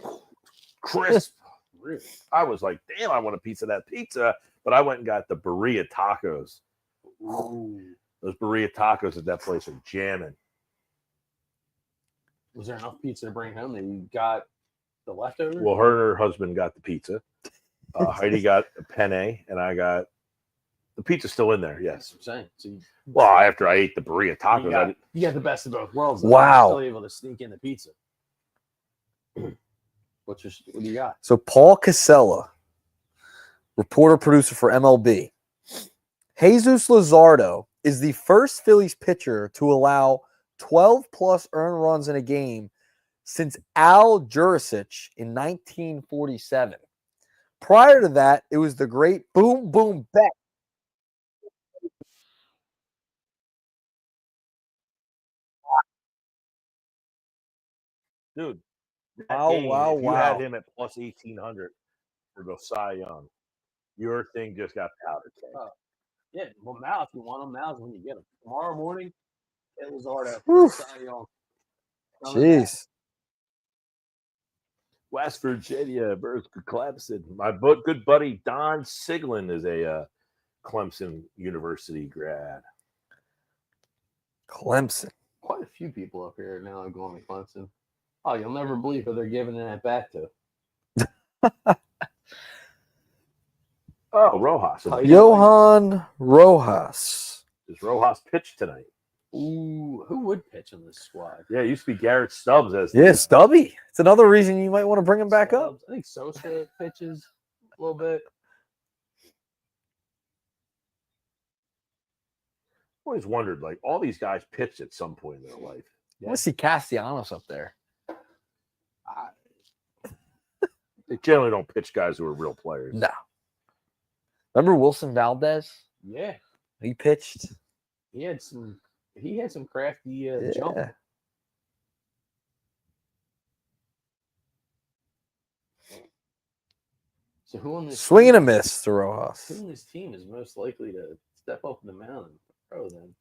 crisp. Really? I was like, damn, I want a piece of that pizza. But I went and got the burrito tacos. Ooh. Those burrito tacos at that place are jamming. Was there enough pizza to bring home that you got the leftovers? Well, her and her husband got the pizza. Heidi got a penne, and I got the pizza still in there. Yes. That's what I'm saying. So Well, after I ate the burrito tacos, you got the best of both worlds. Though. Wow. You're still able to sneak in the pizza. What do you got? So Paul Casella, reporter producer for MLB. Jesus Luzardo is the first Phillies pitcher to allow 12 plus earned runs in a game since Al Jurisic in 1947. Prior to that, it was the great Boom Boom Beck. dude. Wow, wow, if you had wow. him at plus 1,800 for the Cy Young, your thing just got powder keg. Yeah, well, now if you want them, now's when you get them. Tomorrow morning, it was Arda. Oof. Jeez. West Virginia versus Clemson. My good buddy Don Siglin is a Clemson University grad. Clemson. Quite a few people up here now are going to Clemson. Oh, you'll never believe who they're giving that back to. Oh, Rojas. Johan Rojas. Does Rojas pitch tonight? Ooh, who would pitch in this squad? Yeah, it used to be Garrett Stubbs as Yeah, Stubby. It's another reason you might want to bring him back up. I think Sosa pitches a little bit. always wondered, like, all these guys pitched at some point in their life. I want to see Castellanos up there. They generally don't pitch guys who are real players. No. Remember Wilson Valdez? Yeah, He pitched. he had some crafty jump. Yeah. So who on this Swing and a team- miss to Rojas. Who on this team is most likely to step up in the mound and pro then?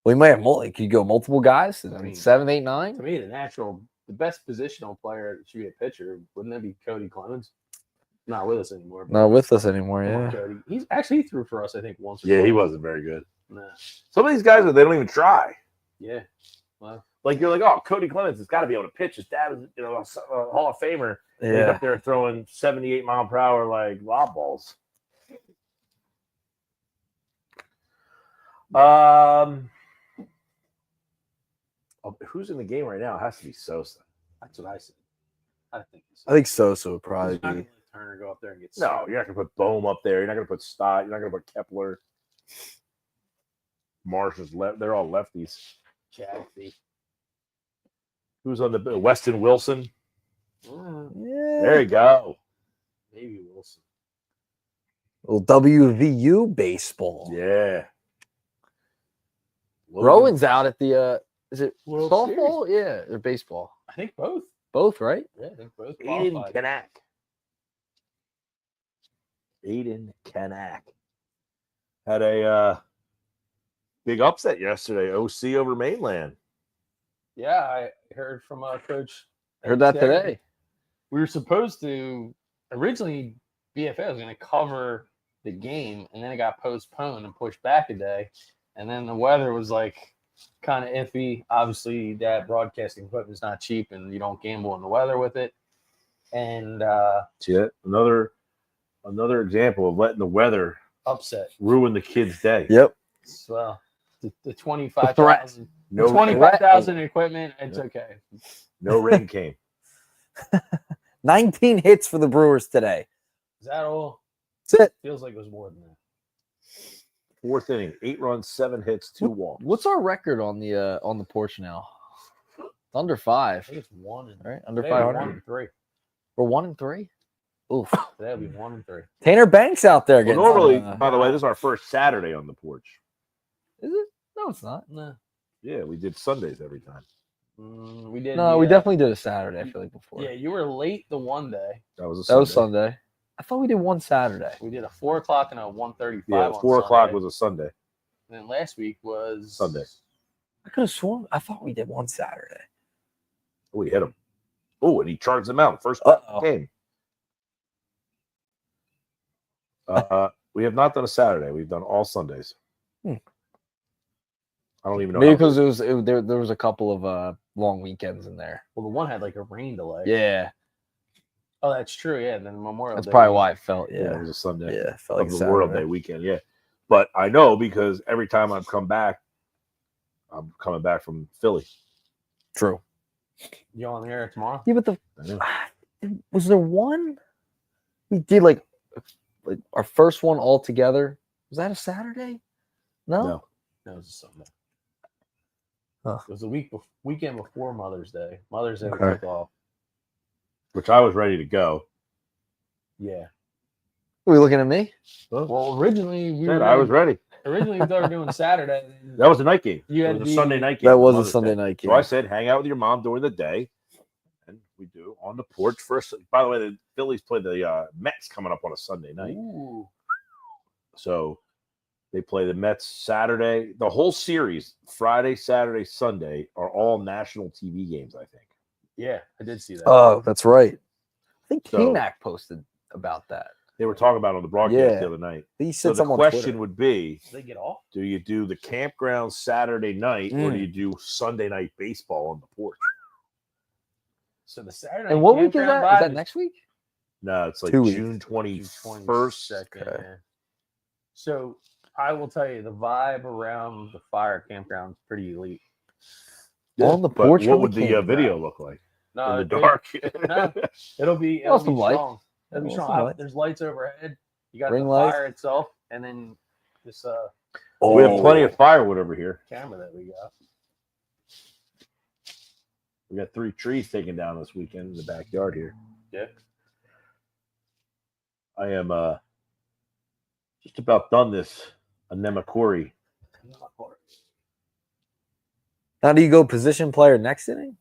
We might have could you go multiple guys? I mean, 7, 8, To 9? me, the best positional player should be a pitcher. Wouldn't that be Cody Clemens? Not with us anymore. but Not with us anymore, come on, yeah. Cody. He threw for us, I think, once or Yeah, he twice. wasn't very good. Nah. Some of these guys, they don't even try. Yeah. Well, Like, you're like, oh, Cody Clemens has got to be able to pitch. His dad is, a Hall of Famer. He's Yeah. up there throwing 78 mile per hour, like, lob balls. Who's in the game right now? It has to be Sosa. that's what I said. I think I think Sosa would probably He's not be. gonna let Turner go up there and get No, started. you're not going to put Bohm up there. You're not going to put Stott. You're not going to put Kepler. Marsh is left. They're all lefties. Chadby. Who's on the Weston Wilson? Yeah. There you go. Maybe Wilson. Little WVU baseball. Yeah. Rowan's out at the is it World softball? Yeah, or baseball. I think both. Both, right? Yeah, I think both Aiden qualified. Kanak. Aiden Kanak had a big upset yesterday. OC over Mainland. Yeah, I heard from Coach. Heard that today. We were supposed to originally BFA was going to cover the game, and then it got postponed and pushed back a day. And then the weather was like kind of iffy. Obviously, that broadcasting equipment is not cheap, and you don't gamble in the weather with it. And See that? Another example of letting the weather upset. ruin the kid's day. Yep. Well, the 25,000, No 25,000 equipment, it's okay. No rain came. 19 hits for the Brewers today. Is that all? That's it. Feels like it was more than that. Fourth inning, 8 runs, 7 hits, 2 walks. What's our record on the Porch now? It's under I 5, think it's 1 and right? Under today it'll be 500. 1 and 3. We're 1 and 3. Oof. That'll be 1 and 3. Tanner Banks out there Well, getting normally, some, by the way, this is our first Saturday on the porch. is it? No, it's not. No, Yeah, we did Sundays every time. we did. No, we definitely did a Saturday. I feel like before. Yeah, you were late the one day. That was a that Sunday. was Sunday. I thought we did one Saturday. We did a 4 o'clock and a 1:35. Yeah, on 4 o'clock Sunday. was a Sunday. And then last week was Sunday. I could have sworn. I thought we did one Saturday. Oh, we hit him. Oh, and he charged them out. First Uh-oh. game. We have not done a Saturday. We've done all Sundays. I don't even know. Maybe how- because there was a couple of long weekends in there. Well, the one had like a rain delay. Yeah, Oh, that's true. Yeah. And then Memorial that's Day. probably why it felt. yeah, it Yeah, was a Sunday yeah, it felt of like the Memorial Day weekend. Yeah, but I know because every time I've come back, I'm coming back from Philly. True. You on the air tomorrow? Yeah, but I know. was there one we did like our first one all together? Was that a Saturday? No. No. No, it was a Sunday. Huh. It was the weekend before Mother's Day. Mother's Day we Okay. took off. Which I was ready to go. Yeah. Are we looking at me? Well, originally we Said were I was ready. originally we thought we were doing Saturday. That was a night game. You It had was a the- Sunday night game. That for was a Mother's Sunday Day. night game. So I said, hang out with your mom during the day, and we do on the porch first. By the way, the Phillies play the Mets coming up on a Sunday night, Ooh. so they play the Mets Saturday. The whole series, Friday, Saturday, Sunday, are all national TV games. I think. Yeah, I did see that. Oh, that's right. I think So- K-Mac posted about that. They were talking about it on the broadcast Yeah. the other night. He So said the something on question Twitter. would be: Did they get off? do you do the campground Saturday night, or do Mm. you do Sunday night baseball on the porch? So the Saturday. And what week is campground that? Is vibe that next week? No, it's like 2 weeks. June June 21st. 22nd, Okay. yeah. So I will tell you, the vibe around the fire campground is pretty elite. On the But porch what on would the the campground. video look like No, in the it- dark? No. It'll be Oh, some light. strong. It'll be Oh, strong. some light. There's lights overhead. You got Ring the lights. fire itself, and then this We have plenty of firewood over here. camera that we got. We got 3 trees taken down this weekend in the backyard here. Yeah. I am just about done this Anemakori. Now, do you go position player next inning?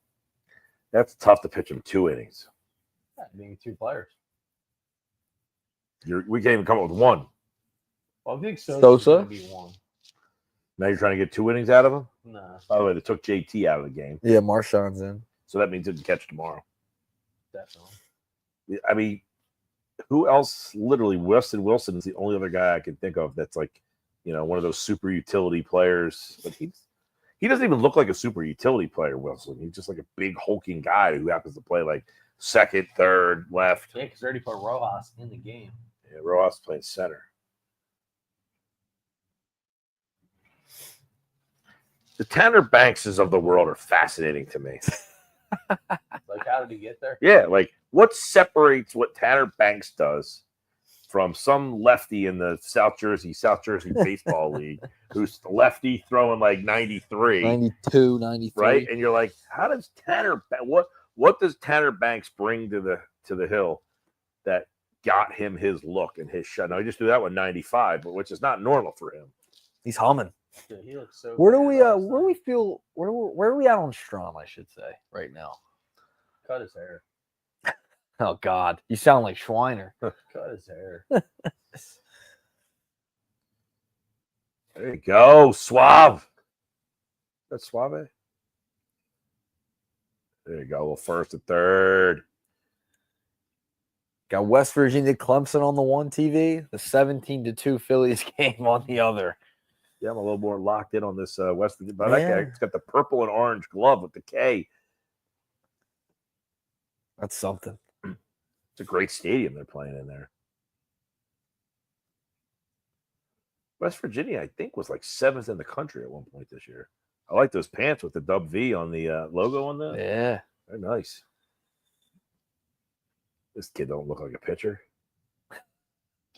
That's tough to pitch him 2 innings. Being 2 players. We can't even come up with 1. Well, I think Sosa? gonna be 1. Now you're trying to get 2 innings out of him. Nah, By the way, they took JT out of the game, Yeah, Marshawn's in. so that means he can catch tomorrow. definitely. I mean, who else? Literally, Weston Wilson is the only other guy I can think of that's like, one of those super utility players. But he doesn't even look like a super utility player, Wilson. He's just like a big hulking guy who happens to play like second, third, left. Yeah, because they already put Rojas in the game. Yeah, Rojas playing center. The Tanner Bankses of the world are fascinating to me. Like, how did he get there? Yeah, like what separates what Tanner Banks does from some lefty in the South Jersey Baseball League who's the lefty throwing like 93, 92, 93. right? And you're like, how does what does Tanner Banks bring to the hill that got him his look and his shot? Now he just threw that one 95, but which is not normal for him. He's humming. Dude, he looks so. Where do bad we last where do night. we feel where are we at on Strom, I should say, right now? Cut his hair. Oh God, you sound like Schweiner. Cut his hair. There you go, Suave. That's Suave. There you go. Well, first and third. Got West Virginia Clemson on the one TV, the 17-2 Phillies game on the other. Yeah, I'm a little more locked in on this West Virginia. But that Yeah. guy, it's got the purple and orange glove with the K. That's something. It's a great stadium they're playing in there. West Virginia, I think, was like 7th in the country at one point this year. I like those pants with the dub V on the logo on them. Yeah. They're nice. This kid don't look like a pitcher.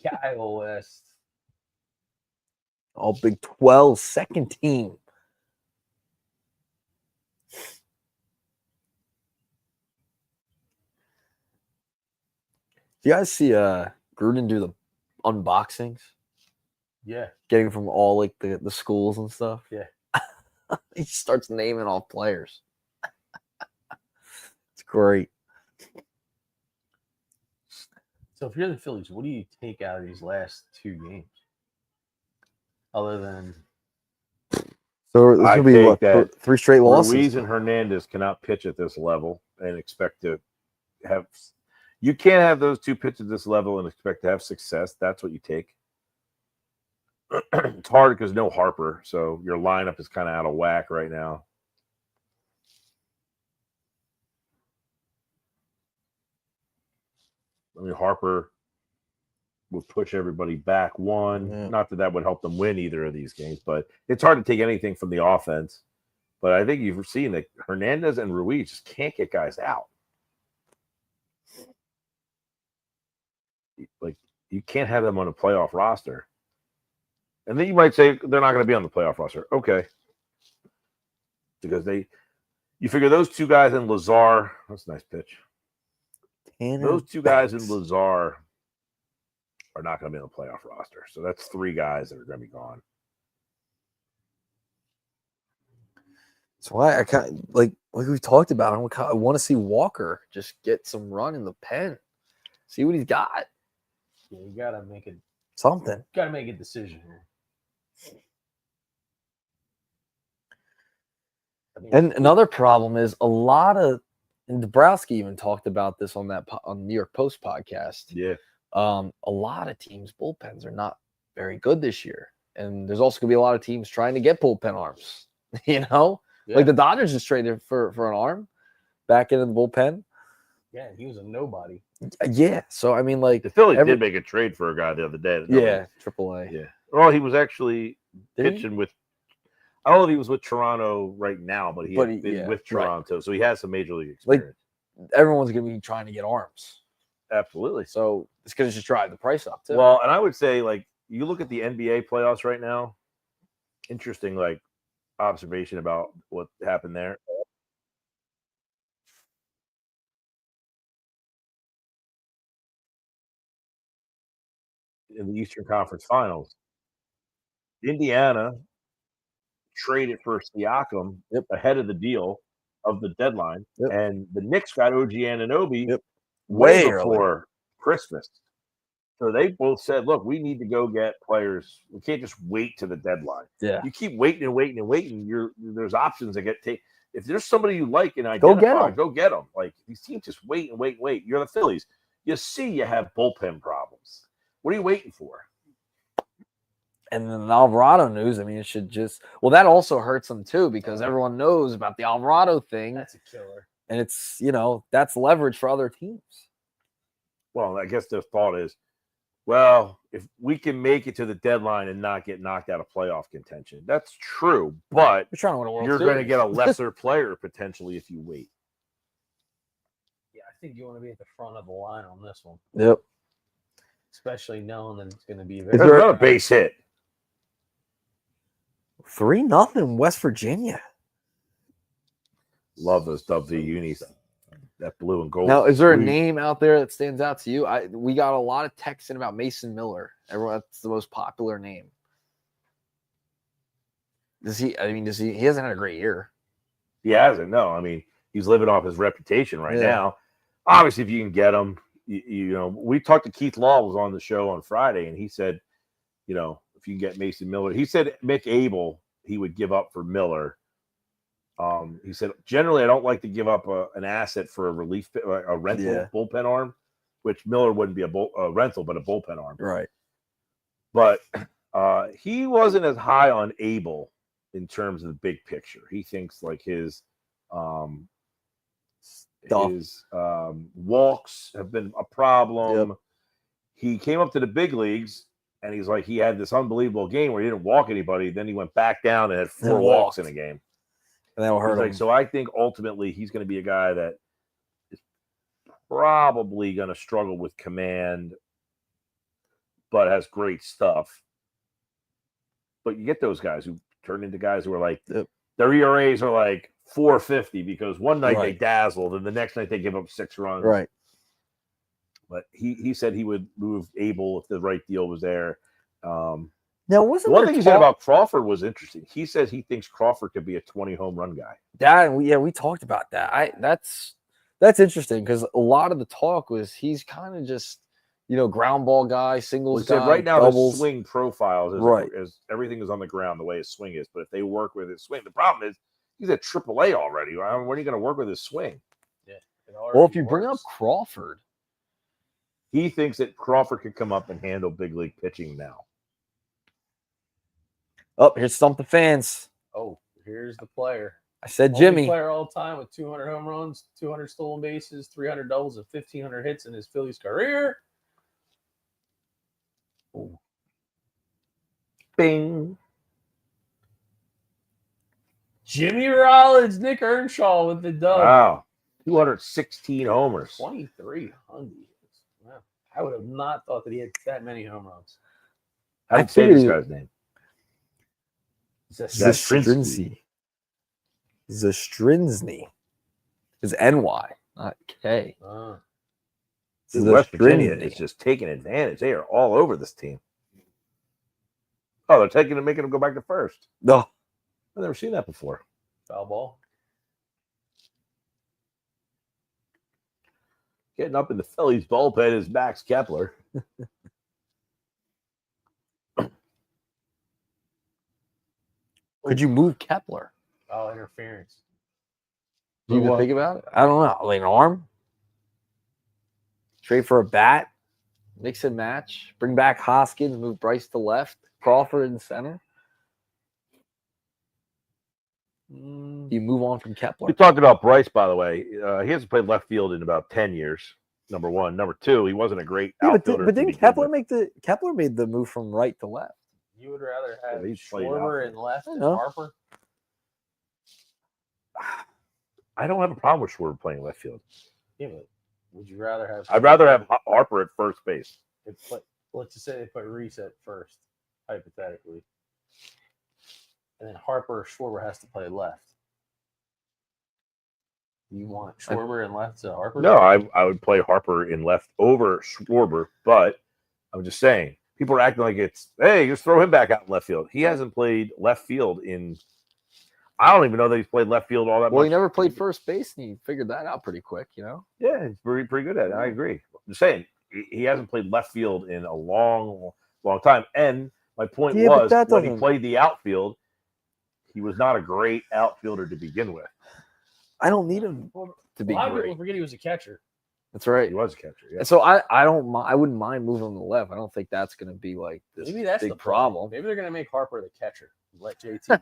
Kyle West. All Big 12, second team. Do you guys see Gruden do the unboxings? Yeah. Getting from all like the schools and stuff? Yeah. He starts naming off players. It's great. So if you're the Phillies, what do you take out of these last 2 games? Other than So this I will be take what, that 3 straight losses? Ruiz and Hernandez cannot pitch at this level and expect to have. You can't have those 2 pitch at this level and expect to have success. That's what you take. It's hard because no Harper, so your lineup is kind of out of whack right now. I mean, Harper would push everybody back one. Yeah. Not that would help them win either of these games, but it's hard to take anything from the offense. But I think you've seen that Hernandez and Ruiz just can't get guys out. Like, you can't have them on a playoff roster. And then you might say they're not going to be on the playoff roster. Okay. Because you figure those 2 guys in Lazar, that's a nice pitch. Those 2 guys in Lazar are not going to be on the playoff roster. So that's 3 guys that are going to be gone. So I kind of like we've talked about. I want to see Walker just get some run in the pen, see what he's got. yeah, you gotta make a decision here. I mean, And another problem is a lot of, and Dabrowski even talked about this on New York Post podcast. Yeah. A lot of teams' bullpens are not very good this year, and there's also gonna be a lot of teams trying to get bullpen arms. You know, like the Dodgers just traded for an arm back into the bullpen. yeah, he was a nobody. Yeah, so I mean, like The Phillies did make a trade for a guy the other day. yeah, AAA. Yeah. Well, he was actually Did he? pitching with. I don't know if he was with Toronto right now, but he had been with Toronto, so he has some major league experience. Everyone's gonna be trying to get arms, Absolutely. so it's gonna just drive the price up too. Well, and I would say, like, you look at the NBA playoffs right now. Interesting, like, observation about what happened there. In the Eastern Conference Finals, Indiana traded for Siakam ahead of the deal of the deadline, and the Knicks got OG Anunoby way Way before Christmas. So they both said, "Look, we need to go get players. We can't just wait to the deadline. Yeah. You keep waiting and waiting and waiting. There's options that get taken. If there's somebody you like and Go get identify, 'em. go get them. Like, these teams just wait and wait and wait. You're the Phillies. You see, you have bullpen problems. What are you waiting for? And then the Alvarado news, I mean, it should just – well, that also hurts them too because everyone knows about the Alvarado thing. That's a killer. And it's, you know, that's leverage for other teams. Well, I guess the thought is, well, if we can make it to the deadline and not get knocked out of playoff contention, that's true. But You're trying to win a World you're Series. going to get a lesser player potentially if you wait. Yeah, I think you want to be at the front of the line on this one, Yep. especially knowing that it's going to be There's very. another base hit. 3-0 West Virginia. Love those W unis. That blue and gold. Now, is there a Sweet. name out there that stands out to you? We got a lot of texts in about Mason Miller. That's the most popular name. He hasn't had a great year. He hasn't. No, I mean, he's living off his reputation right now. obviously, if you can get him, you know, we talked to Keith Law was on the show on Friday, and he said, you know, if you can get Mason Miller, he said Mick Abel he would give up for Miller. He said generally I don't like to give up an asset for a relief, a rental bullpen arm, which Miller wouldn't be a rental, but a bullpen arm. Right. But he wasn't as high on Abel in terms of the big picture. He thinks like his walks have been a problem. Yep. He came up to the big leagues and he's like, he had this unbelievable game where he didn't walk anybody. Then he went back down and had 4 walks in a game. And that'll hurt him. Like, so I think ultimately he's going to be a guy that is probably going to struggle with command, but has great stuff. But you get those guys who turn into guys who are like, their ERAs are like 4.50 because one night they dazzled and the next night they give up 6 runs. Right. But he said he would move Abel if the right deal was there. Now, wasn't one thing he said about Crawford was interesting. He says he thinks Crawford could be a 20 home run guy. We talked about that. That's interesting because a lot of the talk was he's kind of just, you know, ground ball guy, singles guy. Right now, doubles. His swing profiles is everything is on the ground the way his swing is. But if they work with his swing, the problem is he's at AAA already. When are you going to work with his swing? Yeah. Well, if you bring up Crawford, he thinks that Crawford could come up and handle big league pitching now. Oh, here's Stump the Fans. Oh, here's the player. I said Only Jimmy. Player all time with 200 home runs, 200 stolen bases, 300 doubles, and 1,500 hits in his Phillies career. Ooh. Bing. Jimmy Rollins, Nick Earnshaw with the dub. Wow. 216 homers. 2,300. Wow. I would have not thought that he had that many home runs. How do you say this guy's name? Zastrinsky. Is NY, not K. West Virginia is just taking advantage. They are all over this team. Oh, they're making them go back to first. No. I've never seen that before. Foul ball. Getting up in the Phillies bullpen is Max Kepler. Could you move Kepler? Oh, interference. Do you even think about it? I don't know. Like an arm? Trade for a bat? Mix and match? Bring back Hoskins, move Bryce to left, Crawford in center? Do you move on from Kepler? We talked about Bryce, by the way. He hasn't played left field in about 10 years. Number one. Number two, he wasn't a great outfielder. But didn't Kepler Kepler made the move from right to left? You would rather have Schwarber in left and Harper? I don't have a problem with Schwarber playing left field. Yeah, but would you rather have? I'd rather have Harper at first base. Let's just say they put Reese at first, hypothetically, and then Harper or Schwarber has to play left. You want Schwarber in left to Harper? No, I would play Harper in left over Schwarber, but I'm just saying. People are acting like it's, hey, just throw him back out in left field. He hasn't played left field in, I don't even know that he's played left field all that much. Well, he never played first base, and he figured that out pretty quick, you know? Yeah, he's pretty good at it. I agree. I'm just saying, he hasn't played left field in a long, long time. And my point was, when he played the outfield, he was not a great outfielder to begin with. I don't need him to be great. A lot of people forget he was a catcher. That's right. He was a catcher. Yeah. So I wouldn't mind moving him to the left. I don't think that's going to be like this Maybe that's big the problem. Maybe they're going to make Harper the catcher. Let JT go.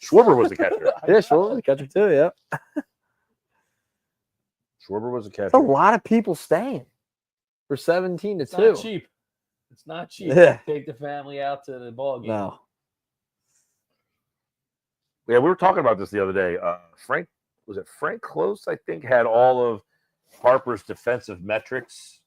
Schwarber was the catcher. Yeah, Schwarber was the catcher too. Yeah. Schwarber was a catcher. That's a lot of people staying for 17-2. It's not cheap. It's not cheap. Yeah. Take the family out to the ball game. No. Yeah, we were talking about this the other day. Frank Close, I think, had all of Harper's defensive metrics,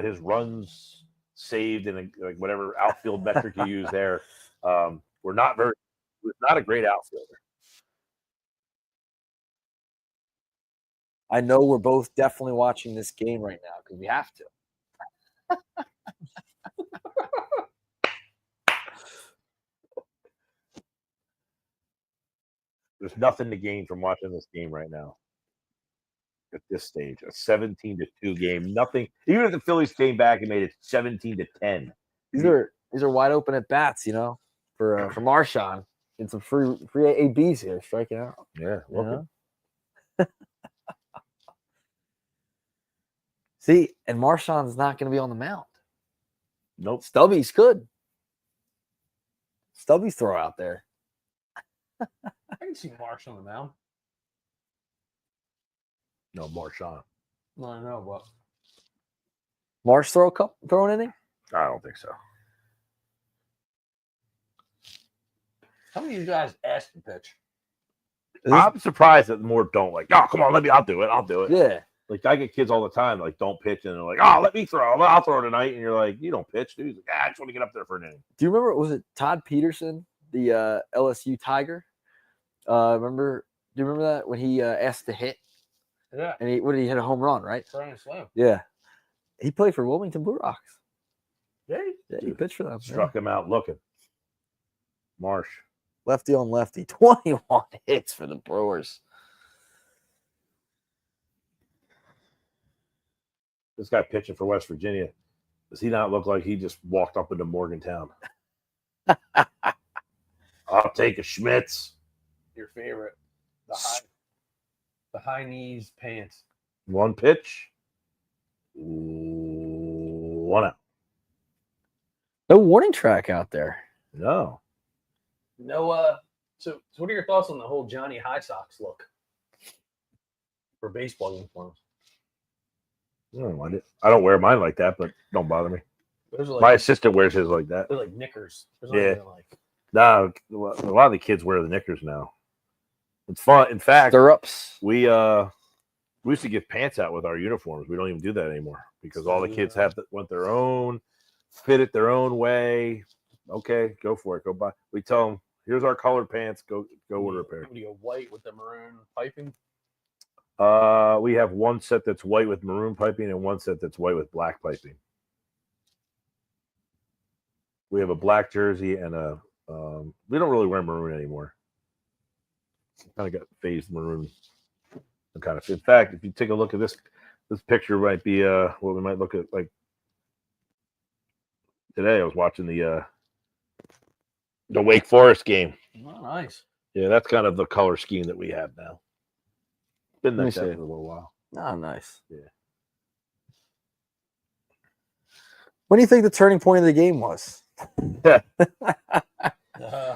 his runs saved, and like whatever outfield metric you use there, were not very. He was not a great outfielder. I know we're both definitely watching this game right now because we have to. There's nothing to gain from watching this game right now. at this stage. A 17-2 game. Nothing. Even if the Phillies came back and made it 17-10. These are wide open at bats, for Marshawn and some free ABs here striking out. Yeah. You Look know? See, and Marshawn's not going to be on the mound. Nope. Stubby's could. Stubby's throw out there. I can see Marsh on the mound. No, Marshawn. No, I know, but Marsh throw an inning? I don't think so. how many of you guys asked to pitch? I'm surprised that more don't like. Oh, come on, I'll do it. Yeah. Like I get kids all the time like don't pitch and they're like, oh, let me throw. I'll throw tonight. And you're like, you don't pitch, dude. He's like, I just want to get up there for an inning. Do you remember? Was it Todd Peterson, the LSU Tiger? Do you remember that when he asked to hit Yeah, and he hit a home run, right? Brian Slam. Yeah. He played for Wilmington Blue Rocks. Yeah, Yeah, he pitched for them. Struck him out looking. Marsh. Lefty on lefty. 21 hits for the Brewers. This guy pitching for West Virginia. Does he not look like he just walked up into Morgantown? I'll take a Schmitz. Your favorite, the high knees pants. One pitch. One out. No warning track out there. No. No, so what are your thoughts on the whole Johnny High Sox look for baseball uniforms? I don't mind it. I don't wear mine like that, but don't bother me. Those are My like assistant wears his like that. they're like knickers. There's Yeah. nothing like No, a lot of the kids wear the knickers now. It's fun. In fact, Stirrups. we used to give pants out with our uniforms. We don't even do that anymore because all the kids want their own, fit it their own way. Okay, go for it. Go buy. We tell them, here's our colored pants. Go order a pair. What do you go white with the maroon piping? We have one set that's white with maroon piping and one set that's white with black piping. We have a black jersey and a. We don't really wear maroon anymore. Kind of got phased maroon. Kind of. In fact, if you take a look at this picture, might be what we might look at like today. I was watching the Wake Forest game. Oh, nice. Yeah, that's kind of the color scheme that we have now. Been Let me like that see. for a little while. Oh, nice. Yeah. What do you think the turning point of the game was?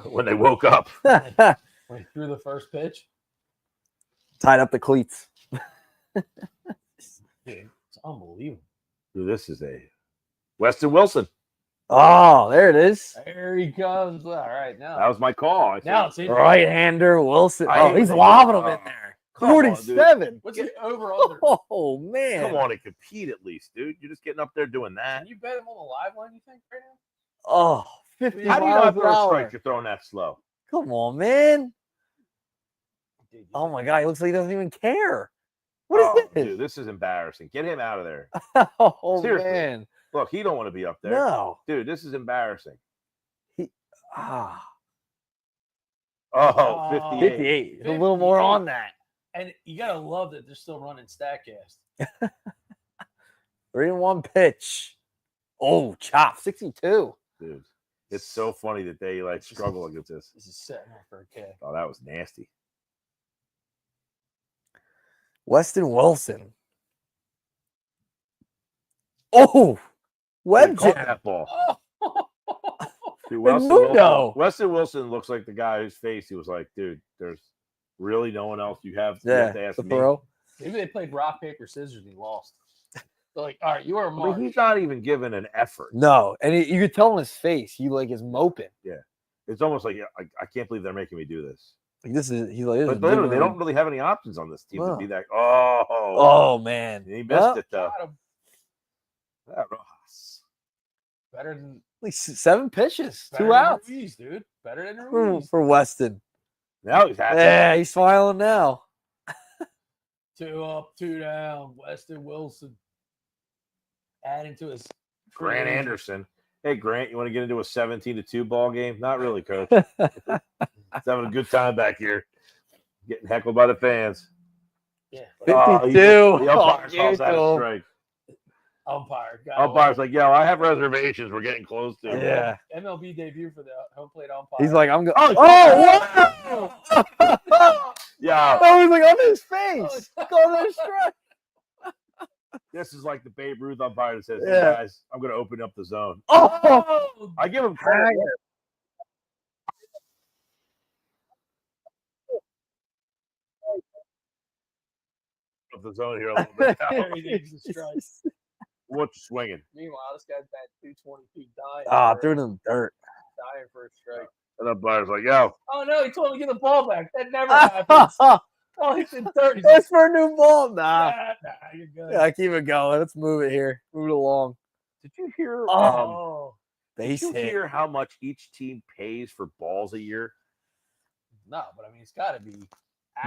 When they woke up. When he threw the first pitch, Tied up the cleats. dude, it's unbelievable. Dude, this is a Weston Wilson. Oh, there it is. There he comes. All right, now That was my call. I said, now it's in. Right-hander Wilson. I Oh, hate he's when they lobbing do him in that. there. Come on, dude. 47. What's the over under? Oh, man. Come on and compete at least, dude. You're just getting up there doing that. Can you bet him on the live line? You think right now? Oh, 50 How do you miles not an throw a hour. strike? You're throwing that slow. Come on, man. Dude, Oh, my God. He looks like he doesn't even care. What is this? Dude, this is embarrassing. Get him out of there. Oh, Seriously. man. Look, he don't want to be up there. No. Dude, this is embarrassing. Ah, Oh, Oh, 58. 58. There's a little more 58. on that. And you gotta love that they're still running Statcast. 3-1 pitch. Oh, chop. 62. Dude, it's so funny that they like struggle against this. This is setting up for a kick. Oh, that was nasty. Weston Wilson. Oh, web Dude, caught jam. that ball. Oh, Dude, Mundo. Weston Wilson looks like the guy whose face he was like, dude, there's really no one else you have Yeah, to ask the me. throw. maybe they played rock, paper, scissors and he lost. They're like, all right, you are I mean, Mark. he's not even given an effort. No, and you could tell in his face, he like is moping. It's almost like I can't believe they're making me do this. Like this is he's like. This But is literally, they literally- don't really have any options on this team No. to be that. Oh, Oh man, he missed Well, it though. Got him. That Rojas. Better than at least 7 pitches, better 2 than outs Ruiz, dude. Better than for, Ruiz. for Weston. Now he's happy. Yeah, he's smiling now. 2 up, 2 down. Weston Wilson adding to his Grant career. Anderson. Hey Grant, you want to get into a 17-2 ball game? Not really, coach. It's having a good time back here. Getting heckled by the fans. Yeah. Oh, 52. The umpire Oh, calls that a Gill. strike. Umpire. Umpire's like, yo, I have reservations. We're getting close to it. Yeah. MLB debut for the home plate umpire. He's like, I'm going. Oh, Oh, Yeah, I was like, on his face. Call that a strike. this is like the Babe Ruth umpire that says, hey, Yeah. guys, I'm going to open up the zone. Oh, I give him credit. Of the zone here a little bit. There he takes the strike. What's swinging? Meanwhile, this guy's batting 222 dying. Ah, for- threw it in the dirt. dying for a strike. And the umpire's like, yo, Oh no, he told him to get the ball back. That never happens. Oh, he's in third. He's like, It's for a new ball. Nah. nah, you're good. Yeah, keep it going. Let's move it here. Move it along. did you hear? Oh, Base Did you hit. hear how much each team pays for balls a year? no, but I mean, it's got to be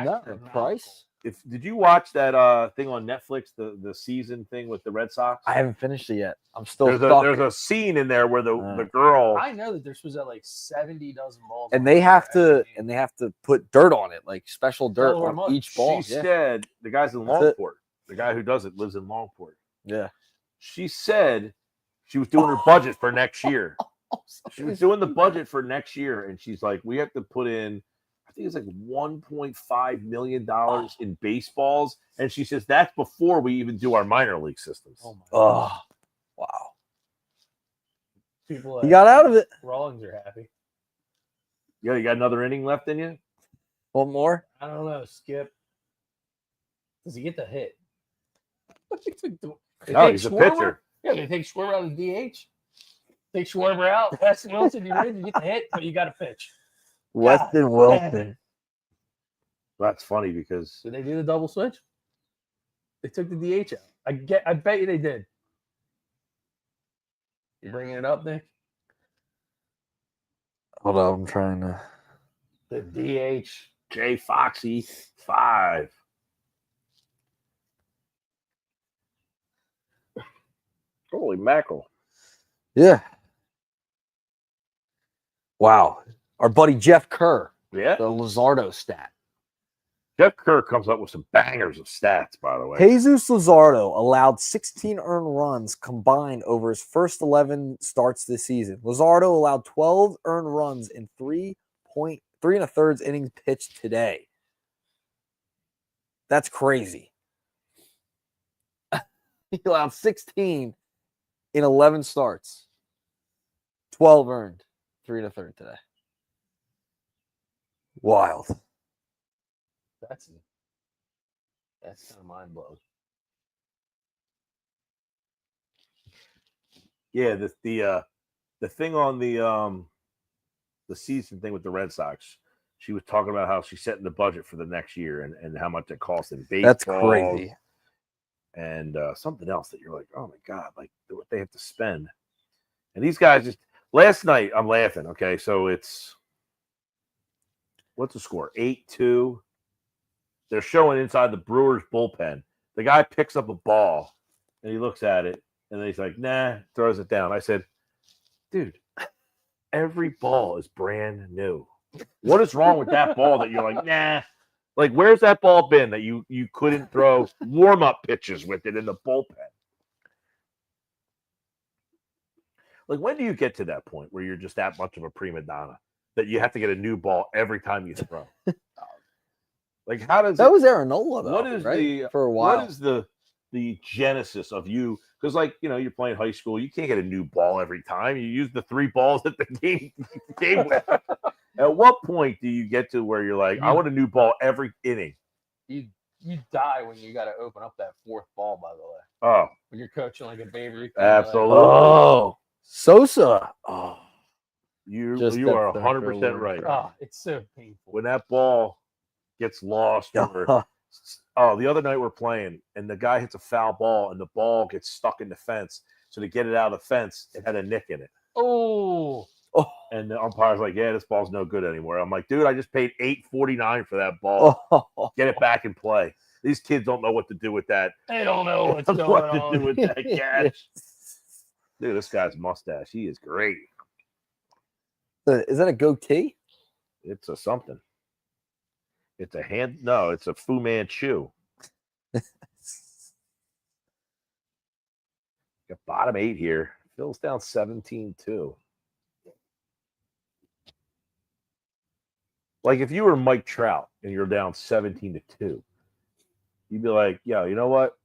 No, astronomical. price. Did you watch that thing on Netflix, the season thing with the Red Sox? I haven't finished it yet. I'm still There's stuck. a scene in there where the Uh. girl. I know that they're supposed to have like 70 dozen balls, and on they there, have to actually. put dirt on it, like special dirt Tell her on much. each ball. She Yeah. said the guy's in That's it. Longport. The guy who does it lives in Longport. Yeah. She said she was doing her budget for next year. She was doing the budget for next year, and she's like, "We have to put in, I think it's like $1.5 million in baseballs." And she says that's before we even do our minor league systems. Oh my Oh, gosh. wow. People He got out of it. Rawlings are happy. Yeah, you got another inning left in you. One more. I don't know, Skip. Does he get the hit? They No, take he's a Schwarber? pitcher. Yeah, they take Schwarber out of the DH. Take Schwarber out. Weston Wilson, you win, you get the hit, but you got to pitch. Weston Wilson. That's funny because Did they do the double switch? They took the DH out. I bet you they did. You bringing it up, Nick? Hold on, I'm trying to. The DH. Jay Foxy 5. Holy mackerel! Yeah. Wow. Our buddy Jeff Kerr, Yeah, the Luzardo stat. Jeff Kerr comes up with some bangers of stats, by the way. Jesus Luzardo allowed 16 earned runs combined over his first 11 starts this season. Luzardo allowed 12 earned runs in 3.3 innings pitched today. That's crazy. He allowed 16 in 11 starts. 12 earned, 3 1/3 today. Wild. That's kind of mind blowing. Yeah, the thing on the season thing with the Red Sox, she was talking about how she's setting the budget for the next year and how much it costs in baseball. That's crazy. And something else that you're like, oh my God, like what they have to spend. And these guys just last night, I'm laughing. Okay, so it's what's the score? 8-2. They're showing inside the Brewers bullpen. The guy picks up a ball and he looks at it and then he's like, nah, throws it down. I said, dude, every ball is brand new. What is wrong with that ball that you're like, nah? Like, where's that ball been that you couldn't throw warm-up pitches with it in the bullpen? Like, when do you get to that point where you're just that much of a prima donna that you have to get a new ball every time you throw? Like, how does That was Aaronola, though. what is right? For a while? What is the genesis of you? Because, like, you know, you're playing high school, you can't get a new ball every time. You use the 3 balls that the game with. At what point do you get to where you're like, I want a new ball every inning? You die when you got to open up that 4th ball. By the way, Oh, when you're coaching like a Babe Ruth. absolutely. Oh, Sosa. Oh, You Just are that 100% right. Oh, it's so painful. When that ball gets lost, or the other night we're playing and the guy hits a foul ball and the ball gets stuck in the fence. So to get it out of the fence, it had a nick in it. Oh, And the umpire's like, yeah, this ball's no good anymore. I'm like, dude, I just paid $8.49 for that ball. oh. Get it back and play. These kids don't know what to do with that. they don't know what's Don't going know what to on. do with that cash. Dude, this guy's mustache, he is great. Is that a goatee? It's a something. It's a hand. No, it's a Fu Manchu. Got bottom 8 here. Phil's down 17-2. Like if you were Mike Trout and you're down 17-2, you'd be like, yo, you know what?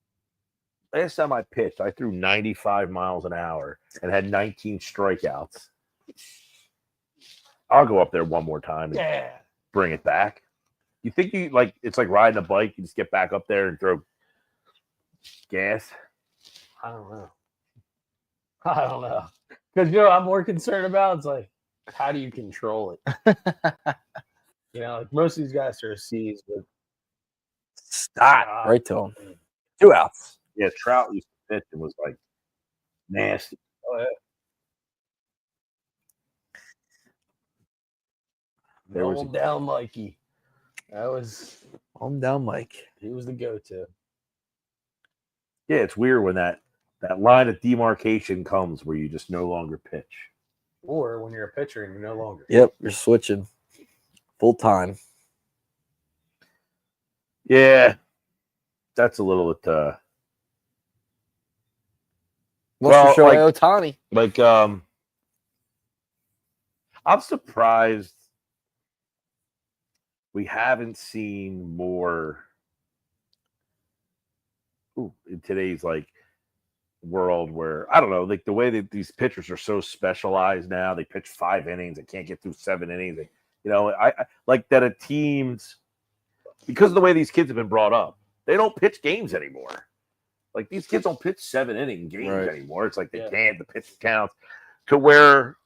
Last time I pitched, I threw 95 miles an hour and had 19 strikeouts. I'll go up there one more time and bring it back. You think you like it's like riding a bike, you just get back up there and throw gas? I don't know. Because I'm more concerned about it's like how do you control it? Like most of these guys are C's, but Stop right to him. 2 outs. Yeah, Trout used to pitch and was like nasty. Oh yeah. There was Roll down Mikey. I'm down, Mike. He was the go-to. Yeah, it's weird when that line of demarcation comes where you just no longer pitch. Or when you're a pitcher and you're no longer. Yep, you're switching full time. Yeah, that's a little bit. What's for like- Ohtani? Like, I'm surprised we haven't seen more in today's like world where I don't know, like the way that these pitchers are so specialized now. They pitch 5 innings, they can't get through 7 innings. I like that a team's because of the way these kids have been brought up, they don't pitch games anymore. Like these kids don't pitch 7-inning games anymore. It's like they can't. The pitch counts to where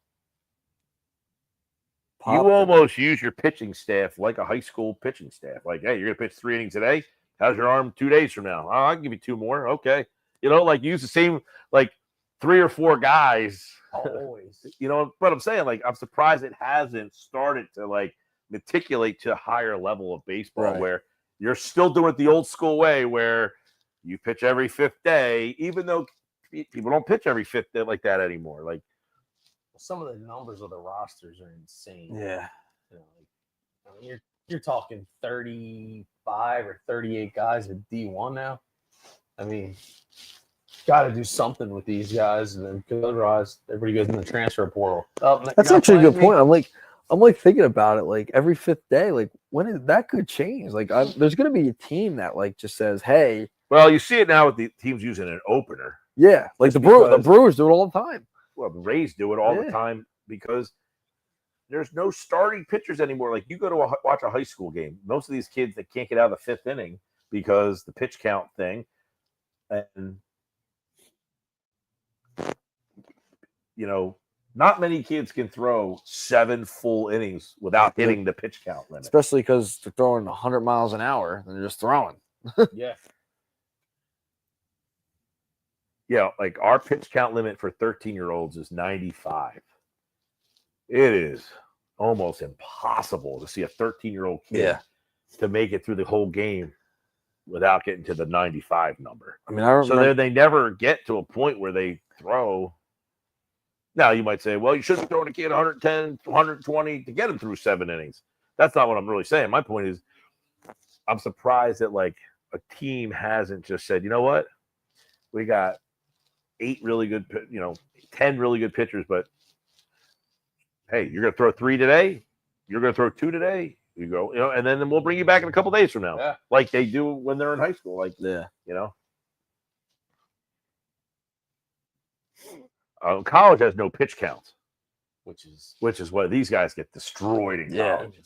you almost use your pitching staff like a high school pitching staff. Like, hey, you're gonna pitch 3 innings today. How's your arm 2 days from now? Oh, I'll give you 2 more. Okay, like use the same like 3 or 4 guys. Always. What I'm saying? Like, I'm surprised it hasn't started to like meticulate to a higher level of baseball where you're still doing it the old school way where you pitch every 5th day, even though people don't pitch every 5th day like that anymore. Like some of the numbers of the rosters are insane. Yeah. You're talking 35 or 38 guys at D1 now. I mean, got to do something with these guys, and then because otherwise everybody goes in the transfer portal. That's actually a good point. I'm like thinking about it. Like every 5th day, like that could change. Like there's going to be a team that like just says, "Hey." Well, you see it now with the teams using an opener. Yeah, like the Brewers do it all the time. Well, the Rays do it all the time because there's no starting pitchers anymore. Like you go to watch a high school game, most of these kids that can't get out of the 5th inning because the pitch count thing, and not many kids can throw 7 full innings without hitting the pitch count limit. Especially because they're throwing 100 miles an hour and they're just throwing. Yeah. Yeah, like our pitch count limit for 13-year-olds is 95. It is almost impossible to see a 13-year-old kid to make it through the whole game without getting to the 95 number. I mean, I remember. So they never get to a point where they throw. Now, you might say, well, you shouldn't throw a kid 110, 120 to get him through 7 innings. That's not what I'm really saying. My point is I'm surprised that, like, a team hasn't just said, you know what? We got 8 really good, 10 really good pitchers, but, hey, you're going to throw 3 today? You're going to throw 2 today? You go, and then we'll bring you back in a couple days from now, like they do when they're in high school. Like, college has no pitch counts, which is what these guys get destroyed in college.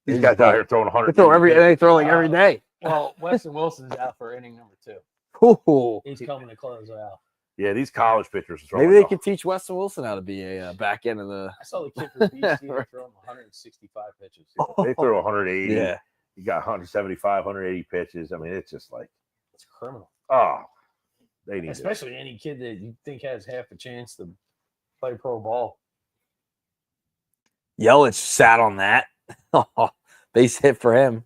These guys out here throwing 100. They throw every day. Well, Weston Wilson's out for inning number 2. Ooh. He's coming to close out. Yeah, these college pitchers are throwing. Maybe they could teach Weston Wilson how to be a back end of the. I saw the kid from BC throwing 165 pitches. They throw 180. Yeah. You got 175, 180 pitches. I mean, it's just like it's criminal. Oh, they need especially any kid that you think has half a chance to play pro ball. Yelich sat on that. Base hit for him.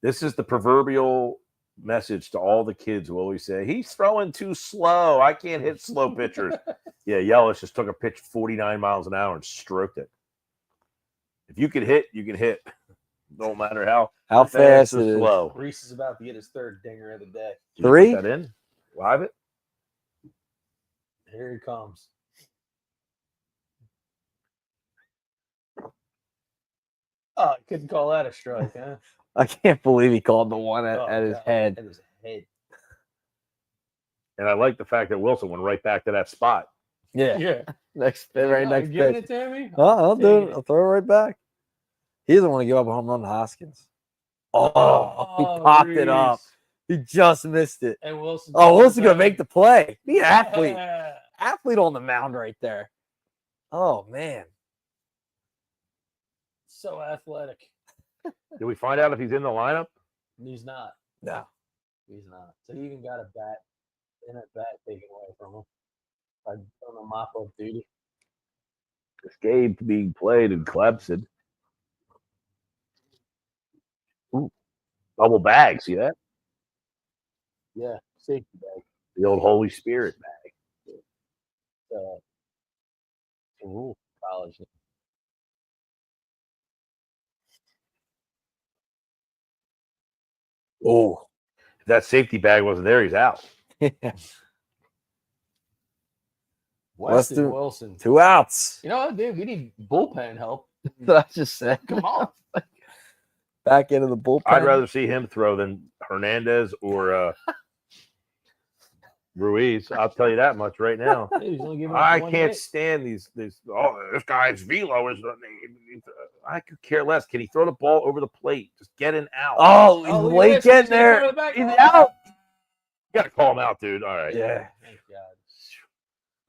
This is the proverbial message to all the kids who always say, he's throwing too slow. I can't hit slow pitchers. Yeah, Yelich just took a pitch 49 miles an hour and stroked it. If you can hit, you can hit. No matter how How fast or it is. slow. Reese is about to get his third dinger of the day. Did you Three? put that in? Live it? Here he comes. Oh, I couldn't call that a strike, huh? I can't believe he called the one at, Oh, at his God, head. At his head. And I like the fact that Wilson went right back to that spot. Yeah. Yeah. Next right No, next you giving pitch. it to me? I'll do taking it. I'll throw it right back. He doesn't want to give up a home run to Hoskins. Oh, he popped it up. Reese. He just missed it. And Wilson. Oh, Wilson's gonna make the play. Be an athlete. Yeah. Athlete on the mound right there. Oh man. So athletic. Did we find out if he's in the lineup? He's not. No. He's not. So he even got a bat taken away from him. By on a mop-up duty. This game being played in Clemson. Ooh, double bag. See that? Yeah, safety bag. The old Holy Spirit bag. A rule college. Oh. If that safety bag wasn't there, he's out. Weston Wilson. 2 outs. You know what, dude? We need bullpen help. I just said. Come on. Back into the bullpen. I'd rather see him throw than Hernandez or Ruiz. I'll tell you that much right now. Dude, he's only giving up I one can't hit. stand these. Oh, this guy's velo is. I could care less. Can he throw the ball over the plate? Just get an out. Oh, he's look at late this. getting He's gonna throw there. it back. He's Oh, out. You gotta call him out, dude. All right. Yeah. Thank God.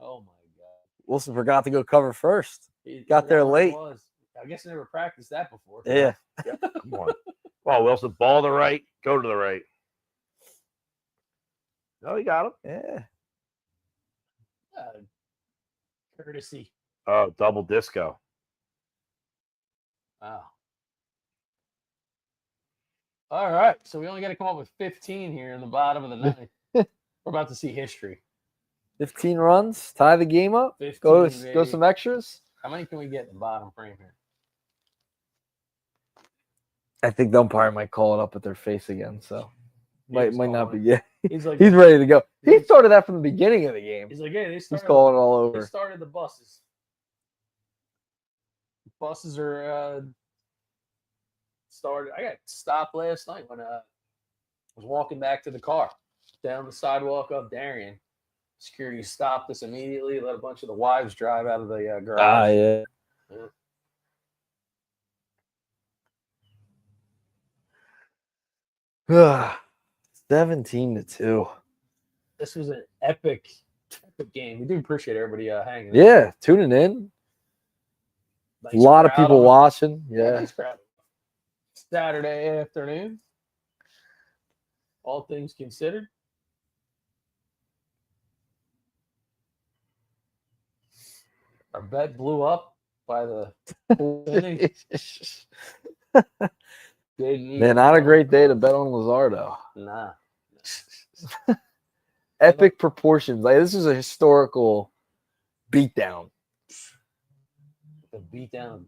Oh my God. Wilson forgot to go cover first. He Got there forgot where he late. was. I guess I never practiced that before. Yeah. Come on. Oh, Wilson, ball to the right. Go to the right. No, he got him. Yeah. Courtesy. Oh, double disco. Wow. All right. So we only got to come up with 15 here in the bottom of the ninth. We're about to see history. 15 runs. Tie the game up. 15, Go baby. some extras. How many can we get in the bottom frame here? I think the umpire might call it up at their face again. So might not be. Yeah. He's like, He's ready to go. He started that from the beginning of the game. He's like, yeah, He's calling it all They over. started the buses. Buses are started. I got stopped last night when I was walking back to the car down the sidewalk of Darien. Security stopped us immediately. Let a bunch of the wives drive out of the garage. Yeah. Yeah. 17-2. This was an epic game. We do appreciate everybody hanging. Yeah, tuning in. Nice A lot of crowd people on- watching. Yeah. nice crowd. Saturday afternoon. All things considered. Our bet blew up by the fourth inning. Man, not a great day to bet on Luzardo. Nah. Epic proportions. Like, this is a historical beatdown. The beatdown.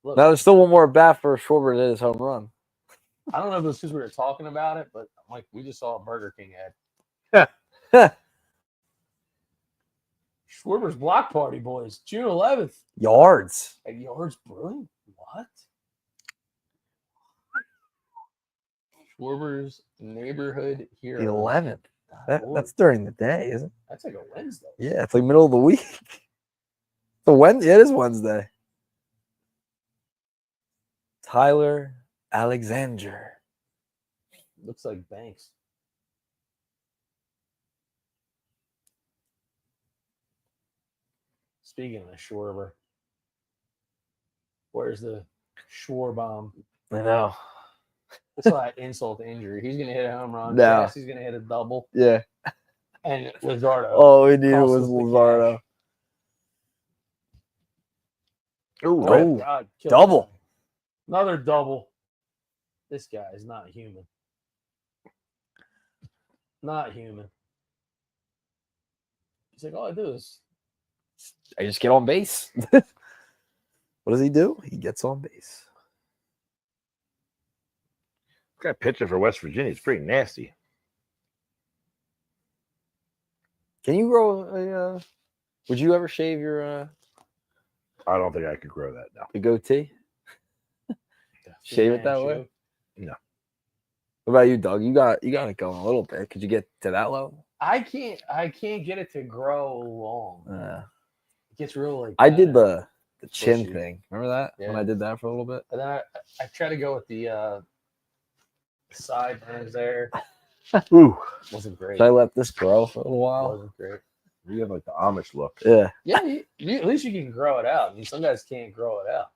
Look, Now, there's still one more at bat for Schwarber that his home run. I don't know if it was because we were talking about it, but I'm like, we just saw a Burger King ad. Schwarber's block party, boys. June 11th Yards. at Yards Brewing. What? Schwarber's neighborhood The hero. 11th. Boy, That's during the day, isn't it? that's like a Wednesday. Yeah, it's like middle of the week. The Wednesday. Yeah, it is Wednesday. Tyler Alexander. Looks like Banks. Speaking of Schwarber, where's the Schwarbomb? I know. It's like insult to injury. He's gonna hit a home run. No. He's gonna hit a double. Yeah. And Luzardo. All we knew Cost was us the Luzardo. Ooh, Oh, Oh, God, killed double. him. Another double. This guy is not human. Not human. He's like, all I do is I just get on base. What does he do? He gets on base. Guy pitching for West Virginia. It's pretty nasty. Can you grow a? Would you ever shave your I don't think I could grow that now. the goatee? Shave it that way? No. What about you, Doug? You got it going a little bit. Could you get to that level? I can't get it to grow long. It gets real like I did the chin bushy. thing. Remember that when Yeah. I did that for a little bit? And then I try to go with the sideburns there. Ooh, Wasn't great. Should I let this grow for a little while? Wasn't great. you have like the Amish look. Yeah. Yeah, at least you can grow it out. I mean, some guys can't grow it out.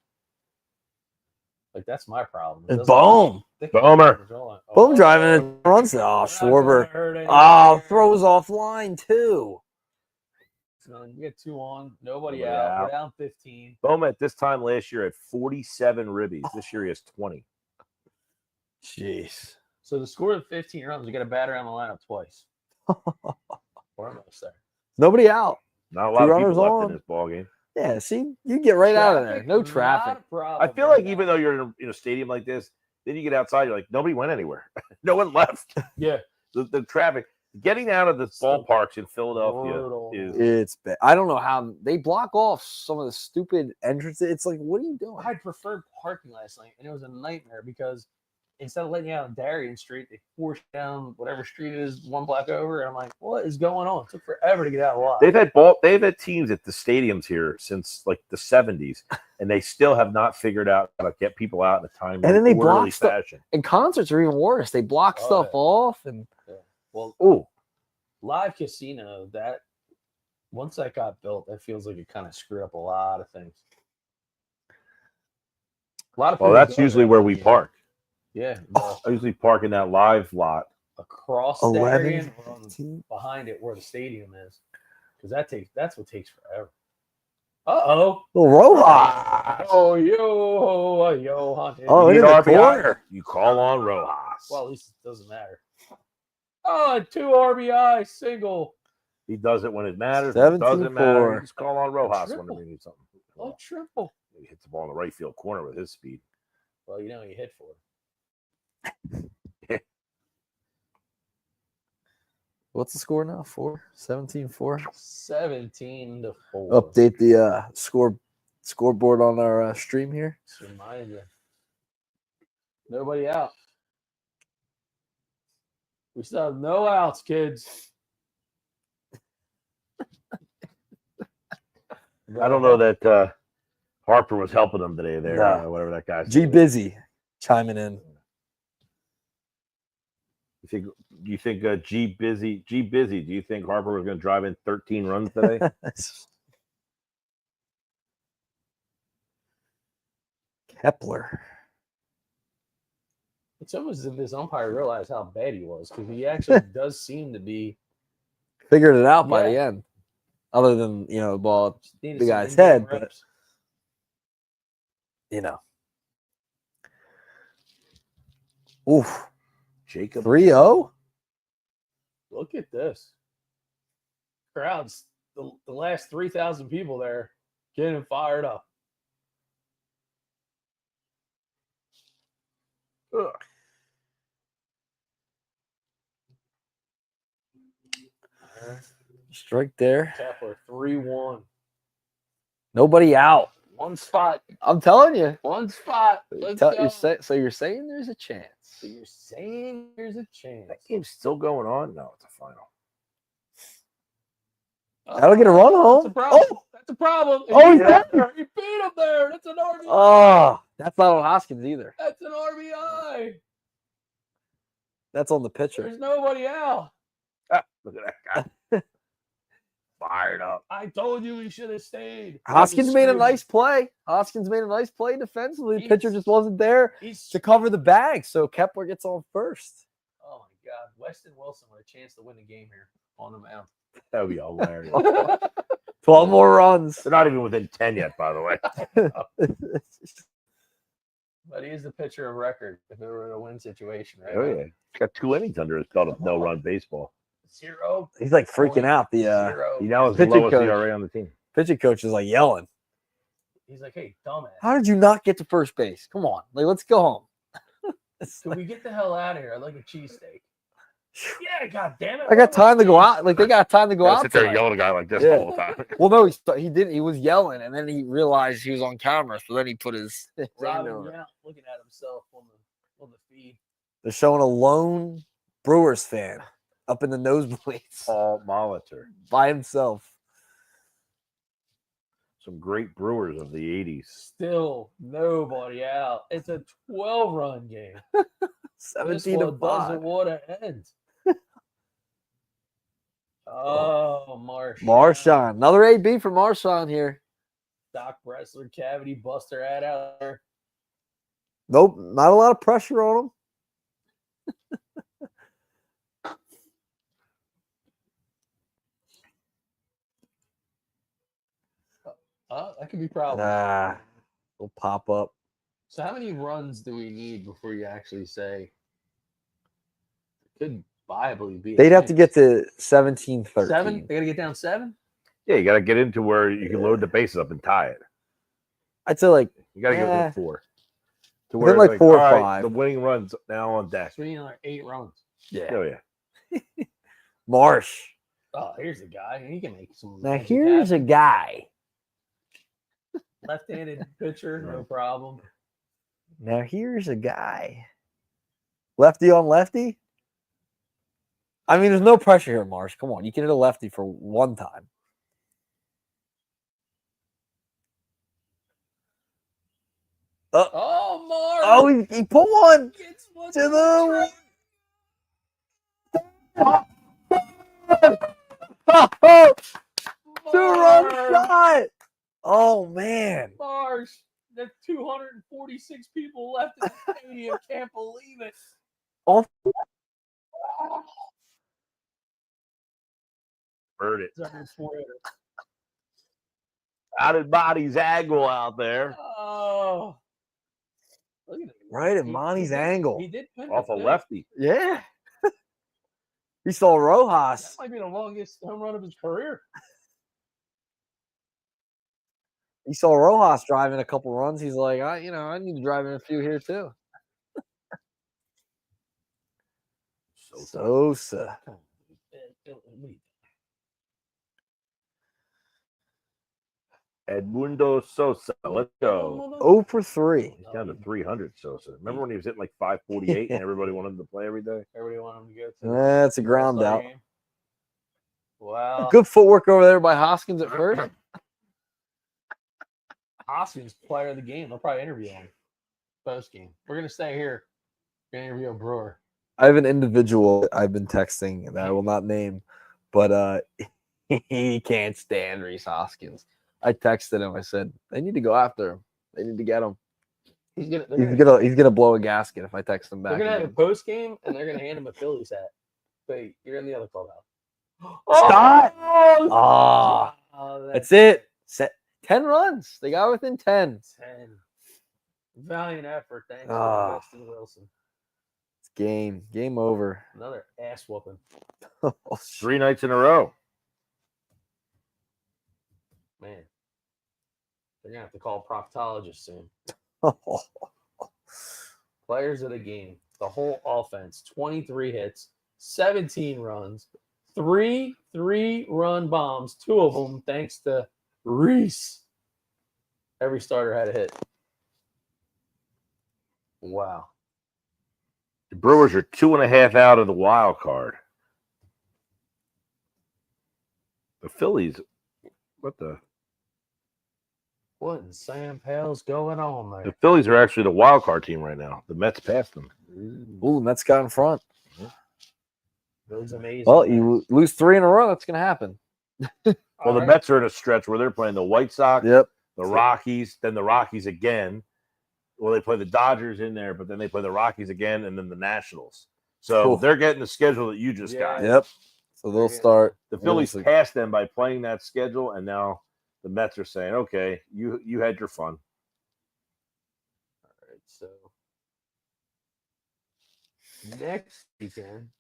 Like that's my problem. It doesn't- Boom. Boomer. Boom driving it runs. Oh, Schwarber. Oh, throws off line too. You get 2 on. Nobody Nobody out. out. We're down 15. Bowman at this time last year had 47 ribbies. This year he has 20. Jeez. So the score of 15 runs, we got a batter on the lineup twice. We're almost there. Nobody out. Not a lot of runners people left on. in this ball game. Yeah, see, you get right out of there. No not traffic. a problem I feel like right even now. though you're in a stadium like this, then you get outside, you're like, nobody went anywhere. No one left. Yeah. The traffic. Getting out of the Still ballparks in Philadelphia brutal. is It's bad. I don't know how they block off some of the stupid entrances. It's like, what are you doing? I preferred parking last night, and it was a nightmare because instead of letting you out on Darien Street, they forced down whatever street it is 1 block over, and I'm like, what is going on? It took forever to get out of the lot. they've had teams at the stadiums here since like the 70s, and they still have not figured out how to get people out in a timely, And then they block orderly stuff. fashion. And concerts are even worse. They block Oh, stuff yeah. off, and Well, Oh, live casino, that once that got built, that feels like it kind of screwed up a lot of things. A lot of well, people that's go usually there where every we year. park. Yeah, well, I usually park in that live lot. across 11, Darien or on the 15. behind it where the stadium is, because that's what takes forever. Oh, Little Rojas. yo, Hunter. Oh, You in need the RBI, corner. you call on Rojas. Well, at least it doesn't matter. Oh, 2 RBI single. He does it when it matters. When it doesn't matter. 17-4. You just call on Rojas when triple. we need something. Oh, triple. He hits the ball in the right field corner with his speed. Well, you know you hit for it. What's the score now? 17-4. 17-4. Update the scoreboard on our stream here. Just remind you. Nobody out. We still have no outs, kids. I don't know that Harper was helping them today there. No. Whatever that guy's G name is. Busy chiming in. Do you think G Busy? Do you think Harper was going to drive in 13 runs today? Kepler. It's almost as if this umpire realized how bad he was because he actually does seem to be Figured it out by the Yeah. end. Other than, the ball, needed The some guy's in-game head, but- reps. Oof. Jacob 3-0? Look at this. Crowds, the last 3,000 people there getting fired up. Ugh. Strike there. Kepler 3-1. Nobody out. One spot. I'm telling you. One spot. Let's Tell- go. you're saying there's a chance. So you're saying there's a chance. That game's still going on? No, it's a final. That'll get a run home. That's a problem. Oh! That's a problem. Oh, He he's beat there. him. He beat him there. That's an RBI. Oh, that's not on Hoskins either. That's an RBI. That's on the pitcher. There's nobody out. Look at that guy. Fired up. I told you he should have stayed. Hoskins made a Screwed. nice play. Hoskins made a nice play defensively. The He's- pitcher just wasn't there He's to cover the bag, so Kepler gets on first. oh my God, Weston Wilson with a chance to win the game here on the mound. That would be hilarious. 12 more runs. They're not even within 10 yet, by the way. But he is the pitcher of record if it were a win situation, right? Oh, yeah. He's got 2 innings under his belt of no-run baseball. 0. He's like freaking out. The 0. He now has the Pitching lowest coach. ERA on the team. pitching coach is like yelling. He's like, hey, dumbass. How did you not get to first base? Come on. Like, let's go home. Can we get the hell out of here? I'd like a cheesesteak. Yeah, god damn it. I got time to go out. Like they got time to go Gotta out. sit there and tonight. yell at a guy like this Yeah. the whole time. Well, no, he didn't. He was yelling, and then he realized he was on camera. So then he put his hand Robin over. Yount looking at himself on the feed. They're showing a lone Brewers fan up in the nosebleeds Paul Molitor. by himself. Some great Brewers of the 80s. Still nobody out. It's a 12-run game. 17 this to one 5. doesn't want to end. Oh, Marshawn. Another AB for Marshawn here. Doc Wrestler, cavity buster ad out there. Nope, not a lot of pressure on him. That could be problems. Will pop up. So how many runs do we need before you actually say it could viably be? They'd have to get to 17-13. 7? They got to get down 7? Yeah, you got to get into where you can load the bases up and tie it. I'd say like You got to get Eh. to 4. To Within like 4 or all right, 5. the winning runs now on deck. So we need like 8 runs. Yeah. Oh, yeah. Marsh. Oh, here's a guy. He can make some. Now magic here's a happen. guy. Left-handed pitcher, no problem. Now here's a guy. Lefty on lefty? I mean, there's no pressure here, Marsh. Come on. You can hit a lefty for one time. Oh, Mark! Oh, he put one Gets one to the. Two-run shot. Oh, man. Marsh, there's 246 people left in the stadium. Can't believe it. Oh, Bird it. It's under 4. How did Body's angle out there? Oh. Look at it. right at He- Monty's he did- angle. He did pin Off the a fifth. lefty. Yeah. We saw That Rojas. might be the longest home run of his career. He saw Rojas driving a couple runs. He's like, I need to drive in a few here too. Sosa. Edmundo Sosa. Let's go. 0 for 3. He's down to 300, Sosa. Remember when he was hitting like 548 and everybody wanted him to play every day? Everybody wanted him to go to That's a the ground All-Star out. game. Wow. Good footwork over there by Hoskins at first. Hoskins, player of the game. They'll probably interview him post game. We're gonna stay here. We're gonna interview a Brewer. I have an individual I've been texting that I will not name, but he can't stand Reese Hoskins. I texted him. I said they need to go after him. They need to get him. He's gonna. He's gonna blow a gasket if I text him back. They're gonna have a again. post game, and they're gonna hand him a Phillies hat. Wait, you're in the other clubhouse. Stop! Oh, Ah, that's it. 10 runs. They got within 10. 10. Valiant effort. Thanks Ah. to Weston Wilson. It's game over. Another ass whooping. 3 nights in a row. Man, they're gonna have to call a proctologist soon. Players of the game, the whole offense, 23 hits, 17 runs, 3 3-run bombs, 2 of them thanks to Reese. Every starter had a hit. Wow. The Brewers are 2.5 out of the wild card. The Phillies, what the? What in Sam Pale's going on The there? Phillies are actually the wild card team right now. The Mets passed them. Ooh, Mets got in front. That was amazing. Well, you lose 3 in a row. That's gonna happen. Well, the Mets are in a stretch where they're playing the White Sox, Yep. the Rockies, then the Rockies again. Well, they play the Dodgers in there, but then they play the Rockies again, and then the Nationals. So Cool. they're getting the schedule that you just got. Yeah. Yep. So they'll start. The Phillies Really? passed them by playing that schedule, and now the Mets are saying, "Okay, you had your fun." All right, so next weekend,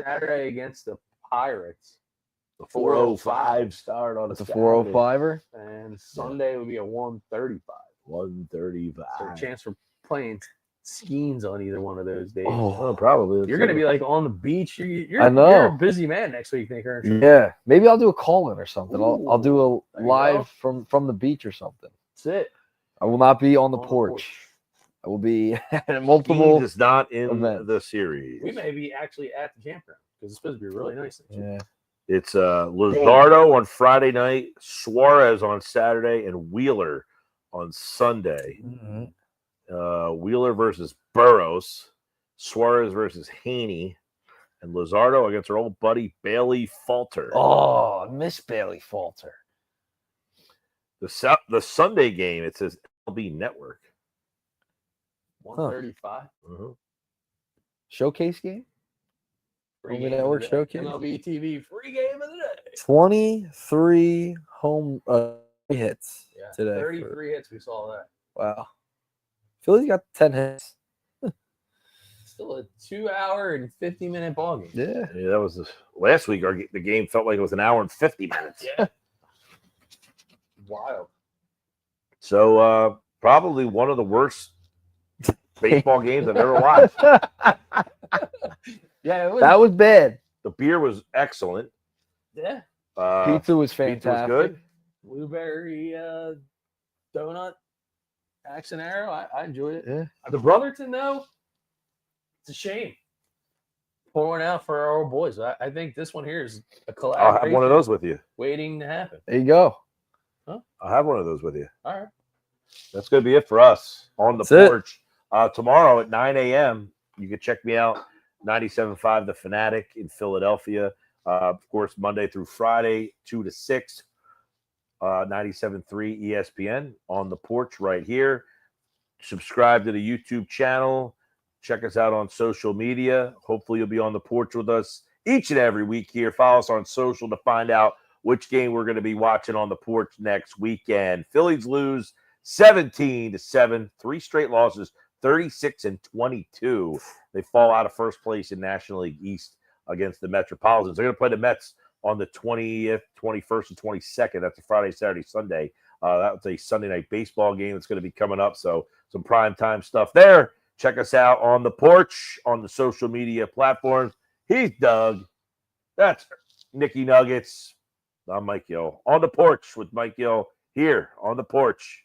Saturday against the Pirates, The 4:05 start on a It's a Saturday. 405er. and Sunday would be a 1:35. 1:35. So a chance for playing skeins on either one of those days. Oh, probably. You're gonna be like on the beach. You're I know. You're a busy man next week, Nick Earnshaw. Yeah, maybe I'll do a call-in or something. I'll do a there you live go. from the beach or something. That's it. I will not be on the On the porch. I will be at Skeens multiple. is not in events. the series. We may be actually at the campground because it's supposed to be really nice. Yeah. It's Luzardo on Friday night, Suarez on Saturday, and Wheeler on Sunday. Wheeler versus Burrows, Suarez versus Haney, and Luzardo against our old buddy Bailey Falter. Oh, Miss Bailey Falter. The Sunday game, it says LB Network. 135. Showcase game? Free MLB game of Network the day. showcase? MLB TV free game of the day. 23 home hits Yeah, today. 33 hits. We saw that. Wow. Phillies got 10 hits. Still a 2-hour and 50-minute ball game. Yeah. Yeah, that was last week. The game felt like it was an hour and 50 minutes. Yeah. Wild. So probably one of the worst baseball games I've ever watched. Yeah, it was. That was bad. The beer was excellent. Yeah. Pizza was Pizza fantastic. was good. Blueberry donut, axe and arrow. I enjoyed it. Yeah. The Brotherton, though, it's a shame. Pouring out for our old boys. I think this one here is a I'll collaboration have one of those with you. waiting to happen. There you go. I'll have one of those with you. All right. That's going to be it for us on the That's it. porch. Tomorrow at 9 a.m., you can check me out, 97.5 The Fanatic in Philadelphia. Of course, Monday through Friday, 2 to 6, 97.3 ESPN on the porch right here. Subscribe to the YouTube channel. Check us out on social media. Hopefully, you'll be on the porch with us each and every week here. Follow us on social to find out which game we're going to be watching on the porch next weekend. Phillies lose 17-7, 3 straight losses, 36-22. They fall out of first place in National League East against the Metropolitans. They're going to play the Mets on the 20th, 21st, and 22nd. That's a Friday, Saturday, Sunday. That's a Sunday night baseball game that's going to be coming up. So some prime time stuff there. Check us out on the porch on the social media platforms. He's Doug. That's Nicky Nuggets. I'm Mike Gill. On the porch with Mike Gill here on the porch.